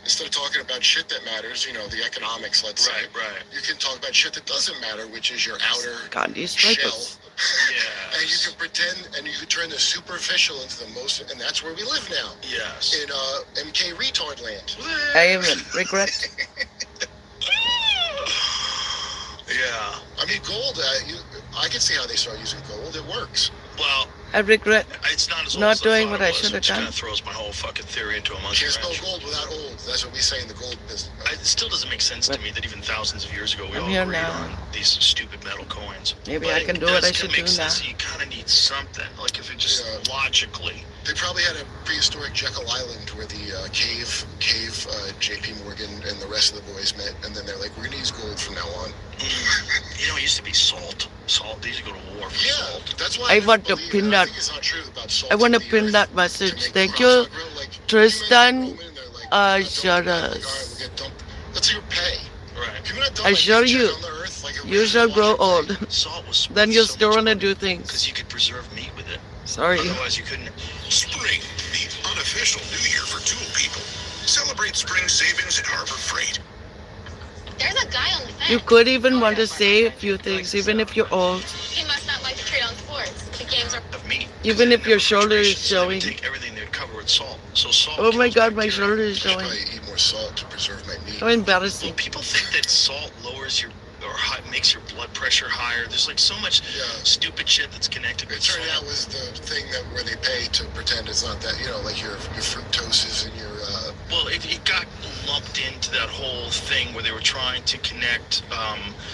instead of talking about shit that matters, the economics, let's say, Right. you can talk about shit that doesn't matter, which is your outer God, these shell. stripers. Yeah. And you can pretend, and you can turn the superficial into the most, and that's where we live now, Yes. in MK retard land. I even regret. Yeah. I mean, gold, I can see how they start using gold. It works. Well, I regret it's not as old not as doing I what thought I it was, should have which kind done. of throws my whole fucking theory into a You monkey can't spell wrench. gold without old. That's what we say in the gold business. It still doesn't make sense to me that even thousands of years ago we I'm all here agreed now. on these stupid metal coins. Maybe But I can it do what does I should make do sense. now. You kind of need something, like if it just Yeah. logically. They probably had a prehistoric Jekyll Island where the cave J.P. Morgan and the rest of the boys met, and then they're like, we're gonna use gold from now on. It used to be salt. Salt. They used to go to war for Yeah, salt. that's why I never want to believed pin it. I that. think it's not true about salt I want to in the pin earth that to message. make Thank crops you, not grow. Like, Tristan. you make a Roman, they're like, "You're not Assured dumping that." Like, all right, us. we'll get dumped. That's your pay. Right. If you're not done, I like, assure nature you, on the earth, like, it you really shall wants grow your pay. old. Salt was Then worth you'll so still much want to money do because things. you could preserve meat with it. Sorry. Otherwise, you couldn't. Spring, the unofficial new year for tool people. Celebrate spring savings at Harbor Freight. There's a guy on the fence. You could even want to say a few things, even if you're old. He must not like to trade on sports. The games are. Of meat. Even if your They shoulder is never filtration, so they would showing. take everything they'd cover with salt. So salt. Oh my kills God, my bacteria. shoulder is I should showing. probably eat more salt to preserve my meat. How embarrassing. Well, people think that salt lowers your makes your blood pressure higher. There's like so much Yeah. stupid shit that's connected It with turned out salt. was the thing that where they pay to pretend it's not that, like your fructoses and your Well, it got lumped into that whole thing where they were trying to connect.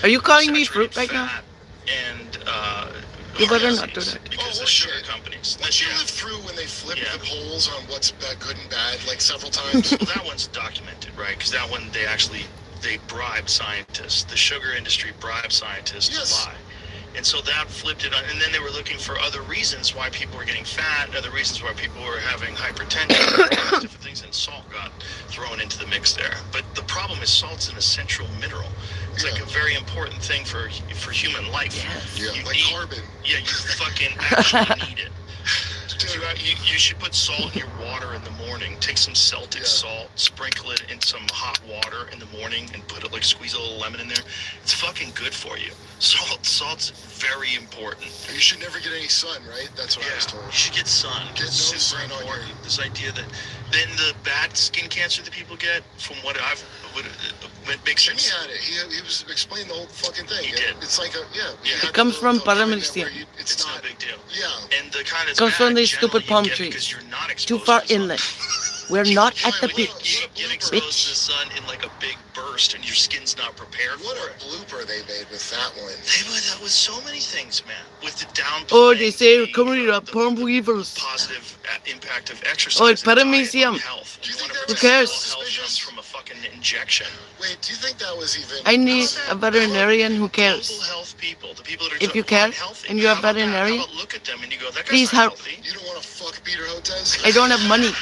Are you calling me saturated fruit right now? fat and You better heart not do disease that. because Oh, the sugar shit. companies. Once you Yeah. live through when they flip Yeah. the polls on what's good and bad like several times. Well, that one's documented, right? Because that one they bribed scientists. The sugar industry bribed scientists Yes. to lie. And so that flipped it on. And then they were looking for other reasons why people were getting fat, other reasons why people were having hypertension, all these different things. And salt got thrown into the mix there. But the problem is salt's an essential mineral. It's like Yeah. a very important thing for human life. Yeah, You like need- carbon. Yeah, you fucking actually need it. You should put salt in your water in the morning. Take some Celtic Yeah. salt, sprinkle it in some hot water in the morning, and put it squeeze a little lemon in there. It's fucking good for you. Salt's very important. You should never get any sun, right? That's what I was told. You should get sun. Get It's no super sun on important. your- This idea that then the bad skin cancer that people get, from what it makes Jimmy sense. had it. He was explaining the whole fucking thing. He did. It's like It comes from Paramedicia. Paramedicia. It's no big deal. Yeah. And the kind of Comes from these generally stupid you palm get trees. because you're not Too exposed far to the sun. inland. We're not at the What a- beach. You get exposed to the sun in like a big burst, and your skin's not prepared What for a it. blooper they made with that one. They would that with so many things, man. With the downplay. Oh, they say coming up palm weavers. Positive impact of exercise. Oh, and it's diet on Paramecium. health. Do you think 100% that Who cares? Health comes from a fucking injection. Wait, do you think that was even? I need a veterinarian who cares. Global health people, the people that are If you quite care healthy. and you're a How about that? veterinarian, How about look at them and you go, that guy's please not help. healthy. You don't want to fuck Peter Hotez? I don't have money.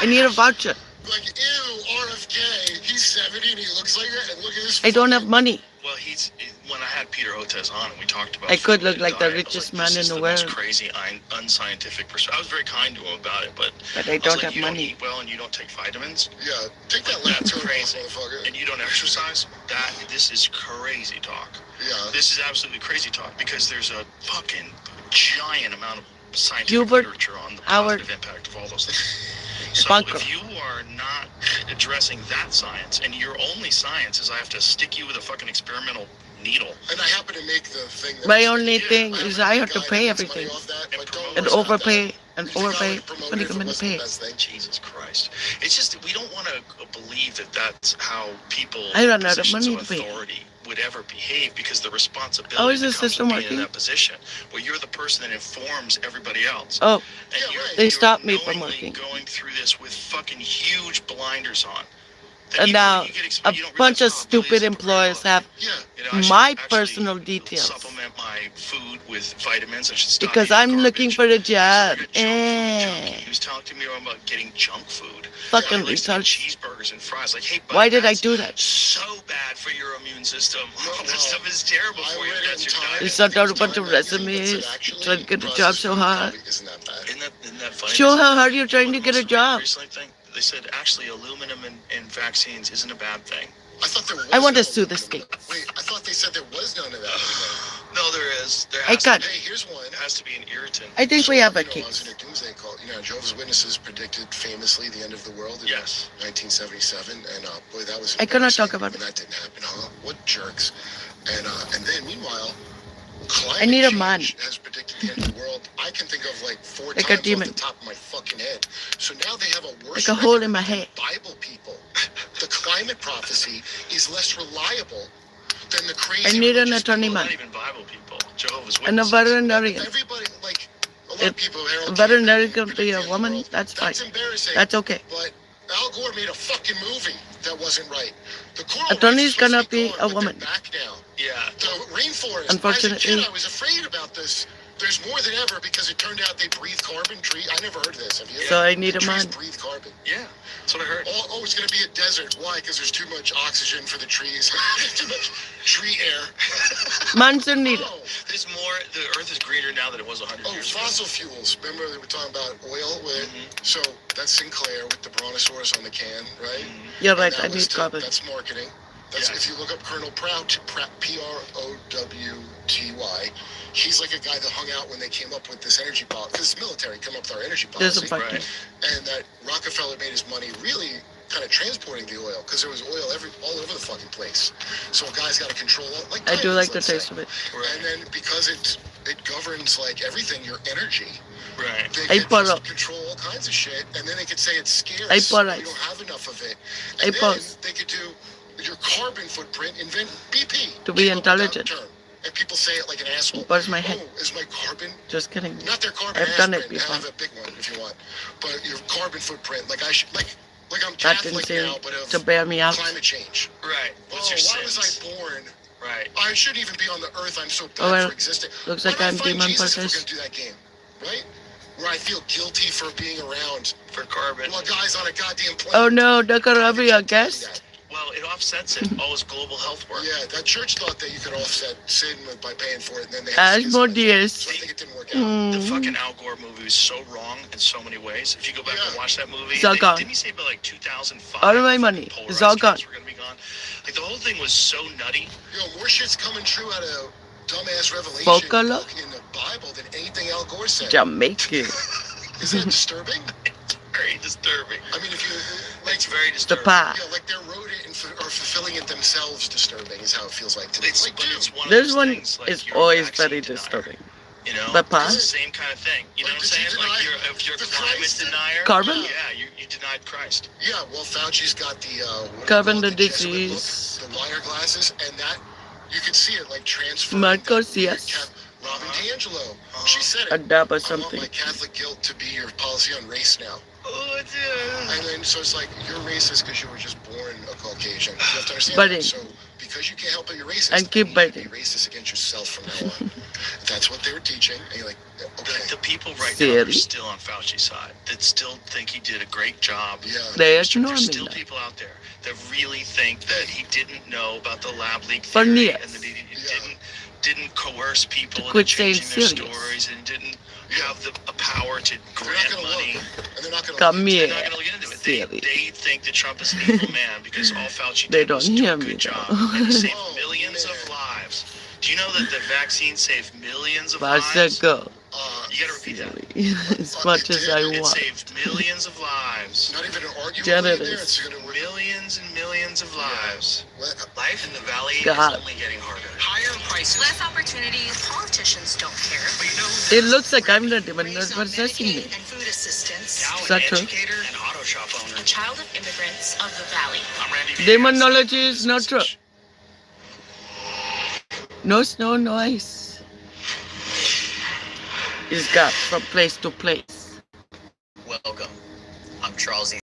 I need a voucher. Like, ew, RFK. He's 70 and he looks like that. And look at this. I don't have fucking- money. Well, when I had Peter Hotez on and we talked about I could food look and like the diet, I was richest like, man this in is the the most world. crazy, unscientific perspective. I was very kind to him about it, but But I I was don't like, have you don't money. eat well and you don't take vitamins Yeah, take that That's left turn, crazy. motherfucker. and you don't exercise. This is crazy talk. Yeah. This is absolutely crazy talk because there's a fucking giant amount of scientific Hubert literature on the Howard positive impact of all those things. So Bunker. if you are not addressing that science and your only science is I have to stick you with a fucking experimental needle And I happen to make the thing. That My was- only Yeah, thing happen is be I the have to guy pay that makes money everything. off that, And but don't promote And worry about overpay that. and You think I overpay. would promote What are it you if it going to wasn't the pay? best thing? Jesus Christ. It's just we don't want to believe that that's how people I run in out of positions money of to pay. authority would ever behave because the responsibility How is the that comes system with being in working? that position where you're the person that informs everybody else. Oh, And Yeah, you're, right. They you're stopped me from knowingly working. going through this with fucking huge blinders on. That and even now when you get a exposed, you don't bunch realize, of oh, it really stupid is a employers prepared have Yeah. You know, I should my actually personal details. supplement my food with vitamins. I should stop Because eating I'm looking garbage. for a He said, job. "I got junk food junkie." Eh. He was talking to me about getting junk food. Fucking He likes to eat retards. cheeseburgers and fries. Like, hey, bud, Why did I that's do that? So bad for your immune system. All that stuff is terrible I for you. read That's in your Time. diet. They sent out a bunch Time of magazine that resumes, said actually trying to get a job processed so food hard. probably isn't that bad. Isn't that funny? Show They said- how hard you're trying to get a Most job. recently thing, they said actually aluminum in vaccines isn't a bad thing. I thought there was. I want to no sue the aluminum. states. Wait, I thought they said there was none of that anymore. No, there is. There I has got- to Hey, here's one. It has to be an irritant. I think we have a I was in case. a doomsday call. Jehovah's Witnesses predicted famously the end of the world in Yes. 1977, and boy, that was. I cannot talk embarrassing about when it. that didn't happen, huh? What jerks! And then meanwhile, climate I need a change man. has predicted the end of the world. I can think of like 4 Like a times demon. off the top of my fucking head. So now they have a worse Like a hole record in my than head. Bible people. The climate prophecy is less reliable than the crazy. I need an religious attorney people. man. Not even Bible people. Jehovah's And a Witnesses. veterinarian. Everybody, like, a lot If of people, Harold, veterinarian can't can be a predict the woman, world. that's fine. That's embarrassing. That's okay. But Al Gore made a fucking movie that wasn't right. The coral Attorney's reef's supposed gonna to be gone, a but woman. they're back now. Yeah. The rainforest. Unfortunately. As a kid, I was afraid about this. There's more than ever because it turned out they breathe carbon. I never heard of this. Have you? So I need a trees man. breathe carbon. Yeah, that's what I heard. Oh, it's going to be a desert. Why? Because there's too much oxygen for the trees. Too much tree air. Manson need. Oh, There's more. The Earth is greener now than it was 100 years ago. fossil fuels. Remember they were talking about oil? So that's Sinclair with the brontosaurus on the can, right? You're And right, that I was need carbon. That's marketing. That's Yeah. if you look up Colonel Prouty, P-R-O-W-T-Y, he's like a guy that hung out when they came up with this energy policy. Because the military came up with our energy There's a policy. fucking. And that Rockefeller made his money really kind of transporting the oil because there was oil all over the fucking place. So a guy's got to control it. Like I do diamonds, like the let's taste say. of it. And then because it governs like everything, your energy, Right. they Ay, could paro. just control all kinds of shit, and then they could say it's scarce. Ay, paro. You don't have enough of it. Ay, And then pause. they could do your carbon footprint, invent BP. To be Came up with that intelligent. term. And people say it like an asshole. Where's my head? Oh, is my carbon? Just kidding. Not their carbon I've done it aspirin. before. Have a big one if you want. But your carbon footprint, like I should, like I'm That didn't Catholic seem now, but of to bear me out. climate change. Right. What's your why sins? was I born? Right. I shouldn't even be on the earth. I'm so bad Oh, well, for existing. looks Why like don't I I'm find demon Jesus if we're possessed. gonna do that game, right? Where I feel guilty for being around For carbon. while guys on a goddamn plane. Oh no, they're gonna be a guest. Well, it offsets it. All his global health work. Yeah, that church thought that you could offset sin by paying for it, and then they had to Asmodeus. So I think it didn't work out. The fucking Al Gore movie was so wrong in so many ways. If you go back and watch that movie, It's all gone. didn't he say by like 2005? All of my money polarized is all gone. caps were gonna be gone? Like the whole thing was so nutty. Yo, more shit's coming true out of dumbass revelation Folklore? book in the Bible than anything Al Gore said. Jamaica. Is that disturbing? Very disturbing. I mean, if you It's very The disturbing. pie. yeah, like they wrote it and or fulfilling it themselves disturbing is how it feels like to me. It's, Like, but dude, it's one of This those one things, like is you're a always vaccine very denier, disturbing. You know, But pie? it's the same kind of thing. You know Like, what I'm did you saying? Like deny if you're a the climate Christ? denier, Carbon? yeah, you denied Christ. yeah, well, Fauci's got the what do you Carbon call the it, Jesuit book, disease. the wire glasses, and that you could see it like transferring. Marcos, that weird yes. Robin DiAngelo, she said it. A dab or I want something. my Catholic guilt to be your policy on race now. Oh, yeah. And then, so it's like, you're racist because you were just born a Caucasian. You have to understand Biting. that. So, because you can't help it, you're racist. And keep you need biting. to be racist against yourself from now on. That's what they were teaching. And you're like, okay. The people right now that are Silly. still on Fauci's side, that still think he did a great job. Yeah. They There's ignore me still now. people out there that really think that he didn't know about the lab leak For theory years. and that he Yeah. didn't coerce people To into quit saying changing their serious. stories and didn't have the power to They're not grant going to money. look. And they're not going to Come look. here. They're not going to get into it. Silly. They think that Trump is an evil man because all Fauci They did was don't do hear a me, good job though. and he saved Oh, millions man. of lives. Do you know that the vaccine saved millions of Vas a lives? go. You gotta repeat that. Silly. As much as I It want. saved millions of lives. Not even an argument Generous. there. It's going to work. Millions and millions of lives. Life in the valley God. is only getting harder. Higher prices. Less opportunities. Politicians don't care. But you know who It looks like I'm the demon Raised on possessing Medicaid me. and food assistance. now Is an that true? educator and auto shop owner. A child of immigrants of the valley. I'm Randy. Demonology is not true. No snow, no ice. It's got from place to place. Welcome. I'm Charles E.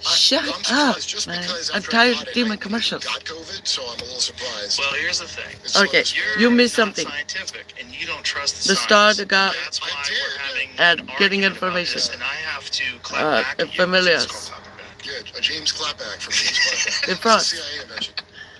Shut I'm up, surprised just man. because I'm after I tired got of it, demon I commercials. got COVID, so I'm a little surprised. Well, here's the thing. It's Okay, so- you missed not something. scientific, and you don't trust The science. star, the god, That's why I did, we're having and an getting argument about information. this, and I have to clap back at you. familiars. It's called clapping back. Good. A James Clapback from James Clapback. The It's frost. a CIA invention.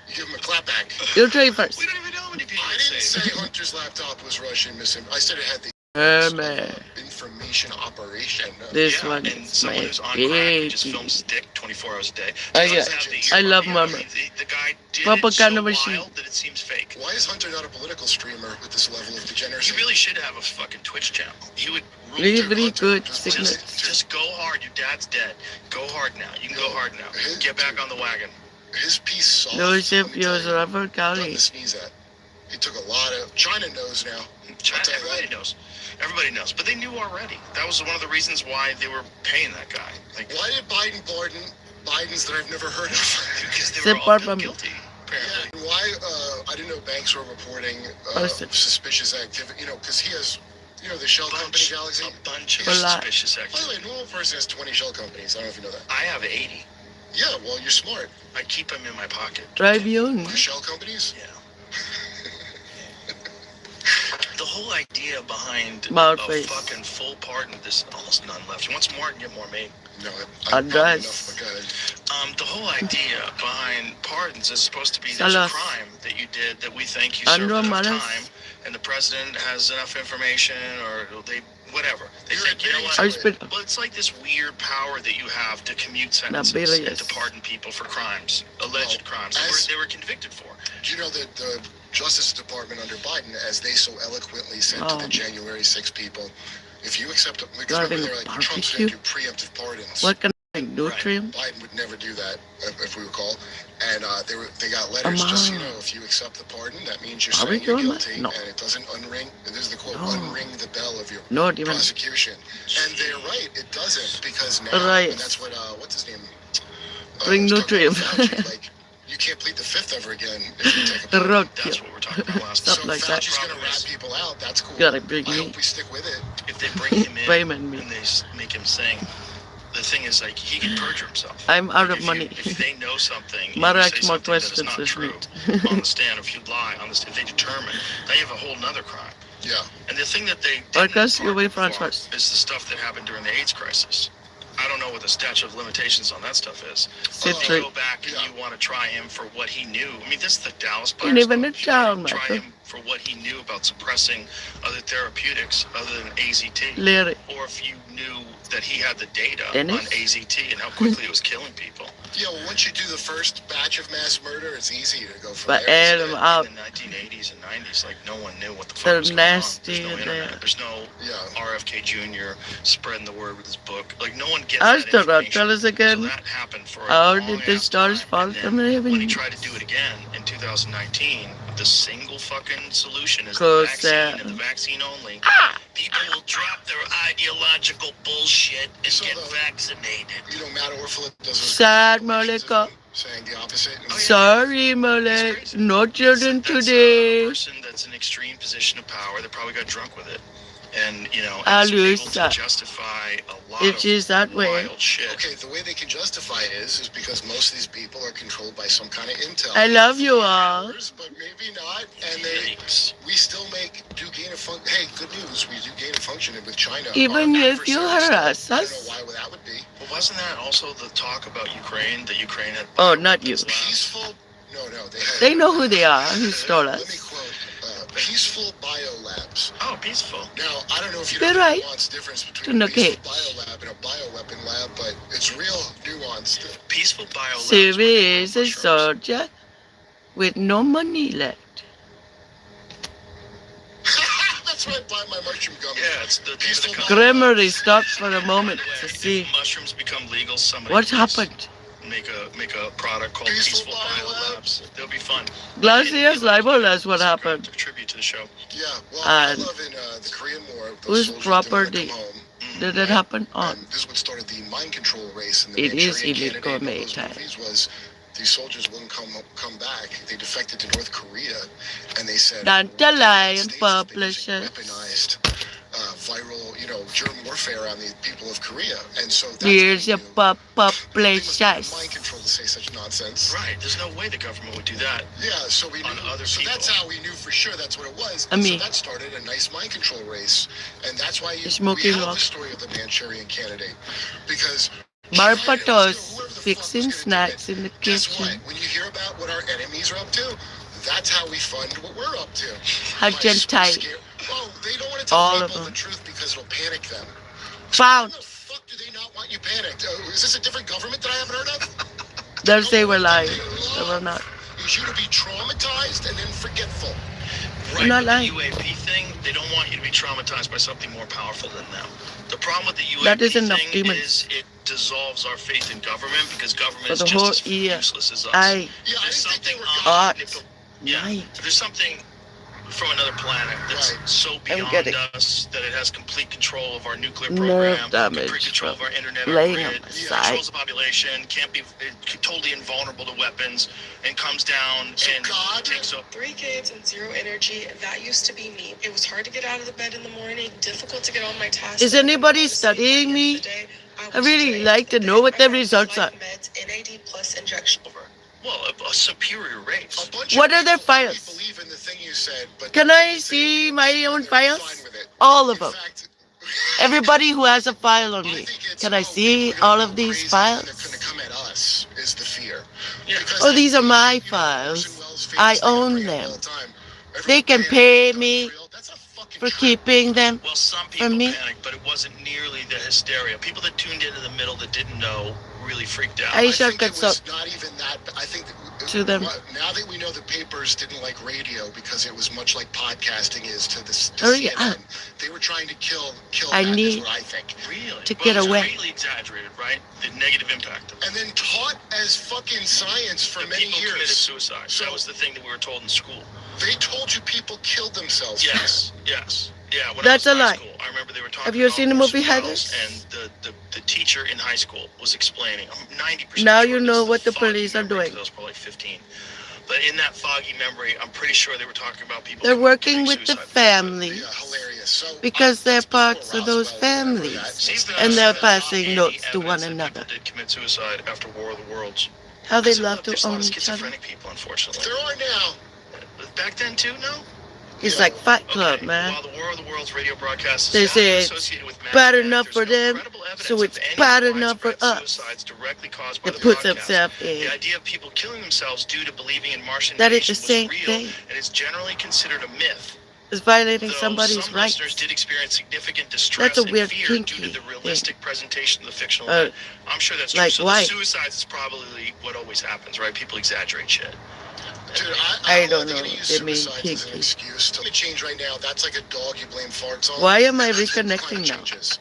You give him a clapback. You try first. We don't even know how many people I it didn't saved. say Hunter's laptop was Russian I said it had the Man, information operation. this Yeah, one and is someone my who's on crack who just baby. films his dick 24 hours a day. I Does get- have the I love earbuds. Mama. The guy did Propaganda it so machine. wild that it seems fake. Why is Hunter not a political streamer with this level of degeneracy? You really should have a fucking Twitch channel. You would rule Really, through really Hunter, good just- signals. Just go hard. Your dad's dead. Go hard now. You can go hard now. Get back on the wagon. His piece soft. Joseph, let me tell yours you. Robert Nothing Cowley. to sneeze at. He took a lot of. China knows now. China, I'll tell you everybody that. knows. Everybody knows. But they knew already. That was one of the reasons why they were paying that guy. Like, Why did Biden pardon Bidens that I've never heard of? because they Say were all pardon me. guilty, Yeah, apparently. and why? I didn't know banks were reporting Listen. suspicious activity. You know, because he has, the shell company Galaxy. A bunch of A lot. suspicious By the way, activity. a normal person has 20 shell companies. I don't know if you know that. I have 80. Yeah, well, you're smart. I keep them in my pocket. Tribune. Your shell companies? Yeah. whole idea behind About a face. fucking full pardon, there's almost none left. You want some more? Get more made. No, I'm Andres. enough. Go ahead. The whole idea behind pardons is supposed to be there's a Salas. crime that you did that we think you served Andro enough Malas. time, and the president has enough information, or they whatever. They You're think, you know admitting what? to it. Well, it's like this weird power that you have to commute sentences Bilious. and to pardon people for crimes, alleged crimes as- they were convicted for. Do you know that the Justice Department under Biden, as they so eloquently said to the January 6 people, if you accept it, because remember they're like, Trump's going to do preemptive pardons. What can I do to him? Biden would never do that, if we recall. And they got letters, just so you know, if you accept the pardon, that means you're Are we saying you're doing that? guilty, No. and it doesn't unring, and this is the quote, No. unring the bell of your No, even. prosecution. And they're right, it doesn't, because now, Right. and that's what, what's his name? Bring was talking about nutrient. Fauci, like, you can't plead the fifth ever again if you take a The pardon. rock. That's what we're talking about last Stuff So like that. Fauci's going to rat people out, that's cool. Gotta bring I me. hope we stick with it. If they bring him in Payment me. and they make him sing, the thing is, like, he can perjure himself. I'm out of If money. if they know something, and you Marak, say more something that is questions not this true week. on the stand, or if you lie on the stand, if they determine, now you have a whole nother crime. Yeah. And the thing that they Marcus, didn't you wait pardon for for us. is the stuff that happened during the AIDS crisis. I don't know what the statute of limitations on that stuff is. Sit If straight. you go back and you want to try him for what he knew. I mean, this is the Dallas You Buyers live in Club. a You town, try Michael. him for what he knew about suppressing other therapeutics other than AZT. Lyric. Or if you knew that he had the data Dennis? on AZT and how quickly it was killing people. Yeah, well, once you do the first batch of mass murder, it's easy to go from But there. air them out. In the 1980s and 90s, like, no one knew what the fuck They're was going on. nasty There's no there. internet. There's no Yeah. RFK Jr. spreading the word with his book. Like, no one gets Ask that the rock, information. tell us So again. that happened for a How long did the ass stars time. fall And then from when he heaven? tried to do it again in 2019, the single fucking solution is the 'Cause, vaccine and the vaccine only. People will drop their ideological bullshit and So get the- vaccinated. You know, Matt Orfalea does those Sad, compilations of Malika. him saying the opposite. And Sorry, Malek. No children That's today. a person that's in extreme position of power that probably got drunk with it. And, you know, I'll it's able use to that. justify a lot It of is that way. wild shit. Okay, the way they can justify it is because most of these people are controlled by some kind of intel. I love you all. Ours, but maybe not. And they, Yikes. we still do gain of function. Hey, good news, we do gain of function with China. Even Our if you adversaries harass still- I don't us. know why that would be. But wasn't that also the talk about Ukraine? That Ukraine had. Oh, not you. Peaceful. No, they had. They know who they are. Who stole Let me us? quote. Peaceful biolabs. Oh, peaceful. Now, I don't know if you They're know right. the nuanced difference To between a the peaceful cage. biolab and a bioweapon lab, but it's real nuanced. Peaceful biolabs. Sylvie is a soldier with no money left. That's why I buy my mushroom gummy. Yeah, it's the name of the Peaceful company. Grammar stopped for a moment By the to way, see if mushrooms become legal, somebody what please happened. Make a product called Peaceful Peaceful Biolabs. Biolabs. They'll be fun. Glaciers libel us what It's a happened. great tribute to the show. Yeah, well, I And love in the Korean War, those whose soldiers didn't wanna property come home. did it happen on? And this is what started the mind control race in the It is Manchurian illegal, Candidate and all mate. those movies was these soldiers wouldn't come back. They defected to North Korea, and they said, Dandelion "Well, the United States has been publisher. using weaponized viral, germ warfare on the people of Korea, and so that's Here's your what they knew. They must have publishers. mind control to say such nonsense. Right. There's no way the government would do that. Yeah, so we knew. On other So that's people. how we knew for sure that's what it was. I And mean- so that started a nice mind control race, and that's why we Smoking have rock. the story of the Manchurian Candidate, because Barbados fixing snacks in the Guess kitchen. what? When you hear about what our enemies are up to, that's how we fund what we're up to. Argentine. Well, they don't want to tell All of people them. the truth because it'll panic them. Found. Why the fuck do they not want you panicked? Is this a different government that I haven't heard of? They'll say we're lying. They were not. Is you to be traumatized and then forgetful. Right, not with lying. the UAP thing, they don't want you to be traumatized by something more powerful than them. The problem with the UAP That is enough thing demons. is it dissolves our faith in government because government For is the just whole as year. useless as us. I Yeah, I There's didn't think something they were Art. yeah, night. there's something from another planet that's Right. so beyond getting us that it has complete control of our nuclear nerve program, damage complete control of from our internet, our laying grid, on my side. controls the population, can't be totally invulnerable to weapons, and comes down So and God- takes up. 3 kids and 0 energy. That used to be me. It was hard to get out of the bed in the morning, difficult to get on my tasks. Is anybody Honestly, studying by the end me? of the day, I was really drained. like to know what the results are. Meds, NAD plus injection. Well, a superior race. A bunch What of are their people files? believe in the thing you said, but Can I see my own files? All of them. Everybody who has a file on me. Can I see all of these files? They're going to come at us is the fear. Oh, these are my files. I own them. They can pay me for keeping them Well, some for people me. panicked, but it wasn't nearly the hysteria. People that tuned into the middle that didn't know really freaked out. I I think it shortcuts was up not even that. I think that to them. now that we know the papers didn't like radio because it was much like podcasting is to this. To Oh, CNN, yeah. they were trying to kill I that, is need what I think. Really? to Well, get it was away. greatly exaggerated, right? The negative impact of it. And then taught as fucking science for The many people committed years. suicide. So- That was the thing that we were told in school. They told you people killed themselves. Yes, yes. Yeah, when That's I was a in high lie. school, I remember they were talking Have you about seen the movie files, Heathers? and the teacher in high school was explaining, I'm 90% Now sure you this know is what the foggy police are memory, doing. 'cause I was probably 15. But in that foggy memory, I'm pretty sure they were talking about people They're working committing with the suicide. families Yeah, hilarious. So, because they're that's before parts of those Roswell, whatever families. that- See, if And they're there's passing any notes to one evidence that another. People did commit suicide after War of the Worlds. How they Because love to there's a lot own of each other. schizophrenic people, unfortunately. There are now. Back then too, no? It's like Fight Club, Okay, man. While the War of the Worlds radio broadcast They is say often it's associated with bad magic enough actors, for no them, credible evidence so of it's any bad enough for widespread us. suicides directly caused by It the puts broadcast. themselves The in. idea of people killing themselves due to believing in Martian That is the invasion same was real thing. and is generally considered a myth. It's violating Though somebody's some rights. listeners did experience significant distress That's a and weird fear kinky due to the thing. realistic presentation of the fictional Uh, event. I'm sure that's true. like So why? the suicides is probably what always happens, right? People exaggerate shit. Dude, I I'm don't only know. gonna use They mean suicide as an kinky. excuse. Let me change right now. That's like a dog you blame farts on. Why am I That's the reconnecting climate now? changes.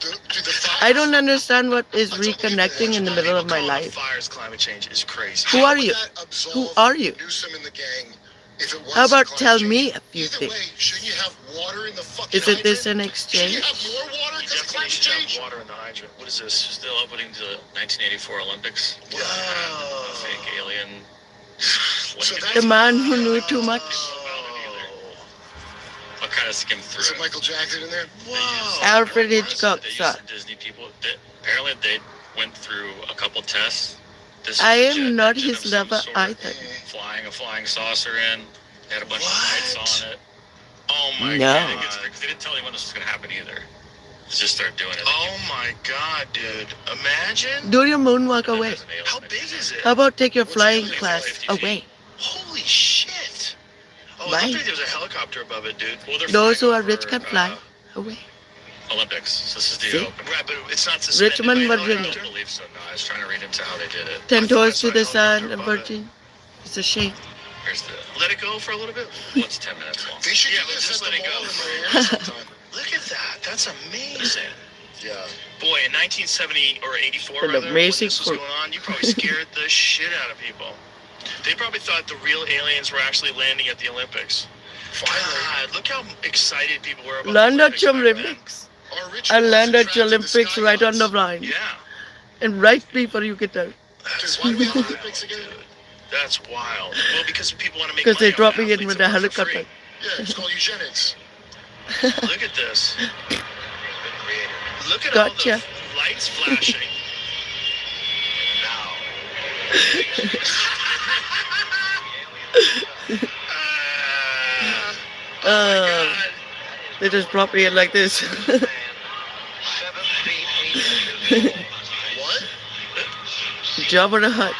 Dude, the fires- I don't understand what is Until people reconnecting in the middle of my People calling life. the fires climate change is crazy. Who How are would you? that absolve Who are you? Newsom and the gang if it was How about climate tell change? me a few Either things? way, shouldn't you have water in the fucking Isn't this hydrant? an Shouldn't you exchange? have more water You because of definitely climate should change? have water in the hydrant. What is this? Still opening to the 1984 Olympics. Whoa. A fake alien. So Like, that's- The man who knew too much. I'll kind of skim through Is it. it Michael Jackson in there? Whoa. Alfred They Hitchcock used saw. some Disney people. Apparently, they went through a couple tests. This I is am legit. not They did his have some lover sort of either. Flying a flying saucer in. They had a bunch What? of lights on it. Oh my No. They god. didn't tell anyone this was going to happen either. They just started doing it. Oh my god, dude. Imagine. Do your moonwalk And away. there's an alien How that big just- is it? How about take your What's flying the other class 50 feet? away? Holy shit. Oh, Why? I thought there was a helicopter above it, dude. Well, they're Those who flying are rich over, can fly away. Olympics. So this is the See? open. Right, but it's not suspended. Richmond, by a Virginia. I helicopter? don't believe so. No, I was trying to read into how they did it. 10 I thought I toes saw to the a sun helicopter and above it. Virgin. It's a shame. Here's the. Let it go for a little bit. What's 10 minutes long? They should Yeah, do let's this just at let the it mall go. in Miami sometime. Look at that. That's amazing. Yeah. Boy, in 1970 or 84, An rather, when amazing this was fruit. going on, you probably scared the shit out of people. They probably thought the real aliens were actually landing at the Olympics. Finally. God, look how excited people were about Land the at your Olympics back then. Olympics. Our rich I ones land are at trapped your in the Olympics sky right on the gods. line. Yeah. And right before you get out. That's Dude, why do we have wild, Olympics again? dude. That's wild. Well, because people want to make Because money they on drop me in athletes with that a work for helicopter. free. Yeah, it's called eugenics. Look at this. Look at all Gotcha. the lights flashing. Oh my God. They just drop me in like this. What? Jabba the Hutt.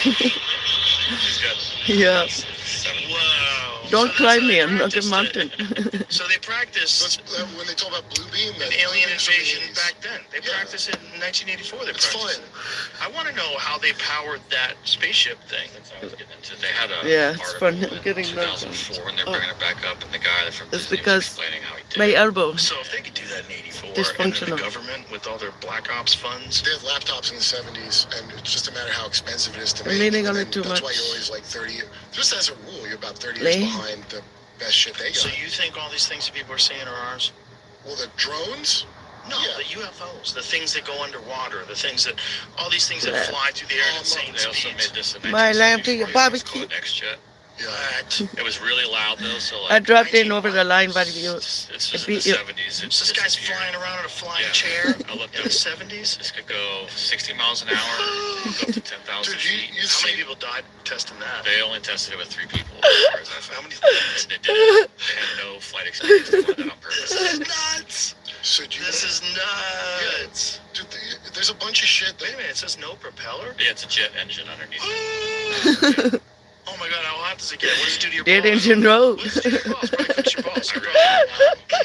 He's got Yeah. 7. Whoa. Don't So climb that's me, how I'm they not a practiced mountain. it. So they practiced When they talk about blue beam, an that alien blue beam's from the invasion 80s. back then. They Yeah. practiced it in 1984. They It's practiced fun. it. I want to know how they powered that spaceship thing. That's what I was getting into. They had a Yeah, it's article fun. I'm in getting nervous. 2004, and they're Oh. bringing it back up, and the guy from It's Disney because was explaining how he did my it. elbow. So if they could do that in 84, and then Dysfunctional. the government with all their black ops funds, They have laptops in the 70s, and it's just a matter how expensive it is to I'm make. leaning and on then it too that's much. why you're always like 30. Just as a rule, you're about 30 Lay. years behind the best shit they got. so you think all these things that people are saying are ours? Well, the drones? No, Yeah. the UFOs, the things that go underwater, the things that, all these things that Yeah. fly through the air at Oh, insane They also speeds. made this in My lamb to 1974. your It's called barbecue. X-Jet. It was really loud though, so like I dropped in over the line, but you. it's just it in beat the you. 70s. It So this guy's disappeared. flying around in a flying Yeah. chair I looked in up. the 70s. This could go 60 miles an hour, go up to 10,000 Dude, feet. you How many see, people died testing that? They only tested it with 3 people, as far as I How found. many? They did it. They had no flight experience. They did that on purpose. This is nuts. so do you, This is nuts. dude, there's a bunch of shit Wait a that. minute, it says no propeller? Yeah, it's a jet engine underneath. Oh my god, how hot does it get? What does it do to your Dead balls? engine road. What does it do to your balls? Probably cooks your balls.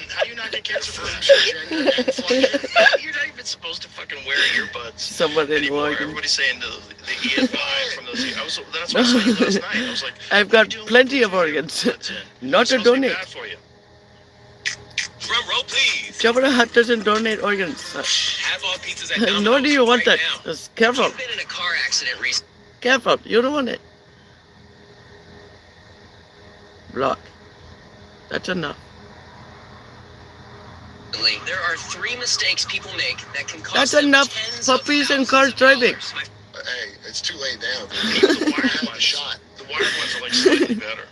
How do you not get cancer from Firms that? your gender and function. You're not even supposed to fucking wear earbuds Someone in anymore. Oregon. Everybody's saying the EFI from those. That's what I saw you last night. I was like, I've what are got you doing plenty with of your organs. earbuds in? Not It's to supposed be donate. bad for you. Drum roll, please. Jabba the Hutt doesn't donate organs. Have all pizzas at Domino's Nor do you want right that. now. Just careful. You've been in a car accident recently. Careful. You don't want it. Block. That's enough. There are 3 mistakes people make that can cost That's them enough tens of puppies and thousands cars of driving. dollars. Hey, it's too late now. Even the I wired had the ones, shot. the wired ones are like slightly better.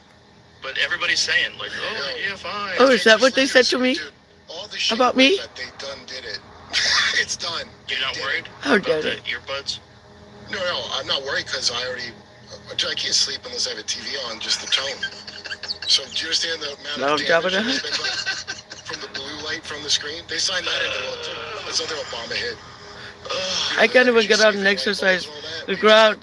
But everybody's saying like, oh, the EFI. Oh, is that what they said to me? Dude, all the shit About me? That they done did it. It's done. You're not worried How about dare the they? earbuds? No, I'm not worried because I can't sleep unless I have a TV on, just the tone. So do you understand the amount Love of Jabba damage the that's been done from the blue light from the screen? They signed that into law too. That's something Obama hit. I can't even get out and exercise. The ground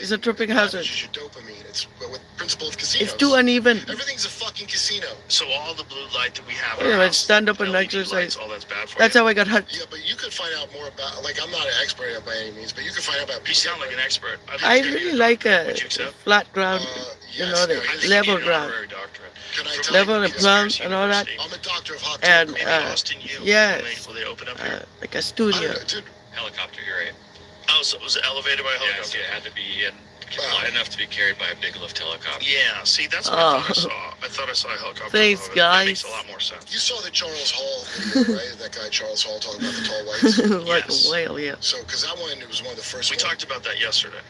is a tripping hazard. It's your dopamine. It's with principle of casinos. It's too uneven. Everything's a fucking casino. So all the blue light that we have. in Yeah, our but house, stand up and LED exercise. lights, all that's bad for That's you. how I got hurt. Yeah, but you could find out more about. Like, I'm not an expert at it by any means, but you could find out about. You sound like an expert. I really like a Would you accept? flat ground, you know, the I think level you need an ground. honorary doctorate. Can I tell Level you? and ground and all that. I'm a doctor of hot And, takeover. Maybe Austin, you. yes. Will they open up here? Like a I studio. don't know, dude. Helicopter, you're right. Oh, so it was elevated by a Yes, helicopter? it had to be light enough to be carried by a big lift helicopter. Yeah, see, that's what Oh. I thought I saw. I thought I saw a helicopter. Thanks, above it. That makes guys. a lot more sense. You saw the Charles Hall video, right? That guy Charles Hall talking about the tall whites. Like Yes. a whale, yeah. So, because that one, it was one of the first. We ones. talked about that yesterday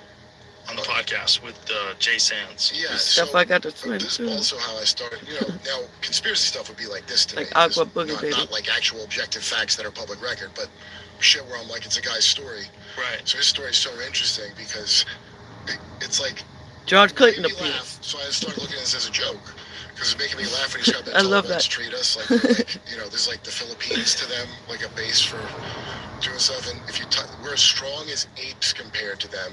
on the podcast with Jay Sands. Yeah, Stuff so I got to swim this too. is also how I started. You know, now conspiracy stuff would be like this to Like me. Aqua It's Boogie, not, baby. not like actual objective facts that are public record, but shit where I'm like, it's a guy's story. Right. So his story is so interesting because it's like George it Clinton made me appeals. laugh. So I started looking at this as a joke because it's making me laugh when he's got that I tall love whites that. treat us like, we're like, you know, there's like the Philippines to them, like a base for doing stuff. And if you we're as strong as apes compared to them,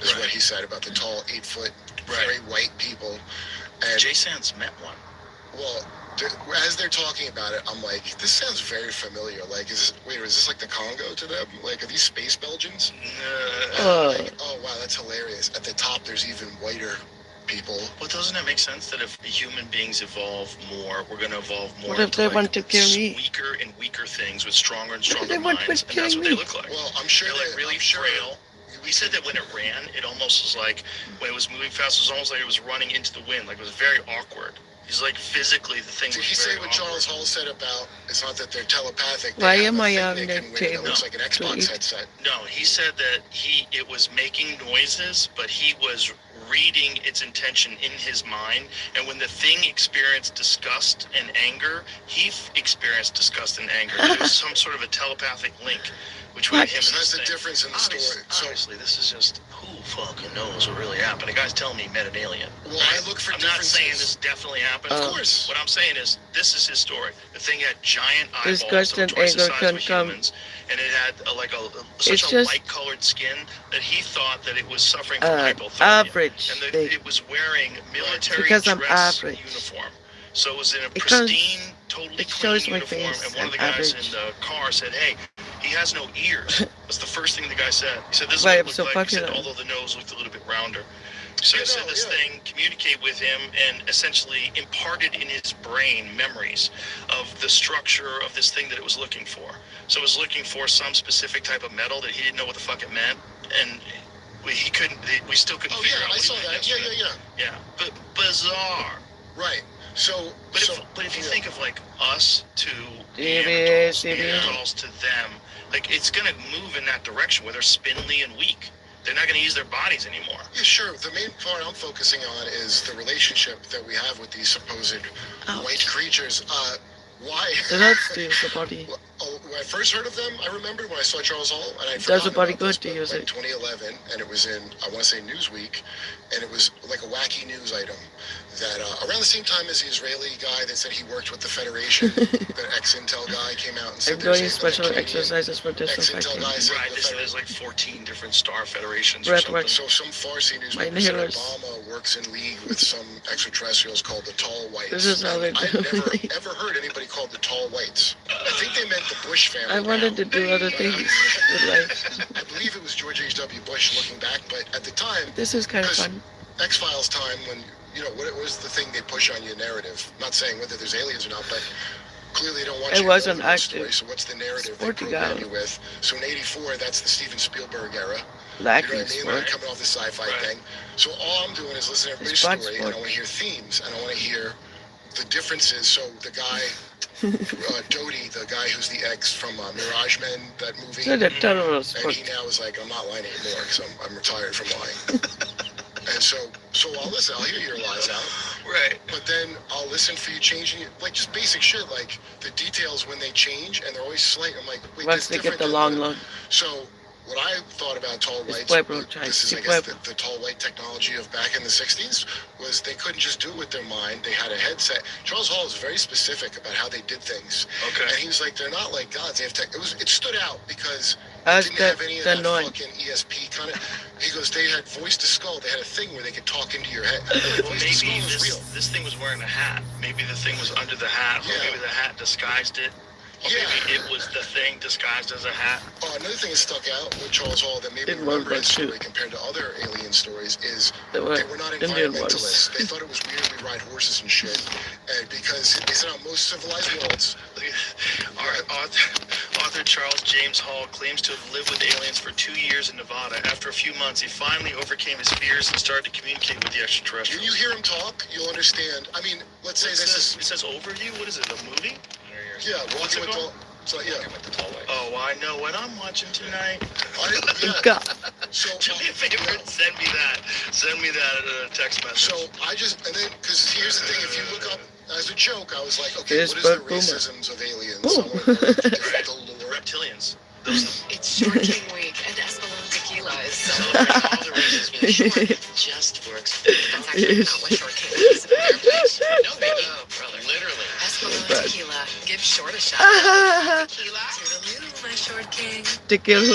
is what he said about the tall 8-foot, very white people. And Jay Sands met one. well, as they're talking about it, I'm like, this sounds very familiar. Like, is this like the Congo to them? Like, are these space Belgians? Like, oh wow, that's hilarious. At the top, there's even whiter people. Well, doesn't it make sense that if human beings evolve more, we're going to evolve more What if into, they like, want to kill me? weaker and weaker things with stronger and What if stronger they want to minds, and kill that's what me? they look like. Well, I'm sure They're like really I'm sure, frail. He said that when it ran, it almost was like, when it was moving fast, it was almost like it was running into the wind. Like, it was very awkward. He's like, physically, the thing Did was he very say what awkward. Charles Hall said about it's not that they're telepathic? They Why have am a I thing on they the can win table that looks like an to Xbox eat? headset. No, he said that it was making noises, but he was reading its intention in his mind. And when the thing experienced disgust and anger, he experienced disgust and anger. There was some sort of a telepathic link between What? him and So this that's the thing. difference in the story. So, Obviously, this is just who fucking knows what really happened. The guy's telling me he met an alien. well, I look for I'm not differences. saying this definitely happened. Of course. What I'm saying is, this is his story. The thing had giant eyeballs Disgust that were and twice the anger size can of come. humans, and it had such It's a just light-colored skin that he thought that it was suffering from hypothermia. average And thing. it was wearing military Because I'm dress average. uniform. So it was in a Because pristine, totally it clean shows my uniform. face. And one of the I'm guys average. in the car said, "Hey, he has no ears." That's the first thing the guy said. He said, "This is Why what I'm it so looked like." He said, popular. although the nose looked a little bit rounder. So he Yeah, said no, this yeah. thing communicated with him and essentially imparted in his brain memories of the structure of this thing that it was looking for. So it was looking for some specific type of metal that he didn't know what the fuck it meant, and we still couldn't Oh figure yeah, out I what saw he meant that. Yeah, yesterday. yeah, Yeah, but bizarre. Right. So, But if you think of like us to It Neanderthals, is. Neanderthals to them, like it's gonna move in that direction where they're spindly and weak. They're not going to use their bodies anymore. Yeah, sure. The main part I'm focusing on is the relationship that we have with these supposed white creatures. Why? That's the body. When I first heard of them, I remember when I saw Charles Hall, and I Does the forgot body about good this, to but, use like, it? 2011, and it was in, I want to say, Newsweek, and it was like a wacky news item that around the same time as the Israeli guy that said he worked with the Federation, the ex-Intel guy came out and said I'm doing there's special Canadian exercises for ex-Intel disinfecting. guy said Right, the they said there's like 14 different star federations or Red something. Red. So some Farsi My newspaper said inhalers. Obama works in league with some extraterrestrials called the Tall Whites. This is how they And I've do never it. ever heard anybody called the Tall Whites. I think they meant the Bush family. I wanted to now. do other things with life. I believe it was George H.W. Bush looking back, but at the time, This is kind of because fun. X-Files time, when, you know, what was the thing they push on your narrative? Not saying whether there's aliens or not, but clearly they don't want I you to wasn't know the active. story, so what's the narrative they Sporty program guy. you with? So in 84, that's the Steven Spielberg era. You know Lacking what I mean? Like sport. coming off the sci-fi thing. So all I'm doing is listening to everybody's Spot story, sport. and I want to hear themes, and I want to hear the differences. So the guy, Dodie, the guy who's the ex from Mirage Men, that movie, So the Taurus and sport. he now is like, I'm not lying anymore because I'm retired from lying. And so I'll listen. I'll hear your lies out. Right. But then I'll listen for you changing it, like just basic shit, like the details when they change, and they're always slight. I'm like, wait, Once that's they get different the than long look. So what I thought about tall It's whites, Pueblo type. this is, I It's guess, Pueblo. the tall white technology of back in the 60s, was they couldn't just do it with their mind. They had a headset. Charles Hall is very specific about how they did things. Okay. And he was like, they're not like gods. They have tech. It stood out because As it didn't the- have any of the that noise. fucking ESP kind of. He goes, they had voice to skull. They had a thing where they could talk into your head. Well, Voice to skull maybe is real. this thing was wearing a hat. Maybe the thing was under the hat, or Yeah. maybe the hat disguised it. Or Yeah. maybe it was the thing disguised as a hat. Oh, another thing that stuck out with Charles Hall that made me It was remember his that story too. compared to other alien stories is They were they were not Indian ones. environmentalists. They thought it was weird we ride horses and shit. And because they said on most civilized worlds, Author Charles James Hall claims to have lived with aliens for 2 years in Nevada. After a few months, he finally overcame his fears and started to communicate with the when extraterrestrials. you hear him talk, you'll understand. I mean, let's say It this says, is, it says overview. What is it? A movie? yeah, What's walking it with called? so yeah, Oh, I know what I'm watching tonight. yeah. God. So, Do me a favor, send me that. Send me that in a text message. so I just, and then, because here's the thing, if you look up, as a joke, I was like, okay, There's what is the Boomer. racisms of aliens? Boom. I want to know the lore. reptilians. Those It's Short King Week, and Espolon Tequila is celebrate all the races with short. Just works. That's actually not what Short King is. No, baby. Oh, brother. Literally. Espolon Tequila. Give Short a shot. Ah, Tequila. Toodaloo, my Short King. to kill who?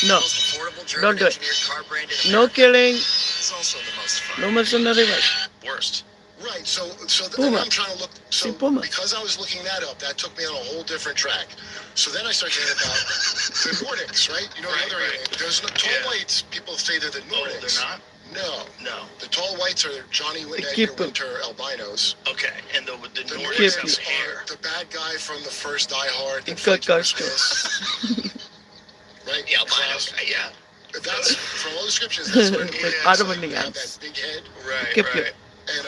No. Most affordable Don't do it. German-engineered car brand in No America killing. is also the most fun. No mercenary work. Worst. Right, so Puma. I'm trying to look, so See, Puma. because I was looking that up, that took me on a whole different track. So then I started hearing about the Nordics, right? You know, Right, the other right. alien. There's no tall Yeah. whites, people say they're the Oh, Nordics. they're not? No. No. The tall whites are Johnny keep Edgar them. Winter albinos. Okay. And the The Nordics Nordics have hair. are the bad guy from the first Die Hard. that Ika fights Bruce Costco. Willis. Right? The albinos. Klaus. Yeah. That's, from all descriptions, that's what Like Nordics Ottoman like, have ants. that big head. Right, Keep right. And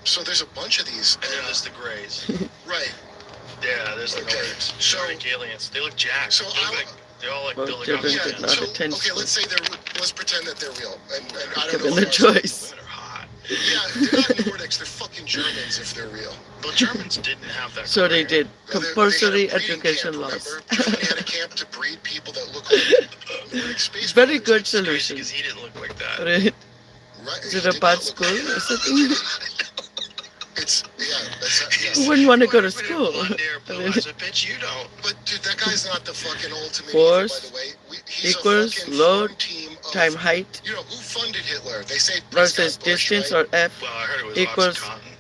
so there's a bunch of these. And then there's the Greys. Right. Yeah, there's the Okay, Nordics. so- Nordic aliens. They look jacked. So they look I- like, they all like Well, build like children Aquaman. did not So, attend okay, school. let's say let's pretend that they're real. And I don't Given know. the if they're- choice. Women are hot. Yeah, they're not Nordics. They're fucking Germans if they're real. Well, Germans didn't have that. So they career. did They had a compulsory breeding education camp, laws. remember? Germany had a camp to breed people that look like Nordic space. Very pilots. good It's crazy solution. because he didn't look like that. Right? Right? Is he it a did bad not look school like or something? It's that's Who yeah. wouldn't want to go to But school? blonde hair, blue I mean, eyes, I bet you don't. But dude, that guy's not the fucking ultimate Force evil, by the way. He's equals a fucking load farm team of, time height You know who funded Hitler? They say versus Prescott Bush, distance right? or F Well, I heard it was equals Oxycontin.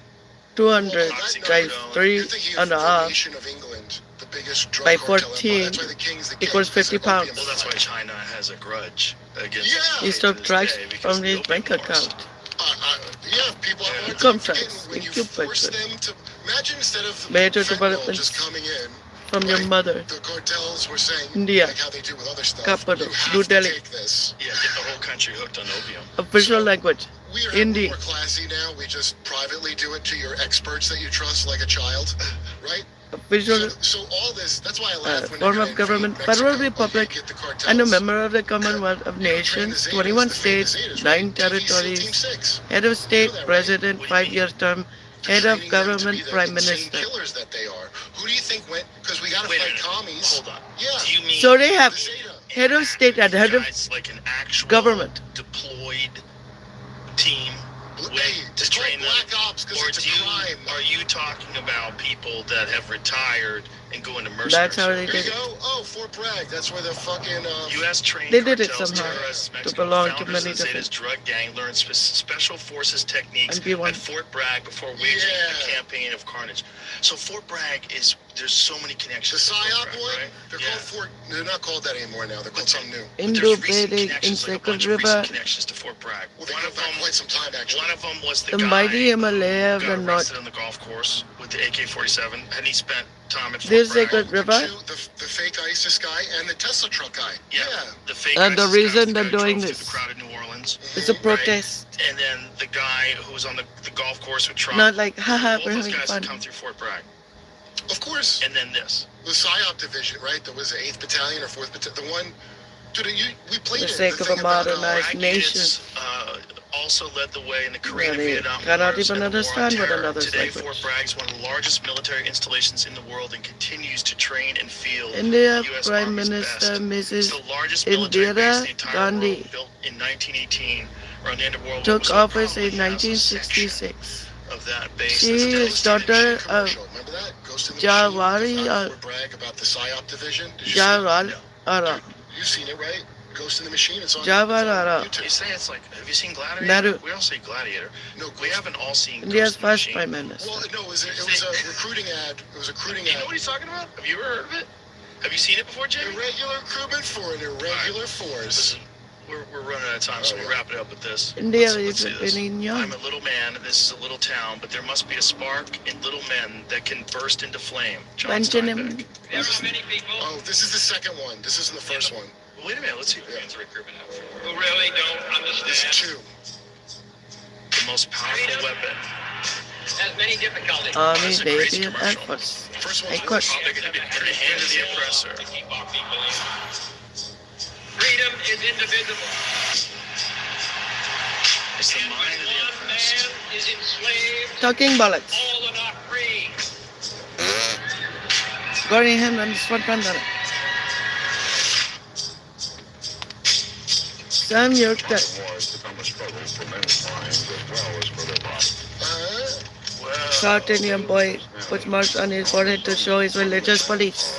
200 Well, times Oxycodone. 3 You're thinking and a of the half nation of England, the biggest drug by cartel empire. 14 That's why the king's the king, equals because 50 they're opium pounds. Well, that's why empire. China has a grudge against. Yeah. the he States took to this drugs day because from of the his opium bank wars. account. Yeah, people are hard Income to forget tax, when you income force tax. them to imagine instead of Major fentanyl developments just coming in. From your Right. mother. The cartels were saying, India. like how they do with other stuff, Capital, you have New to Delhi. take this. Yeah, get the whole country hooked on opium. Official So- language. We are India. more classy now. We just privately do it to your experts that you trust like a child, right? official So all this, that's why I laugh when form they're of gonna government, invade federal Mexico, like, republic, get the and a cartels. member of the Commonwealth of Nations, 21 states, 9 territories, head of state, president, 5-year term, head of government, prime minister. Killers that they are. Who do you think went? Because we gotta Wait a fight minute. commies. Hold on. Yeah. Do you mean So they have The Zeta. head of state and head of guys like an actual government. deployed team Hey, to it's called train them? Black Ops because Or it's a do you, crime. are you talking about people that have retired and go into mercenary That's how they Here did you it. go. Oh, Fort Bragg. That's where the fucking. U.S. trained They did it cartels somehow terrorize to Mexico. belong to Founders many of the Zetas different- drug gang learned special forces techniques And be one. at Fort Bragg before waging Yeah. a campaign of carnage. So Fort Bragg is there's so many The connections. to Fort PSYOP Bragg, one. right? They're Yeah. called Fort. They're not called that anymore now. They're called something new. But Indo there's recent Vedic in connections, like a Sacred bunch of River, recent connections to Fort Bragg. Well, they One go of back them, quite some time actually. one of them was the guy mighty Himalaya of who the got north. arrested on the golf course with the AK-47, and he spent time at Fort This Bragg. Sacred River, The fake ISIS guy and the Tesla truck guy. Yeah, the fake And the ISIS guy reason was the they're guy who doing drove through this. the crowded New Orleans. it's a Right. protest, And then the guy who was on the golf course with Trump. not like, haha, both we're those having guys fun. had come through Fort Bragg. Of course. And then this. The PSYOP division, right? That was the 8th Battalion or 4th Battalion. The one. Dude, we played The it. sake the of thing a about, modernized Bragg nation. units, also led the way in the Korean and They Vietnam cannot wars even and the war on understand what terror. another's Today, language. Fort Bragg is one of the largest military installations in the world and continues to train and field India the U.S. Prime Army's Minister best. It's Mrs. the largest military base in the Indira entire Gandhi world, built in 1918 around the end of World War. took So office probably in has a section 1966. of that base She that's is dedicated to daughter of commercial. Remember that? Ghost in the Jawari, Machine. or Fort Bragg about the PSYOP division. Did you see it? Jawar Ara. You've seen it, right? Ghost in the Machine. It's on Jawaharlal. You say it's like, have you seen Gladiator? Nehru. We all say Gladiator. No, We haven't all seen India's Ghost in the first Machine. Prime Minister. Well, no, it was a recruiting ad. It was a recruiting You know ad. what he's talking about? Have you ever heard of it? Have you seen it before, Jamie? Irregular recruitment for an irregular force. Listen, we're running out of time, so we'll wrap it up with this. India Let's is say this. winning young. I'm a little man, and this is a little town, but there must be a spark in little men that can burst into flame. John Benjamin. Steinbeck. There are many people Oh, this is the second one. This isn't the first one. Well, wait a minute, let's see if we can get the recruitment out for who really don't This is understand. 2. the most powerful weapon. Has many difficulties. Army, That's a crazy Navy, and Air commercial. Force. First Air one's Force. worse. They're going to be hand of the oppressor. To keep our people in. Freedom is indivisible. It's the And mind of when the one oppressed. man is enslaved, Talking bollocks. all are not free. Going hand on the spot bandana. Sam York Times. South Indian boy puts marks on his forehead to show his religious beliefs.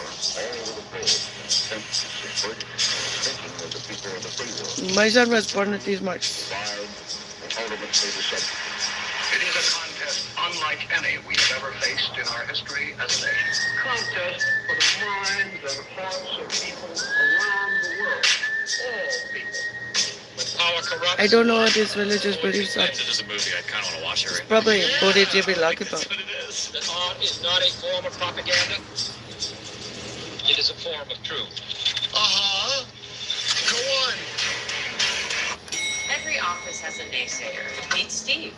My son was born with these marks. It is a contest unlike any we have ever faced in our history as a nation. Contest for the minds and hearts of people around the world. All people. When power corrupts, I don't know what his religious beliefs are. Since it is a movie, I kind of want to watch it right now. Probably Bodhi lucky about. That's what it is. that art is not a form of propaganda. It is a form of truth. Uh-huh. Go on. Every office has a naysayer. Meet Steve.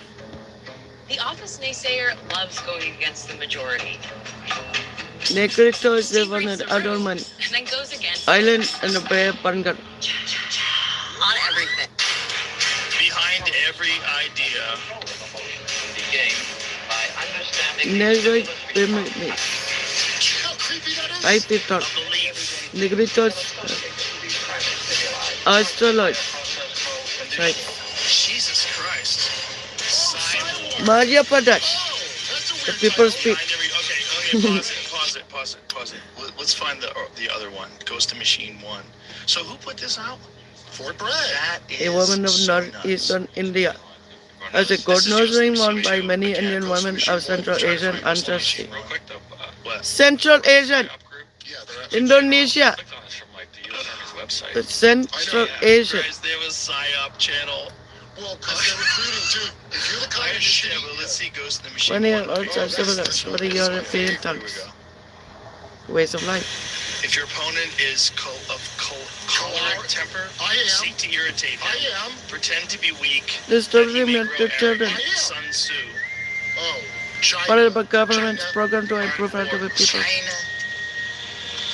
The office naysayer loves going against the majority Negritos live on an adornment and then goes against island and a bear bunker. on everything. Behind every idea, Begin by understanding Never the permit me. How creepy that is. I did not. a belief. Negritos astrology. Right. Jesus Christ. Cyborg. Madhya Pradesh. That's a The weird people title. speak. Okay, pause it. Let's find the other one, Ghost in Machine 1. So who put this out? Fort Bragg. That is A woman of so nuts. northeastern India. As a god known one by many Indian women of Central Asian ancestry. Real quick though, What? Central Asian, up group, Yeah, they're actually. Indonesia, clicked on this from like the U.S. Army's website. the Central Asian. Guys, they have a PSYOP channel. Well, because they're recruiting too. If you're the I kind of understand, shitty. but let's see Ghost in the Machine Many 1. are also similar to the European Here we tongues, go. ways of life. If your opponent is choleric temper, I am. seek to irritate him. I am. Pretend to be weak. The story that he may meant grow to children. arrogant. Sun Tzu. Oh. What about government's program to improve elderly people?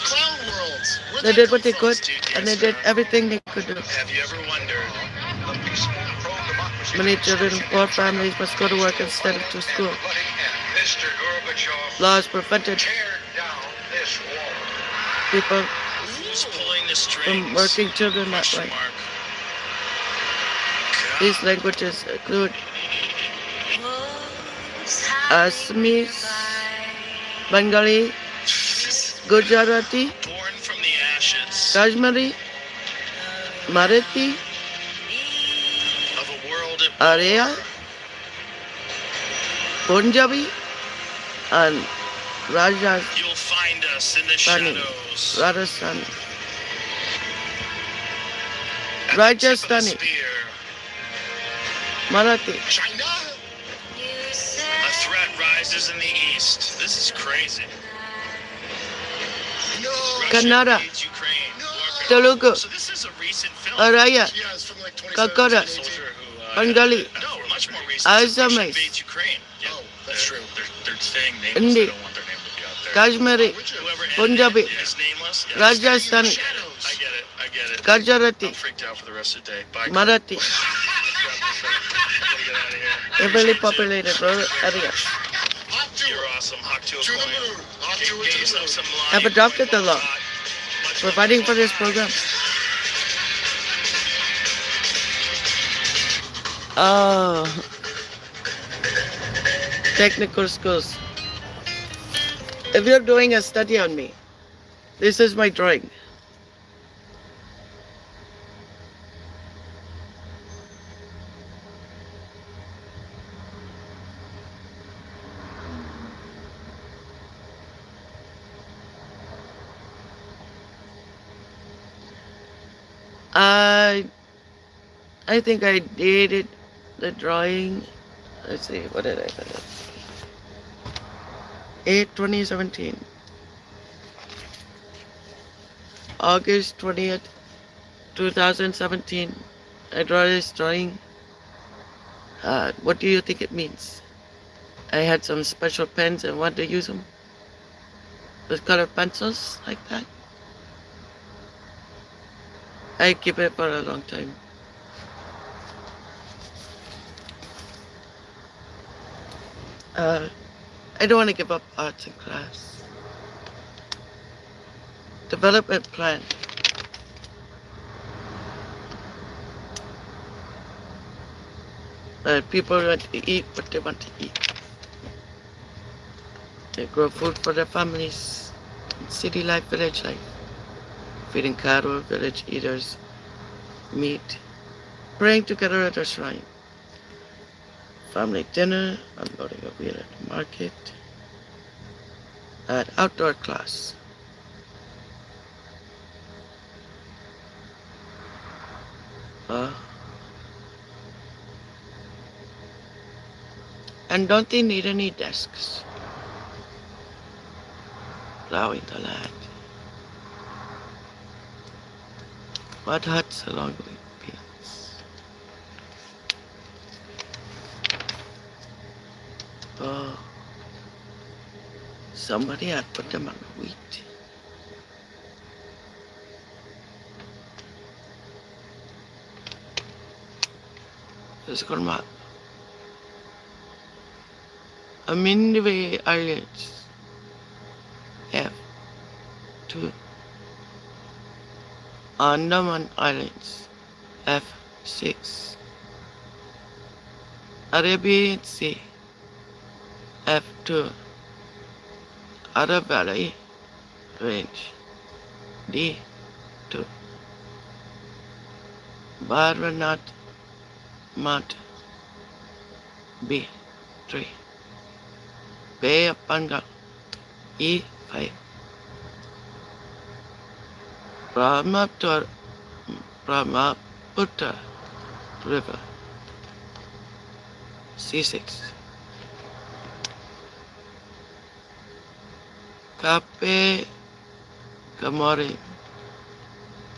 Clown world. Where'd They that did come what they from? could, and they did everything they could do. Have you ever wondered? Many children, poor families must go to work instead of to school. Mr. Gorbachev, Laws prevented tear down this wall. people Who's pulling the strings? from working children that Question way. mark. These languages include Assamese, Bengali, Gujarati, Born from the ashes Kashmiri, Marathi, of a world at Arya, Punjabi, and Rajasthani, You'll find us in the shadows. Rajasthani, At the tip of the Rajasthani, spear. Marathi, China? A threat rises in the east. This is crazy. No. Russia Kannada, invades Ukraine. Warfare. Telugu, So this is a recent film. Araya, Yeah, it's from like 2017. Kakara, Soldier who, Bengali, no, much more recent. Russia Assamese, invades Ukraine. Yeah, Oh, that's true. They're staying nameless. Hindi, They don't want their name to be out there. Kashmiri, Whoever Punjabi, is nameless. Yeah, Rajasthani, I get it. I get it. Gujarati, I'm freaked out for the rest of the day. Bye. Marathi, Gotta get out of here. heavily populated rural areas Hot to You're it. awesome. Hawk to a To the point. moon. Hot Get, to it, get to the yourself moon. some lime. have adopted the law, Much providing for this program. Oh, technical skills. If you're doing a study on me, this is my drawing. I think I did it, the drawing. Let's see, what did I put it? 8/2017. August 20th, 2017. I draw this drawing. What do you think it means? I had some special pens and wanted to use them with colored pencils like that. I keep it for a long time. I don't want to give up arts in class. Development plan. People want to eat what they want to eat. They grow food for their families. City life, village life. Feeding cattle, village eaters, meat. Praying together at a shrine. Family dinner, unloading a wheel at the market. At outdoor class. And don't they need any desks? Plowing the land. Mud huts along the fields. Oh, somebody had put them on the wheat. Physical map. Amindive Islands. F2. Andaman Islands. F6. Arabian Sea. F2. Arab Valley Range. D2. Barwanat Mount. B3. Bay of Bengal. E5. Brahmaputra River. C6. Cape Gamori.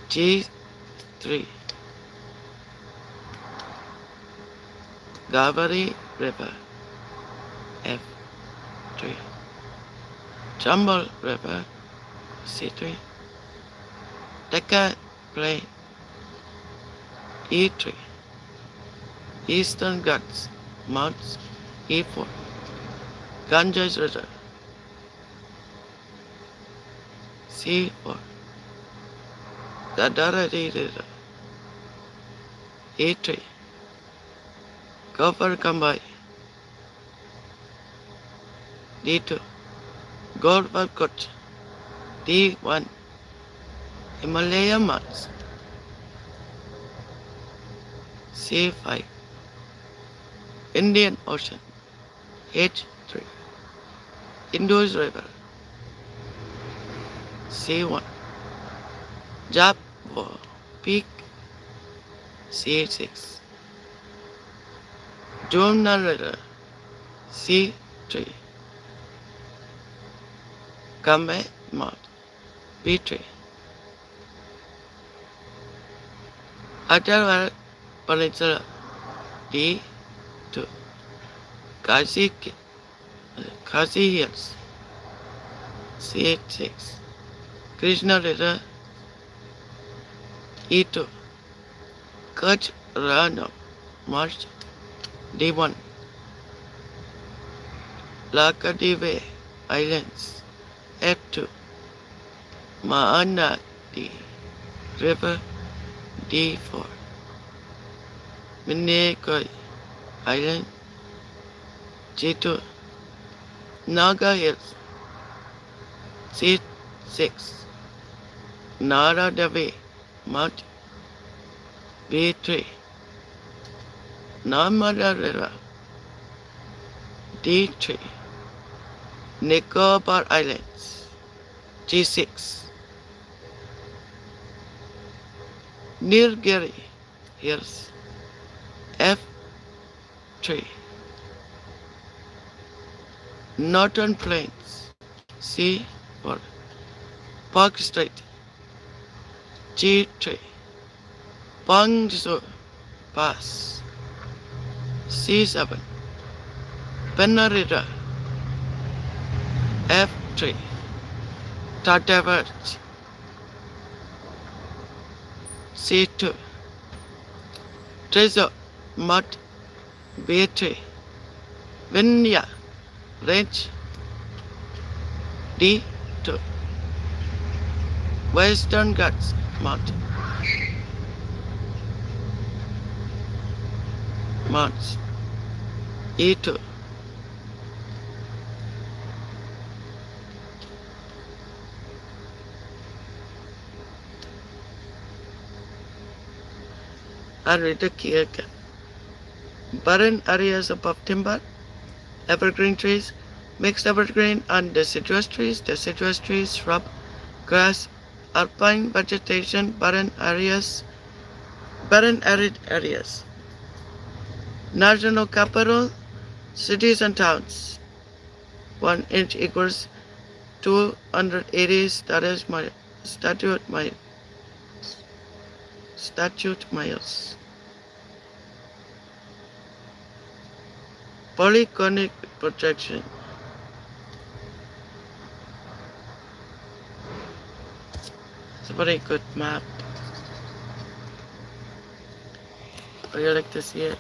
G3. Gavari River. F C3. Jumble River, C3. Deccan Plain, E3. Eastern Ghats Mountains, E4. Ganges River, C4. Godavari River, E3. Gopher Kambai, D2. Gorvakot, D1. Himalaya Mountains, C5. Indian Ocean, H3. Indus River, C1. Jabbo Peak, C6. Jumna River, C3. Kame Mount, B3. Atharvar Peninsula, D2. Khasi Hills, C6. Krishna River, E2. Kutch Ranam Marsh, D1. Lakadive Islands, F2. Mahanadi River, D4. Minnekoi Island, G2. Naga Hills, C6. Nara Devi Mount, B3. Narmada River, D3. Nicobar Islands, G6. Nilgiri Hills, F3. Northern Plains, C4. Park Strait, G3. Pangsu Pass, C7. Penarita, F3. Tatavach, C2. Treasure Mud, B3. Vinya Range, D2. Western Ghats Mountains, E2. I'll read the key again. Barren areas above timber, evergreen trees, mixed evergreen and deciduous trees, shrub, grass, alpine vegetation, barren arid areas. National capital, cities and towns. 1 inch equals 280 statute miles. Polyconic projection. It's a very good map. Would you like to see it?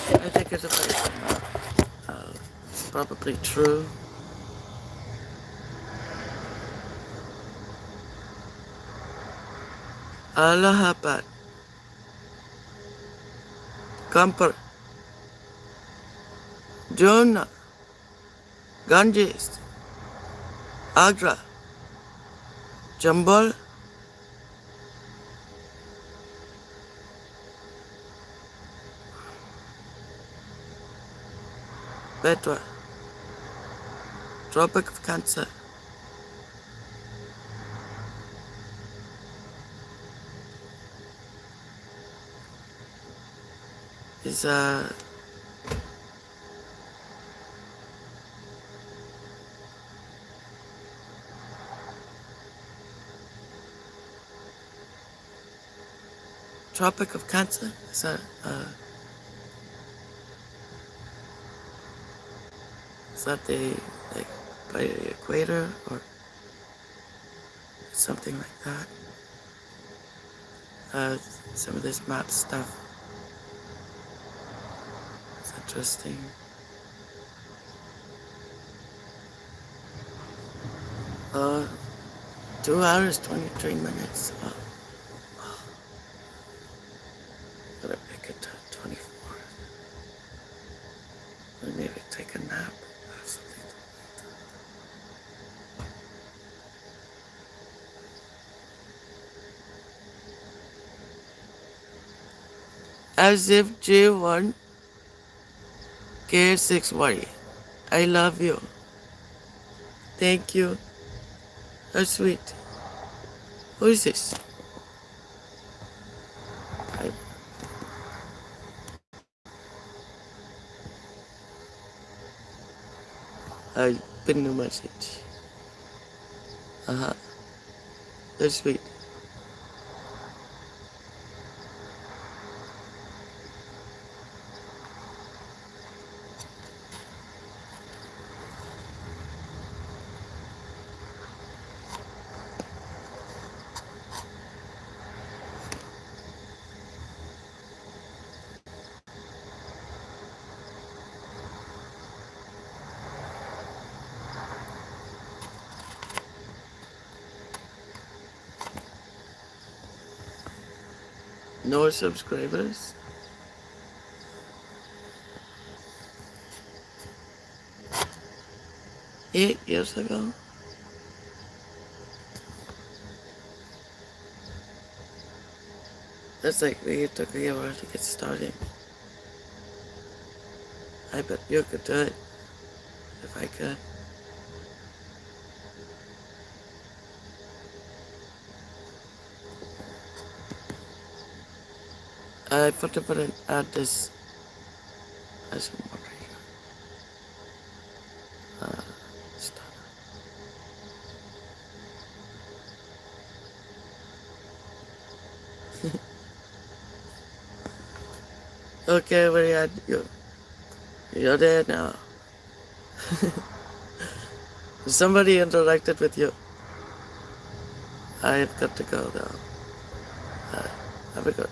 I think it's a very good map. It's probably true. Allahabad, Kanpur, Juna, Ganges, Agra, Jambal, Betwa, Tropic of Cancer, is Tropic of Cancer. Is that the like by the equator or something like that? Some of this map stuff is interesting. Uh, 2 hours, 23 minutes. Gotta make it to 24. Or maybe take a nap or something like that. As if J1 K6Y. I love you. Thank you. That's sweet. Who is this? I pin the message. That's sweet. No subscribers. Eight years ago. That's like we took a year to get started. I bet you could do it if I could. I put to put an add this as more start. Okay, we had you. You're there now. Somebody interacted with you. I've got to go though. Have a good.